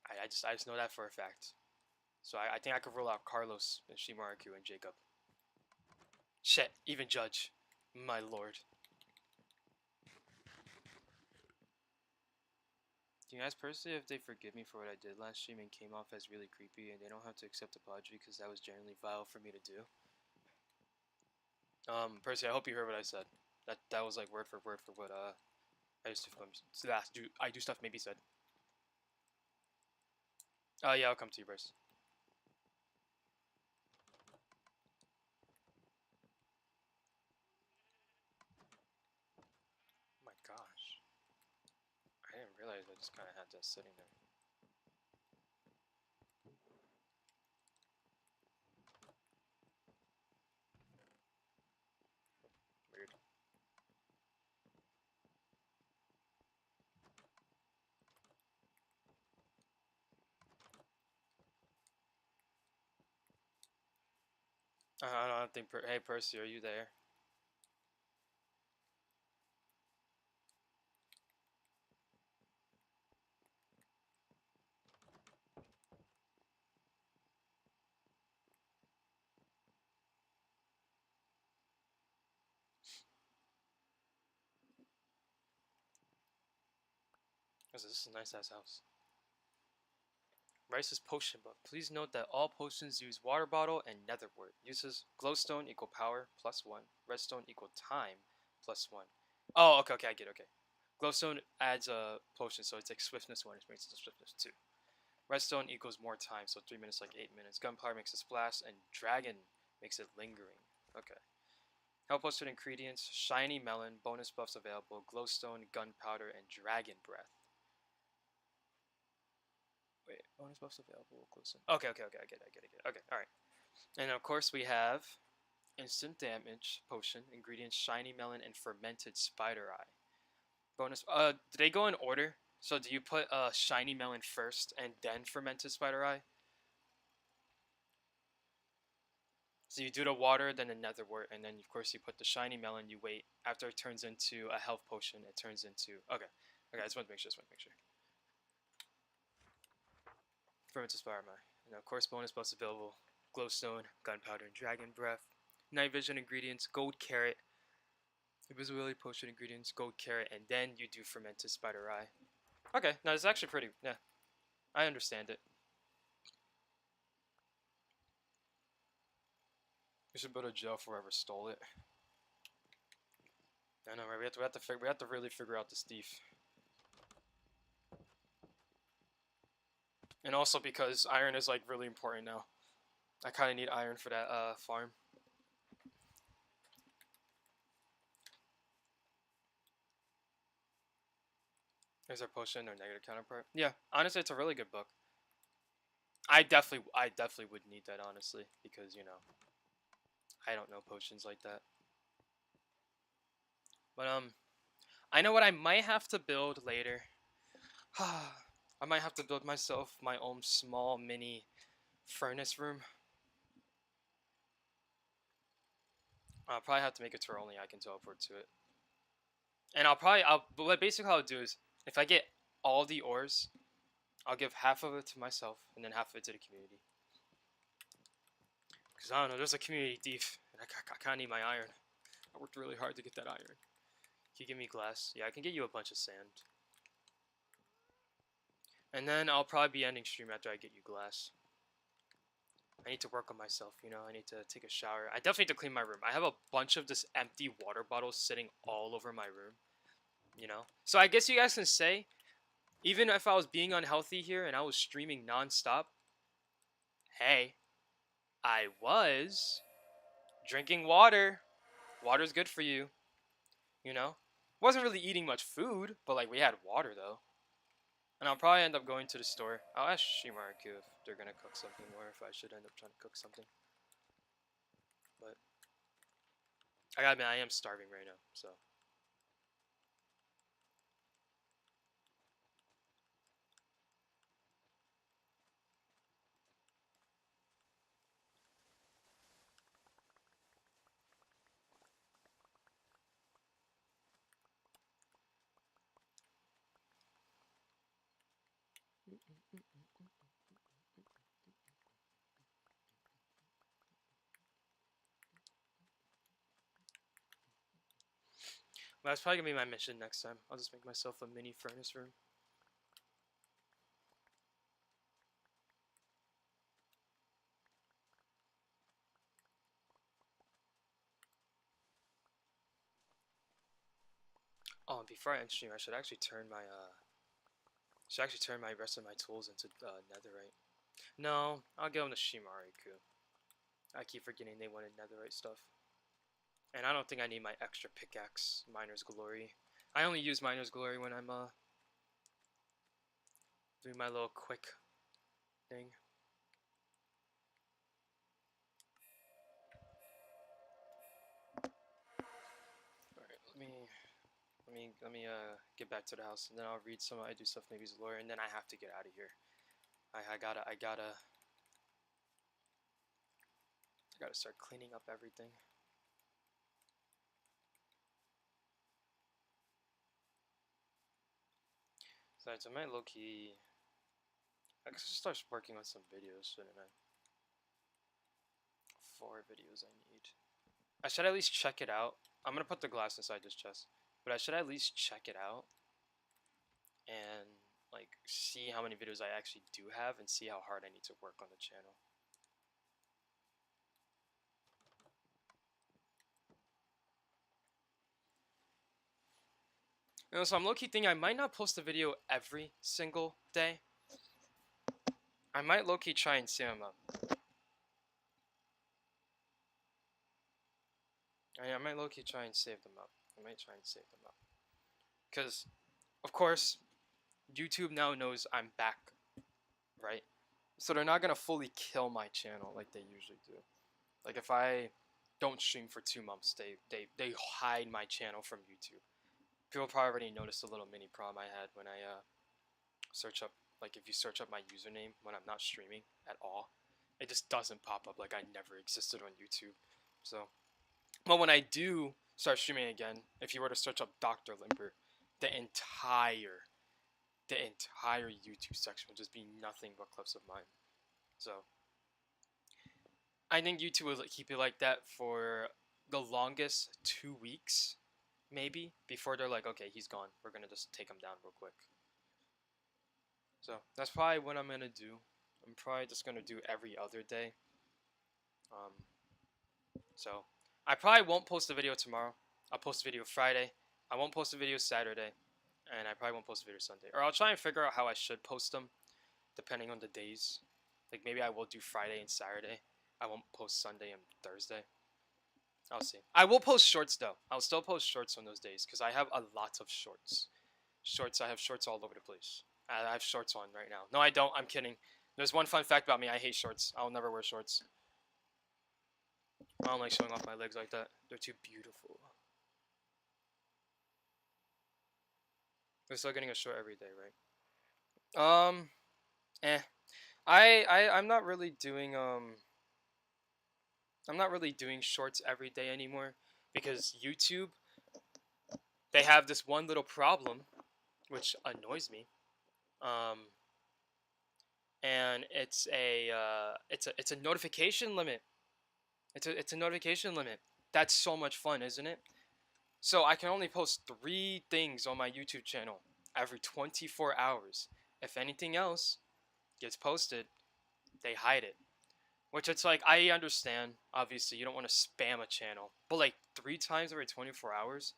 I just know that for a fact. So I think I could rule out Carlos and Shimaraku and Jacob. Shit, even Judge. My lord. Can you ask Percy if they forgive me for what I did last stream and came off as really creepy and they don't have to accept apology because that was generally vile for me to do? Percy, I hope you heard what I said. That was like word for what I do stuff maybe said. Yeah, I'll come to you, Bryce. Oh my gosh. I didn't realize I just kind of had that sitting there. Weird. I don't think. Hey, Percy, are you there? This is a nice ass house. Rice's potion book. Please note that all potions use water bottle and nether wart. Uses glowstone equal power +1. Redstone equal time +1. Oh, okay, I get it, okay. Glowstone adds a potion, so it's like swiftness 1, which makes it swiftness 2. Redstone equals more time, so 3 minutes like 8 minutes. Gunpowder makes it splash, and dragon makes it lingering. Okay. Help posted ingredients: shiny melon, bonus buffs available, glowstone, gunpowder, and dragon breath. Wait, bonus buffs available, glowstone. Okay, I get it. Okay, alright. And of course we have instant damage potion, ingredients: shiny melon and fermented spider eye. Bonus. Do they go in order? So do you put shiny melon first and then fermented spider eye? So you do the water, then the nether wart, and then of course you put the shiny melon. You wait after it turns into a health potion. It turns into okay. I just want to make sure. Fermented spider eye, and of course bonus buffs available: glowstone, gunpowder, and dragon breath. Night vision ingredients: gold carrot. Invisibility potion ingredients: gold carrot, and then you do fermented spider eye. Okay, no, it's actually pretty. Yeah, I understand it. We should build a jail for whoever stole it. I know, right? We have to really figure out this thief. And also because iron is like really important now. I kind of need iron for that farm. Is there potion or negative counterpart? Yeah, honestly, it's a really good book. I definitely would need that honestly because I don't know potions like that. But I know what I might have to build later. I might have to build myself my own small mini furnace room. I'll probably have to make it to where only I can teleport to it. And but basically how I'll do is, if I get all the ores, I'll give half of it to myself and then half of it to the community. Because I don't know, there's a community thief, and I kind of need my iron. I worked really hard to get that iron. Can you give me glass? Yeah, I can get you a bunch of sand. And then I'll probably be ending stream after I get you glass. I need to work on myself, I need to take a shower. I definitely need to clean my room. I have a bunch of just empty water bottles sitting all over my room. So I guess you guys can say, even if I was being unhealthy here and I was streaming nonstop, hey, I was drinking water. Water's good for you, you know? Wasn't really eating much food, but like we had water though. And I'll probably end up going to the store. I'll ask Shimaru if they're gonna cook something or if I should end up trying to cook something. But I gotta admit, I am starving right now, so. But that's probably gonna be my mission next time. I'll just make myself a mini furnace room. Oh, and before I end stream, I should actually turn my rest of my tools into netherite. No, I'll give them to Shimariku. I keep forgetting they wanted netherite stuff. And I don't think I need my extra pickaxe, Miner's Glory. I only use Miner's Glory when I'm doing my little quick thing. Alright, let me get back to the house and then I'll read some I do stuff maybe lore and then I have to get out of here. I gotta start cleaning up everything. So I might low key. I guess just start working on some videos, shouldn't I? 4 videos I need. I should at least check it out. I'm gonna put the glass inside this chest, but I should at least check it out and like see how many videos I actually do have and see how hard I need to work on the channel. So I'm low-key thinking I might not post a video every single day. I might low-key try and save them up. I might low-key try and save them up. Because, of course, YouTube now knows I'm back, right? So they're not gonna fully kill my channel like they usually do. Like if I don't stream for 2 months, they hide my channel from YouTube. People probably already noticed a little mini problem I had when I search up, like if you search up my username when I'm not streaming at all, it just doesn't pop up like I never existed on YouTube. So, but when I do start streaming again, if you were to search up Dr. Limber, the entire YouTube section will just be nothing but clips of mine. So I think YouTube will keep it like that for the longest 2 weeks, maybe, before they're like, okay, he's gone. We're gonna just take him down real quick. So that's probably what I'm gonna do. I'm probably just gonna do every other day. So I probably won't post a video tomorrow. I'll post a video Friday. I won't post a video Saturday, and I probably won't post a video Sunday. Or I'll try and figure out how I should post them, depending on the days. Like maybe I will do Friday and Saturday. I won't post Sunday and Thursday. I'll see. I will post shorts though. I'll still post shorts on those days because I have a lot of shorts. Shorts. I have shorts all over the place. I have shorts on right now. No, I don't. I'm kidding. There's one fun fact about me. I hate shorts. I'll never wear shorts. I don't like showing off my legs like that. They're too beautiful. We're still getting a short every day, right? Eh. I'm not really doing I'm not really doing shorts every day anymore because YouTube, they have this one little problem which annoys me. Um and it's a notification limit. It's a notification limit. That's so much fun, isn't it? So I can only post 3 things on my YouTube channel every 24 hours. If anything else gets posted, they hide it. Which it's like, I understand, obviously, you don't want to spam a channel. But like 3 times every 24 hours?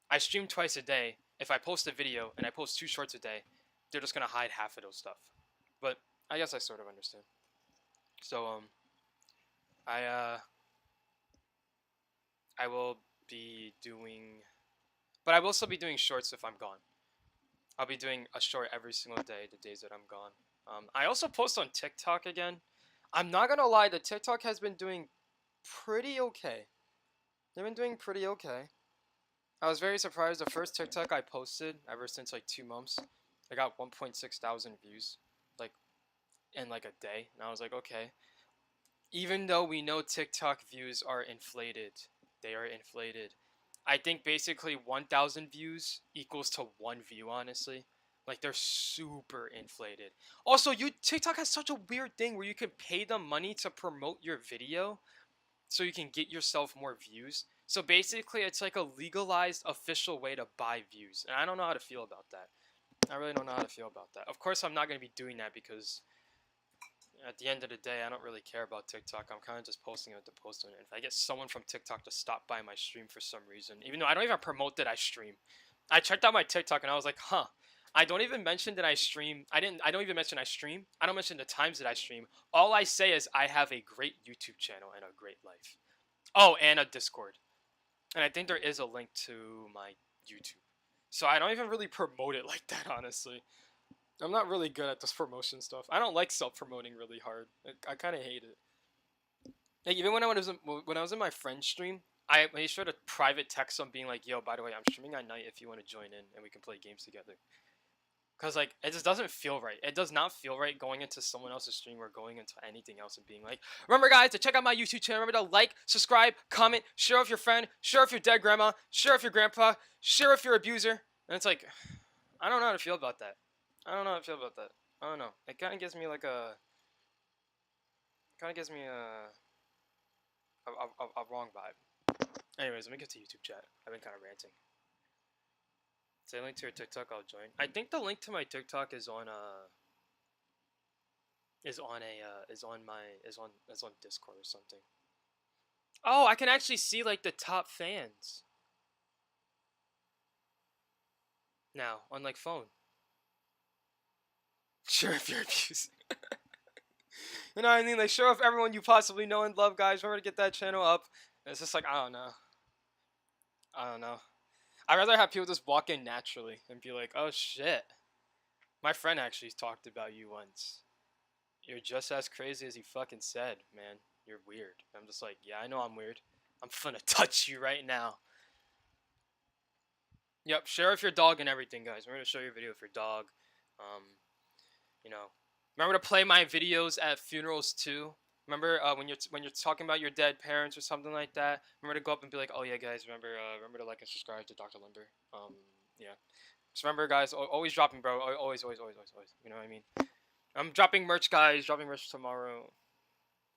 I stream twice a day. If I post a video and I post 2 shorts a day, they're just going to hide half of those stuff. But I guess I sort of understand. So, I, uh, I will be doing... But I will still be doing shorts if I'm gone. I'll be doing a short every single day, the days that I'm gone. I also post on TikTok again. I'm not gonna lie, the TikTok has been doing pretty okay. They've been doing pretty okay. I was very surprised. The first TikTok I posted, ever since like 2 months, I got 1.6 thousand views, like in like a day, and I was like, okay. Even though we know TikTok views are inflated, they are inflated. I think basically 1,000 views equals to 1 view, honestly. Like, they're super inflated. Also, TikTok has such a weird thing where you can pay them money to promote your video so you can get yourself more views. So basically, it's like a legalized official way to buy views. And I don't know how to feel about that. I really don't know how to feel about that. Of course, I'm not going to be doing that because at the end of the day, I don't really care about TikTok. I'm kind of just posting it to post it. If I get someone from TikTok to stop by my stream for some reason, even though I don't even promote that I stream, I checked out my TikTok and I was like, huh. I don't even mention that I stream. I don't even mention I stream. I don't mention the times that I stream. All I say is I have a great YouTube channel and a great life. Oh, and a Discord. And I think there is a link to my YouTube. So I don't even really promote it like that, honestly. I'm not really good at this promotion stuff. I don't like self-promoting really hard. I kind of hate it. Like, even when I was in my friend's stream, I made sure to private text them being like, "Yo, by the way, I'm streaming at night if you want to join in and we can play games together." Cause like it just doesn't feel right. It does not feel right going into someone else's stream or going into anything else and being like, "Remember, guys, to check out my YouTube channel. Remember to like, subscribe, comment, share with your friend, share with your dead grandma, share with your grandpa, share with your abuser." And it's like, I don't know how to feel about that. I don't know how to feel about that. I don't know. It kind of gives me like a, kind of gives me a wrong vibe. Anyways, let me get to YouTube chat. I've been kind of ranting. Say link to your TikTok, I'll join. I think the link to my TikTok is on is on Discord or something. Oh, I can actually see like the top fans now on like phone. Sure, if you're abusing. You know what I mean? Like, show off everyone you possibly know and love, guys. Remember to get that channel up. And it's just like, I don't know. I don't know. I'd rather have people just walk in naturally and be like, oh shit. My friend actually talked about you once. You're just as crazy as he fucking said, man. You're weird. I'm just like, yeah, I know I'm weird. I'm finna touch you right now. Yep, share with your dog and everything, guys. We're gonna show you a video of your dog. Um, you know, remember to play my videos at funerals too. Remember when you're talking about your dead parents or something like that. Remember to go up and be like, oh yeah, guys. Remember to like and subscribe to Dr. Limber. Yeah. Just remember, guys. Always dropping, bro. Always, always, always, always, always. You know what I mean? I'm dropping merch, guys. Dropping merch tomorrow.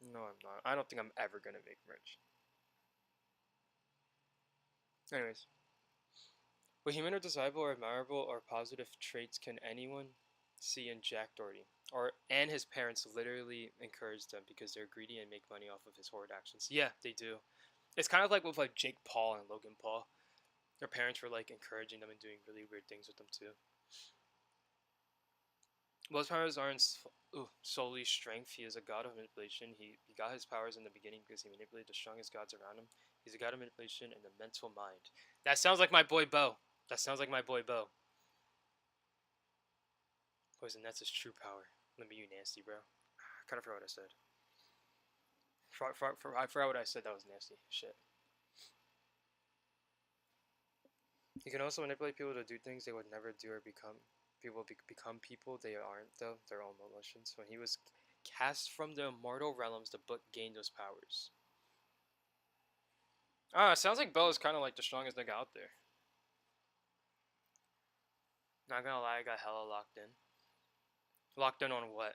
No, I'm not. I don't think I'm ever gonna make merch. Anyways, what human or desirable or admirable or positive traits can anyone see in Jack Doherty? And his parents literally encourage them because they're greedy and make money off of his horrid actions. Yeah, they do. It's kind of like with like Jake Paul and Logan Paul. Their parents were like encouraging them and doing really weird things with them too. Most powers aren't solely strength. He is a god of manipulation. He got his powers in the beginning because he manipulated the strongest gods around him. He's a god of manipulation and the mental mind. That sounds like my boy Bo. That sounds like my boy Bo. Poison, that's his true power. Let me, you nasty, bro. I kind of forgot what I said. I forgot what I said. That was nasty. Shit. You can also manipulate people to do things they would never do or become. People become people they aren't, though, their own emotions. When he was cast from the immortal realms, the book gained those powers. Ah, it sounds like Bell is kind of like the strongest nigga out there. Not gonna lie, I got hella locked in. Locked in on what?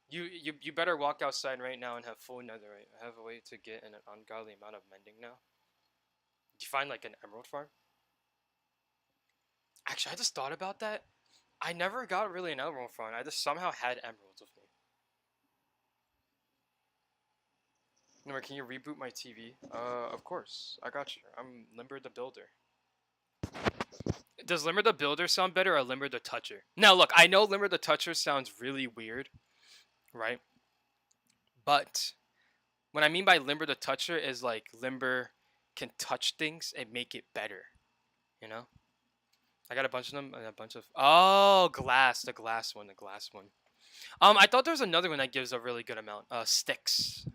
You better walk outside right now and have full netherite. I have a way to get an ungodly amount of mending now. Did you find like an emerald farm? Actually, I just thought about that. I never got really an emerald farm. I just somehow had emeralds with me. Number, can you reboot my TV? Of course. I got you. I'm Limber the Builder. Does Limber the Builder sound better or Limber the Toucher? Now, look, I know Limber the Toucher sounds really weird, right? But what I mean by Limber the Toucher is like Limber can touch things and make it better, you know? I got a bunch of them and a bunch of... Oh, glass. The glass one. I thought there was another one that gives a really good amount. Sticks.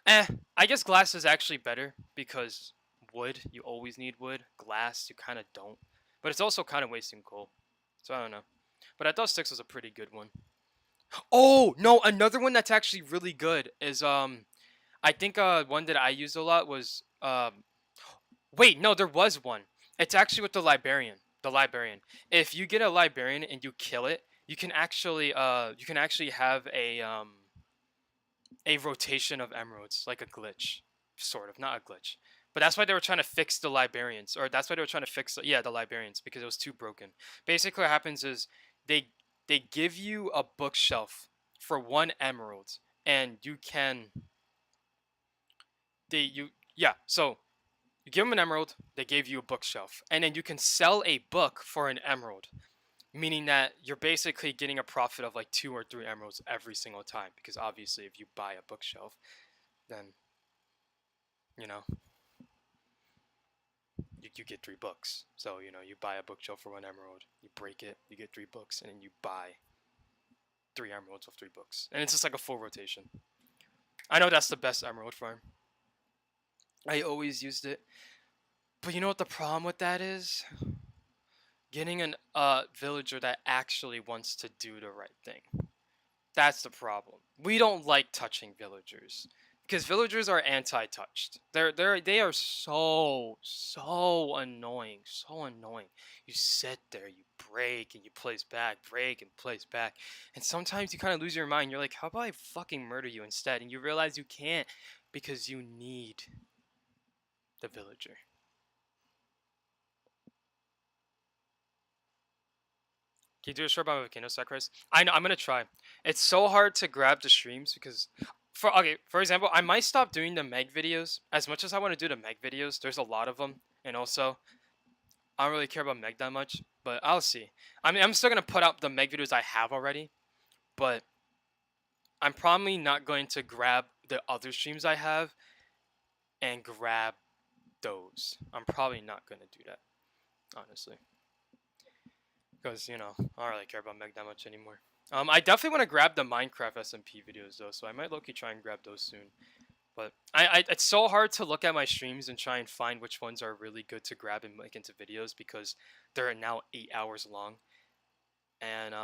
I guess glass is actually better because wood, you always need wood. Glass, you kind of don't. But it's also kind of wasting coal. So I don't know. But I thought sticks was a pretty good one. Oh, no, another one that's actually really good is I think one that I used a lot was wait, no, there was one. It's actually with the librarian. The librarian. If you get a librarian and you kill it, you can actually have a rotation of emeralds, like a glitch, sort of, not a glitch. But that's why they were trying to fix the librarians, or that's why they were trying to fix the librarians because it was too broken. Basically, what happens is they give you a bookshelf for 1 emerald, and you can so you give them an emerald, they gave you a bookshelf, and then you can sell a book for an emerald, meaning that you're basically getting a profit of like 2 or 3 emeralds every single time. Because obviously, if you buy a bookshelf, then you know you get 3 books. So you buy a bookshelf for 1 emerald, you break it, you get 3 books, and then you buy 3 emeralds with 3 books, and it's just like a full rotation. I know that's the best emerald farm. I always used it, but you know what the problem with that is? Getting an villager that actually wants to do the right thing. That's the problem. We don't like touching villagers because villagers are anti-touched. They are so annoying, so annoying. You sit there, you break and you place back, break and place back, and sometimes you kind of lose your mind. You're like, how about I fucking murder you instead? And you realize you can't because you need the villager. Can you do a short about volcano sacrifice? I know, I'm gonna try. It's so hard to grab the streams because, for example, I might stop doing the Meg videos. As much as I want to do the Meg videos, there's a lot of them, and also I don't really care about Meg that much. But I'll see. I mean, I'm still gonna put out the Meg videos I have already, but I'm probably not going to grab the other streams I have and grab those. I'm probably not gonna do that, honestly. Because, I don't really care about Meg that much anymore. I definitely want to grab the Minecraft SMP videos, though, so I might low-key try and grab those soon. But it's so hard to look at my streams and try and find which ones are really good to grab and make into videos because they're now 8 hours long. And,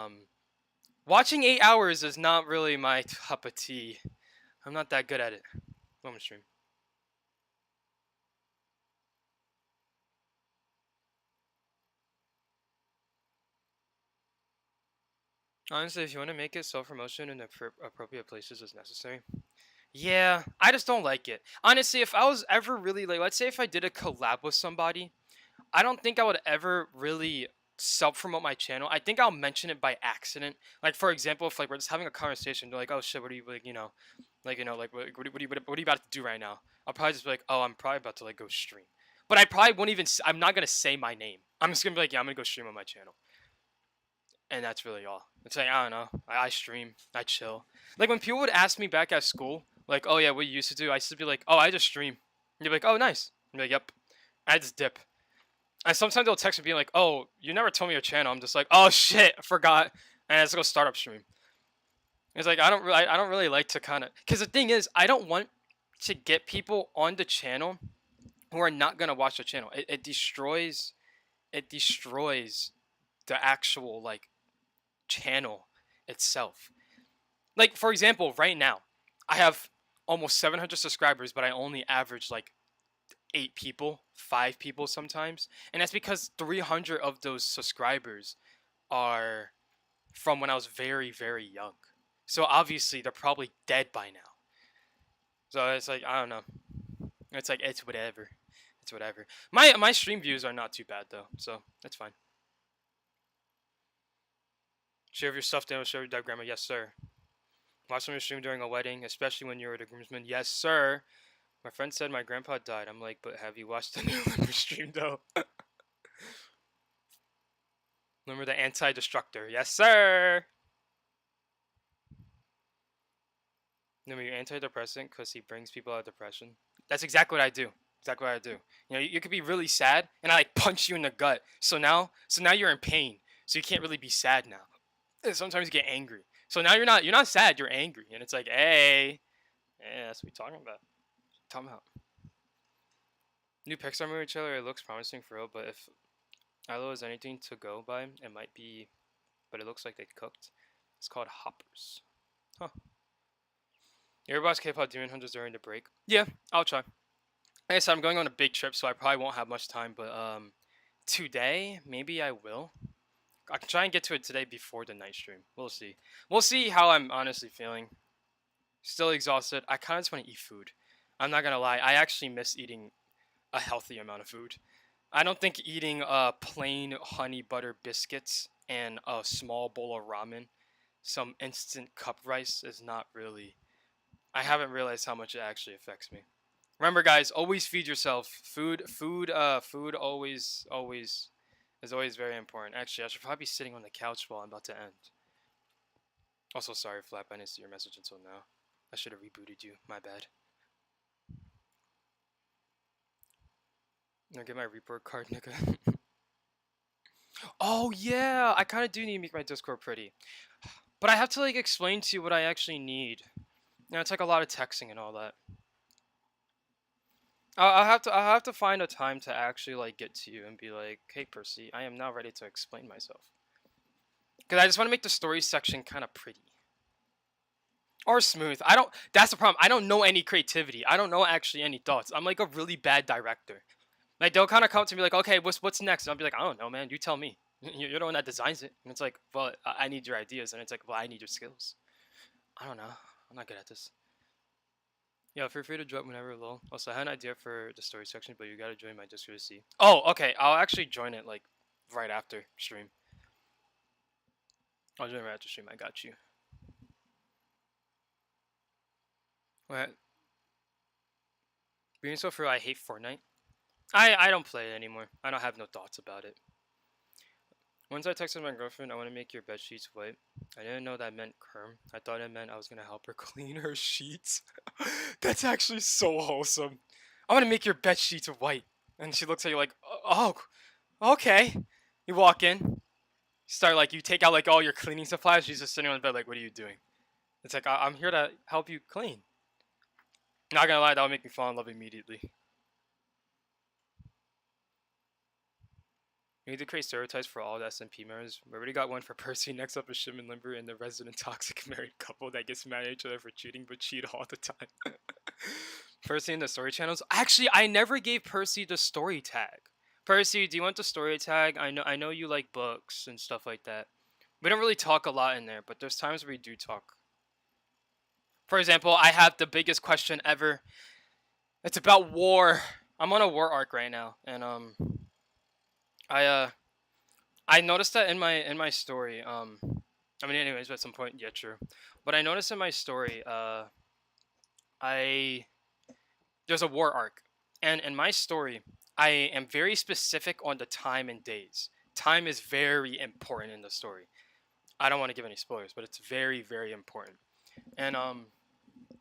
watching 8 hours is not really my cup of tea. I'm not that good at it. I'm gonna stream. Honestly, if you want to make it self-promotion in the appropriate places is necessary. Yeah, I just don't like it. Honestly, if I was ever really like, let's say if I did a collab with somebody, I don't think I would ever really self-promote my channel. I think I'll mention it by accident. Like, for example, if like we're just having a conversation, they're like, oh shit, what are you like, what are you about to do right now? I'll probably just be like, oh, I'm probably about to like go stream. But I probably won't even, I'm not going to say my name. I'm just going to be like, yeah, I'm going to go stream on my channel. And that's really all. It's like, I don't know. I stream. I chill. Like, when people would ask me back at school, like, oh, yeah, what you used to do? I used to be like, oh, I just stream. And you'd be like, oh, nice. And be like, yep. I just dip. And sometimes they'll text me being like, "Oh, you never told me your channel." I'm just like, "Oh shit, I forgot." And let's go start up stream. It's like I don't really like to kind of, because the thing is, I don't want to get people on the channel who are not gonna watch the channel. It destroys the actual like channel itself. Like for example, right now, I have almost 700 subscribers, but I only average like 8 people, 5 people sometimes, and that's because 300 of those subscribers are from when I was very very young. So obviously they're probably dead by now. So it's like I don't know. It's like it's whatever. It's whatever. My stream views are not too bad though, so that's fine. Share your stuff down, share your diagram. Yes, sir. Watch some stream during a wedding, especially when you're the groomsman. Yes, sir. My friend said my grandpa died. I'm like, but have you watched the new Limber stream though? Remember the anti-destructor? Yes, sir. Remember your antidepressant because he brings people out of depression. That's exactly what I do. Exactly what I do. You know, you could be really sad, and I like punch you in the gut. So now you're in pain. So you can't really be sad now. And sometimes you get angry. So now you're not sad. You're angry, and it's like, hey, yeah, that's what we're talking about. Talking about new Pixar movie trailer. It looks promising for real, but if Ilo is anything to go by, it might be. But it looks like they cooked. It's called Hoppers. Huh. You ever watch K-pop Demon Hunters during the break? Yeah, I'll try. Like I said, I'm going on a big trip, so I probably won't have much time. But today maybe I will. I can try and get to it today before the night stream. We'll see. We'll see how I'm honestly feeling. Still exhausted. I kind of just want to eat food. I'm not gonna lie. I actually miss eating a healthy amount of food. I don't think eating plain honey butter biscuits and a small bowl of ramen, some instant cup rice is not really. I haven't realized how much it actually affects me. Remember, guys, always feed yourself. Food always is always very important. Actually, I should probably be sitting on the couch while I'm about to end. Also, sorry, Flap, I didn't see your message until now. I should have rebooted you. My bad. Now get my report card, nigga. Oh yeah, I kind of do need to make my Discord pretty, but I have to like explain to you what I actually need. You know, it's like a lot of texting and all that. I'll have to find a time to actually like get to you and be like, hey Percy, I am now ready to explain myself. Cause I just want to make the story section kind of pretty or smooth. I don't. That's the problem. I don't know any creativity. I don't know actually any thoughts. I'm like a really bad director. Like they'll kind of come to me like, okay, what's next? And I'll be like, I don't know, man. You tell me. You're the one that designs it. And it's like, well, I need your ideas. And it's like, well, I need your skills. I don't know. I'm not good at this. Yeah, feel free to drop whenever low. Also, I had an idea for the story section, but you gotta join my Discord to see. Oh, okay. I'll actually join it like right after stream. I'll join right after stream. I got you. What? Being so for I hate Fortnite. I don't play it anymore. I don't have no thoughts about it. Once I texted my girlfriend, I want to make your bed sheets white. I didn't know that meant Kerm. I thought it meant I was gonna help her clean her sheets. That's actually so wholesome. I want to make your bed sheets white. And she looks at you like, oh, okay. You walk in, start like you take out like all your cleaning supplies. She's just sitting on the bed like, what are you doing? It's like I'm here to help you clean. Not gonna lie, that would make me fall in love immediately. We need to create stereotypes for all the SMP members. We already got one for Percy. Next up is Shim and Limber and the resident toxic married couple that gets mad at each other for cheating but cheat all the time. Percy and the story channels. Actually, I never gave Percy the story tag. Percy, do you want the story tag? I know you like books and stuff like that. We don't really talk a lot in there, but there's times where we do talk. For example, I have the biggest question ever. It's about war. I'm on a war arc right now, and I I noticed that in my story. I mean, anyways, at some point, yeah, true. But I noticed in my story, I there's a war arc, and in my story, I am very specific on the time and days. Time is very important in the story. I don't want to give any spoilers, but it's very, very important. And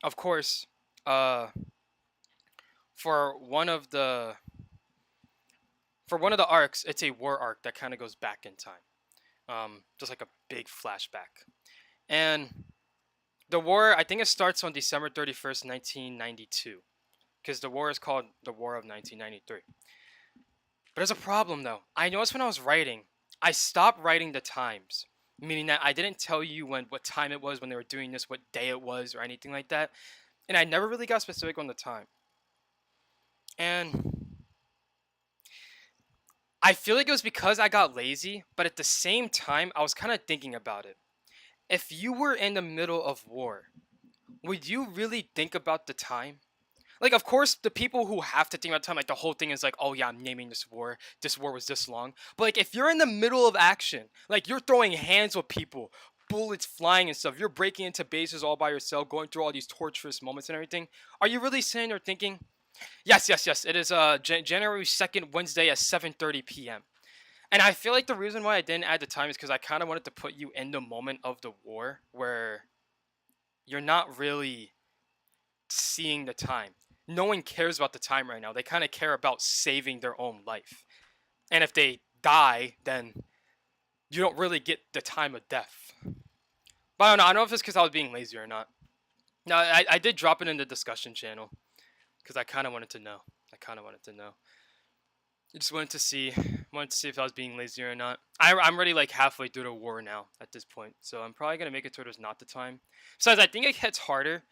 of course, uh, for one of the for one of the arcs, it's a war arc that kind of goes back in time, just like a big flashback. And the war, I think it starts on December 31st, 1992, because the war is called the War of 1993. But there's a problem though. I noticed when I was writing, I stopped writing the times, meaning that I didn't tell you what time it was when they were doing this, what day it was, or anything like that, and I never really got specific on the time. And I feel like it was because I got lazy, but at the same time, I was kind of thinking about it. If you were in the middle of war, would you really think about the time? Like, of course, the people who have to think about time, like the whole thing is like, oh yeah, I'm naming this war. This war was this long. But like, if you're in the middle of action, like you're throwing hands with people, bullets flying and stuff, you're breaking into bases all by yourself, going through all these torturous moments and everything. Are you really sitting there thinking, yes, yes, yes, it is January 2nd, Wednesday at 7:30 p.m. And I feel like the reason why I didn't add the time is because I kind of wanted to put you in the moment of the war where you're not really seeing the time. No one cares about the time right now. They kind of care about saving their own life. And if they die, then you don't really get the time of death. But I don't know if it's because I was being lazy or not. No, I did drop it in the discussion channel because I kind of wanted to know. I just wanted to see if I was being lazy or not. I'm already like halfway through the war now at this point, so I'm probably gonna make it towards not the time. Besides, I think it gets harder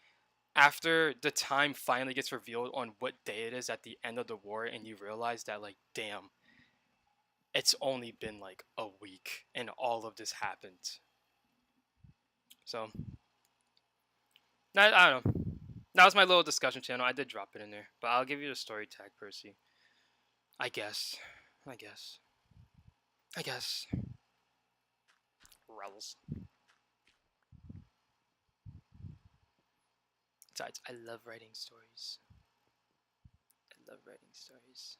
after the time finally gets revealed on what day it is at the end of the war, and you realize that like, damn, it's only been like a week and all of this happened. So, I don't know. That was my little discussion channel. I did drop it in there, but I'll give you the story tag, Percy. I guess. I guess. I guess. Rels. Besides, I love writing stories. I love writing stories.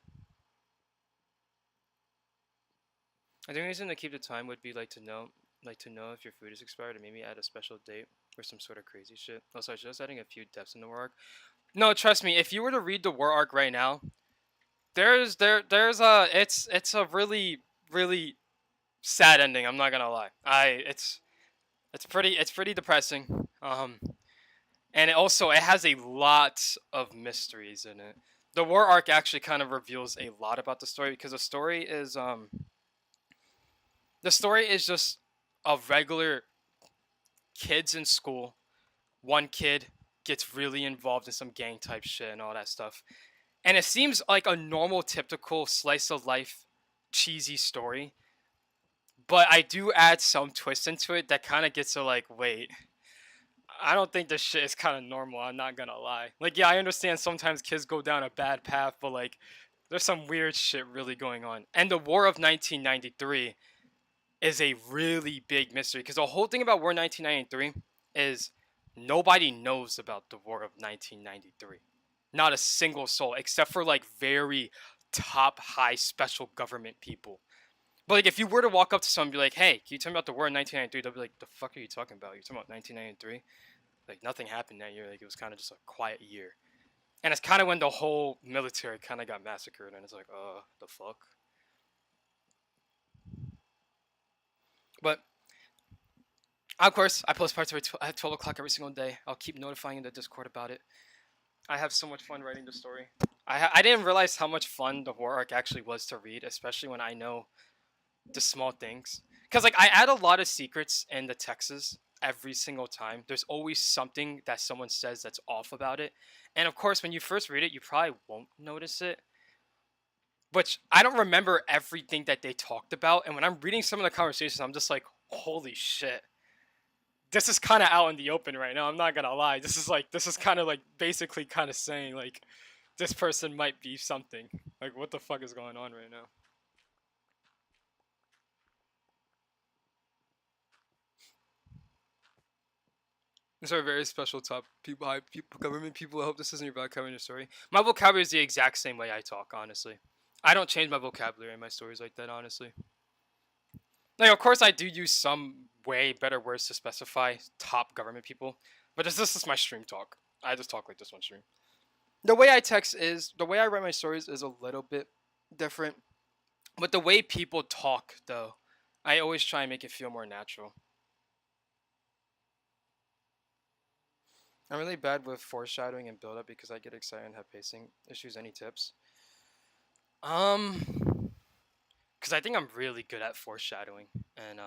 I think the reason to keep the time would be like to know if your food is expired, or maybe add a special date or some sort of crazy shit. Also, I was just adding a few depths in the war arc. No, trust me. If you were to read the war arc right now, there's a it's a really sad ending. I'm not gonna lie. It's pretty depressing. And it has a lot of mysteries in it. The war arc actually kind of reveals a lot about the story because the story is just of regular kids in school. One kid gets really involved in some gang type shit and all that stuff. And it seems like a normal, typical slice of life, cheesy story. But I do add some twist into it that kind of gets to like, wait, I don't think this shit is kind of normal. I'm not gonna lie. Like, yeah, I understand sometimes kids go down a bad path, but like, there's some weird shit really going on. And the War of 1993 is a really big mystery because the whole thing about War 1993 is nobody knows about the War of 1993. Not a single soul, except for like very top high special government people. But like, if you were to walk up to someone and be like, "Hey, can you tell me about the war in 1993?" They'll be like, "The fuck are you talking about? You're talking about 1993? Like nothing happened that year. Like it was kind of just a quiet year." And it's kind of when the whole military kind of got massacred, and it's like, the fuck. But of course, I post parts at 12 o'clock every single day. I'll keep notifying in the Discord about it. I have so much fun writing the story. I didn't realize how much fun the war arc actually was to read, especially when I know the small things. Because like I add a lot of secrets in the texts every single time. There's always something that someone says that's off about it. And of course, when you first read it, you probably won't notice it. Which I don't remember everything that they talked about. And when I'm reading some of the conversations, I'm just like, holy shit. This is kind of out in the open right now. I'm not gonna lie. This is kind of like basically kind of saying like this person might be something. Like what the fuck is going on right now? These are very special top people, high people, government people. I hope this isn't your vocabulary in your story. My vocabulary is the exact same way I talk. Honestly, I don't change my vocabulary in my stories like that. Honestly, like of course I do use some way better words to specify top government people, but this is my stream talk. I just talk like this on stream. The way I write my stories is a little bit different. But the way people talk, though, I always try and make it feel more natural. I'm really bad with foreshadowing and build up because I get excited and have pacing issues. Any tips? Um, because I think I'm really good at foreshadowing and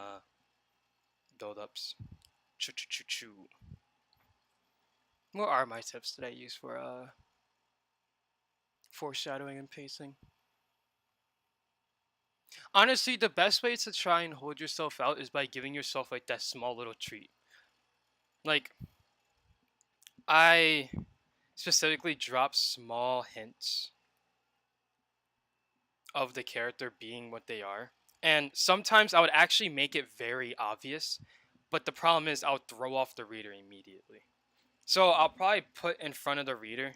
build ups. Choo choo choo choo. What are my tips that I use for foreshadowing and pacing? Honestly, the best way to try and hold yourself out is by giving yourself like that small little treat. Like I specifically drop small hints of the character being what they are. And sometimes I would actually make it very obvious, but the problem is I'll throw off the reader immediately. So I'll probably put in front of the reader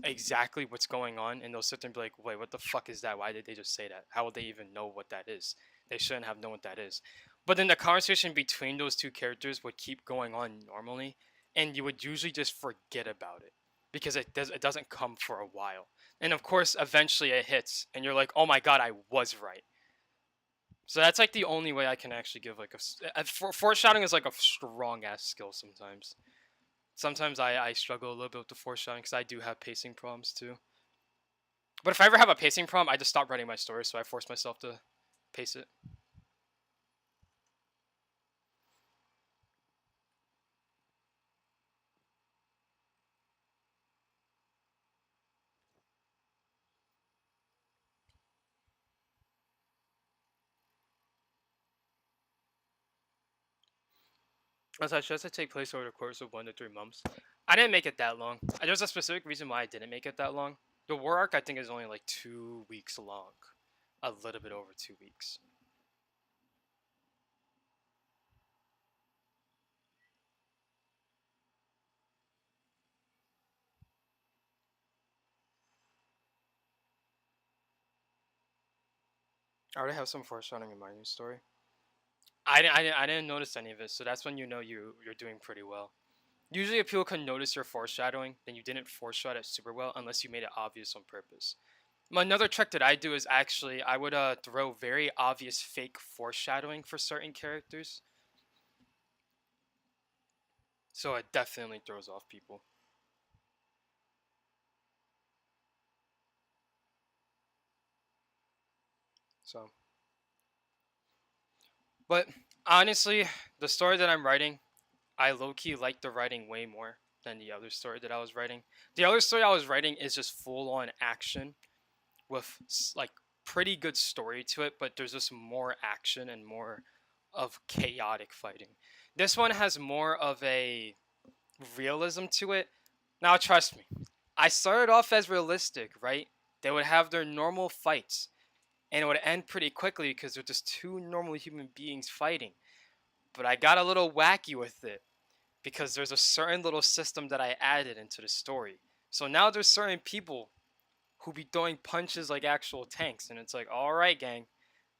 exactly what's going on, and they'll sit there and be like, wait, what the fuck is that? Why did they just say that? How would they even know what that is? They shouldn't have known what that is. But then the conversation between those two characters would keep going on normally, and you would usually just forget about it because it doesn't come for a while. And of course, eventually it hits, and you're like, oh my god, I was right. So that's like the only way I can actually give like foreshadowing is like a strong ass skill sometimes. Sometimes I struggle a little bit with the foreshadowing because I do have pacing problems too. But if I ever have a pacing problem, I just stop writing my story, so I force myself to pace it. As I should take place over the course of 1 to 3 months. I didn't make it that long. There's a specific reason why I didn't make it that long. The war arc I think is only like 2 weeks long, a little bit over 2 weeks. I already have some foreshadowing in my new story. I didn't notice any of it, so that's when you know you're doing pretty well. Usually, if people can notice your foreshadowing, then you didn't foreshadow it super well unless you made it obvious on purpose. Another trick that I do is actually I would throw very obvious fake foreshadowing for certain characters, so it definitely throws off people. So, but honestly, the story that I'm writing, I low key like the writing way more than the other story that I was writing. The other story I was writing is just full on action with like pretty good story to it, but there's just more action and more of chaotic fighting. This one has more of a realism to it. Now, trust me, I started off as realistic, right? They would have their normal fights, and it would end pretty quickly because they're just two normal human beings fighting. But I got a little wacky with it because there's a certain little system that I added into the story. So now there's certain people who be throwing punches like actual tanks, and it's like, all right, gang,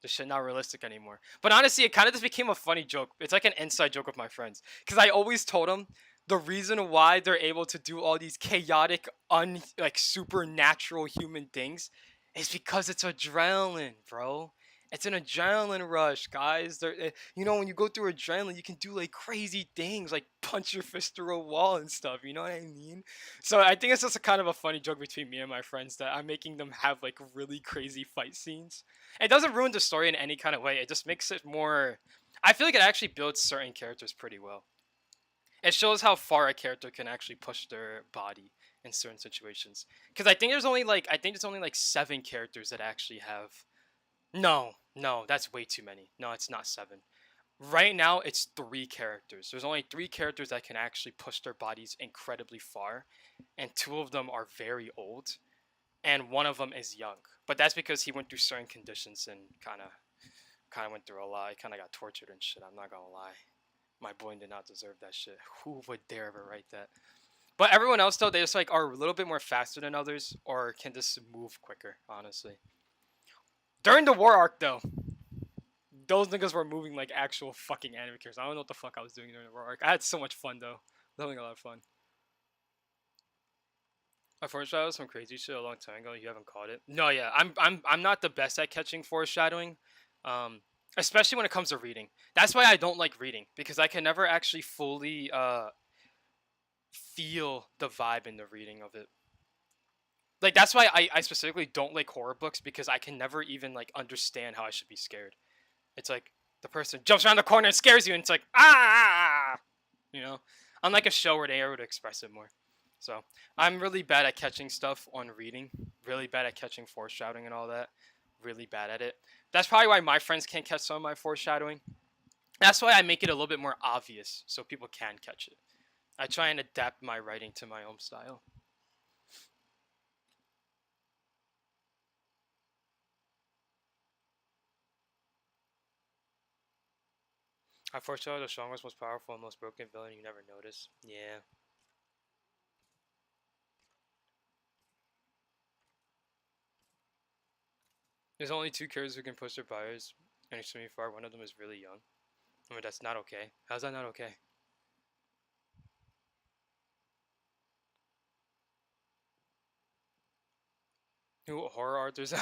this shit not realistic anymore. But honestly, it kind of just became a funny joke. It's like an inside joke with my friends because I always told them the reason why they're able to do all these chaotic, like supernatural human things is because it's adrenaline, bro. It's an adrenaline rush, guys. When you go through adrenaline, you can do like crazy things, like punch your fist through a wall and stuff. You know what I mean? So I think it's just a kind of a funny joke between me and my friends that I'm making them have like really crazy fight scenes. It doesn't ruin the story in any kind of way. It just makes it more. I feel like it actually builds certain characters pretty well. It shows how far a character can actually push their body in certain situations. Because I think there's only like 7 characters that actually have. No, no, that's way too many. No, it's not 7. Right now, it's 3 characters. There's only 3 characters that can actually push their bodies incredibly far, and 2 of them are very old, and one of them is young. But that's because he went through certain conditions and kind of went through a lot. He kind of got tortured and shit. I'm not gonna lie. My boy did not deserve that shit. Who would dare ever write that? But everyone else though, they just like are a little bit more faster than others, or can just move quicker. Honestly, during the war arc though, those niggas were moving like actual fucking anime characters. I don't know what the fuck I was doing during the war arc. I had so much fun though. I was having a lot of fun. I foreshadowed some crazy shit a long time ago. You haven't caught it. No, yeah, I'm not the best at catching foreshadowing, um, especially when it comes to reading. That's why I don't like reading because I can never actually fully feel the vibe in the reading of it. Like that's why I specifically don't like horror books because I can never even like understand how I should be scared. It's like the person jumps around the corner and scares you, and it's like ah, you know. Unlike a show where they are able to express it more. So I'm really bad at catching stuff on reading. Really bad at catching foreshadowing and all that. Really bad at it. That's probably why my friends can't catch some of my foreshadowing. That's why I make it a little bit more obvious so people can catch it. I try and adapt my writing to my own style. I foreshadowed the strongest, most powerful, and most broken villain you never notice. Yeah. There's only two characters who can push their buyers and extremely far. One of them is really young. I mean, that's not okay. How's that not okay? Who horror authors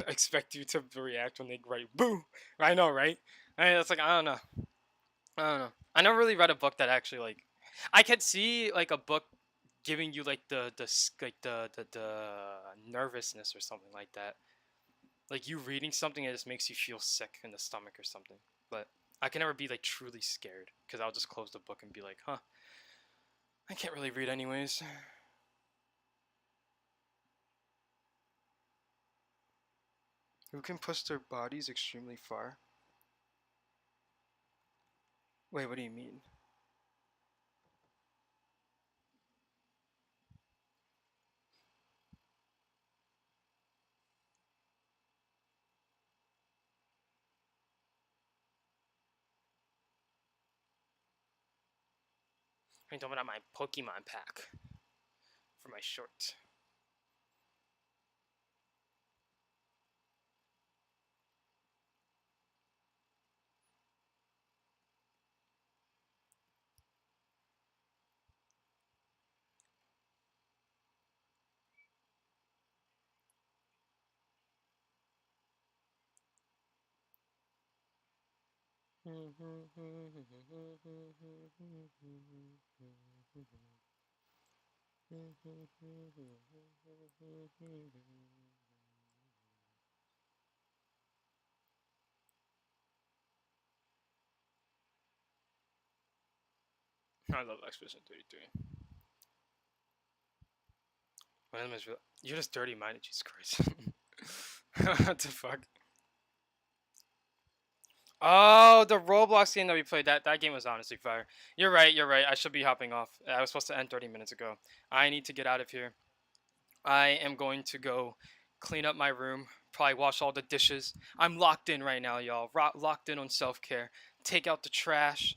expect you to react when they write boo? I know, right? It's like I don't know. I don't know. I never really read a book that actually like. I could see like a book giving you like the nervousness or something like that. Like you reading something that just makes you feel sick in the stomach or something. But I can never be like truly scared because I'll just close the book and be like, huh, I can't really read anyways. Who can push their bodies extremely far? Wait, what do you mean? I'm talking about my Pokemon pack for my short. I love Expedition 33. One of them is real. You're just dirty minded, Jesus Christ. What the fuck? Oh, the Roblox game that we played. That game was honestly fire. You're right. You're right. I should be hopping off. I was supposed to end 30 minutes ago. I need to get out of here. I am going to go clean up my room. Probably wash all the dishes. I'm locked in right now, y'all. Locked in on self care. Take out the trash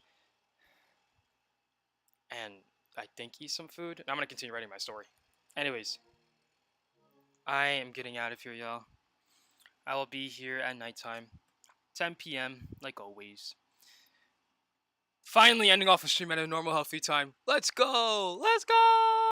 and I think eat some food. And I'm gonna continue writing my story. Anyways, I am getting out of here, y'all. I will be here at nighttime, 10 p.m. like always. Finally ending off a stream at a normal healthy time. Let's go! Let's go!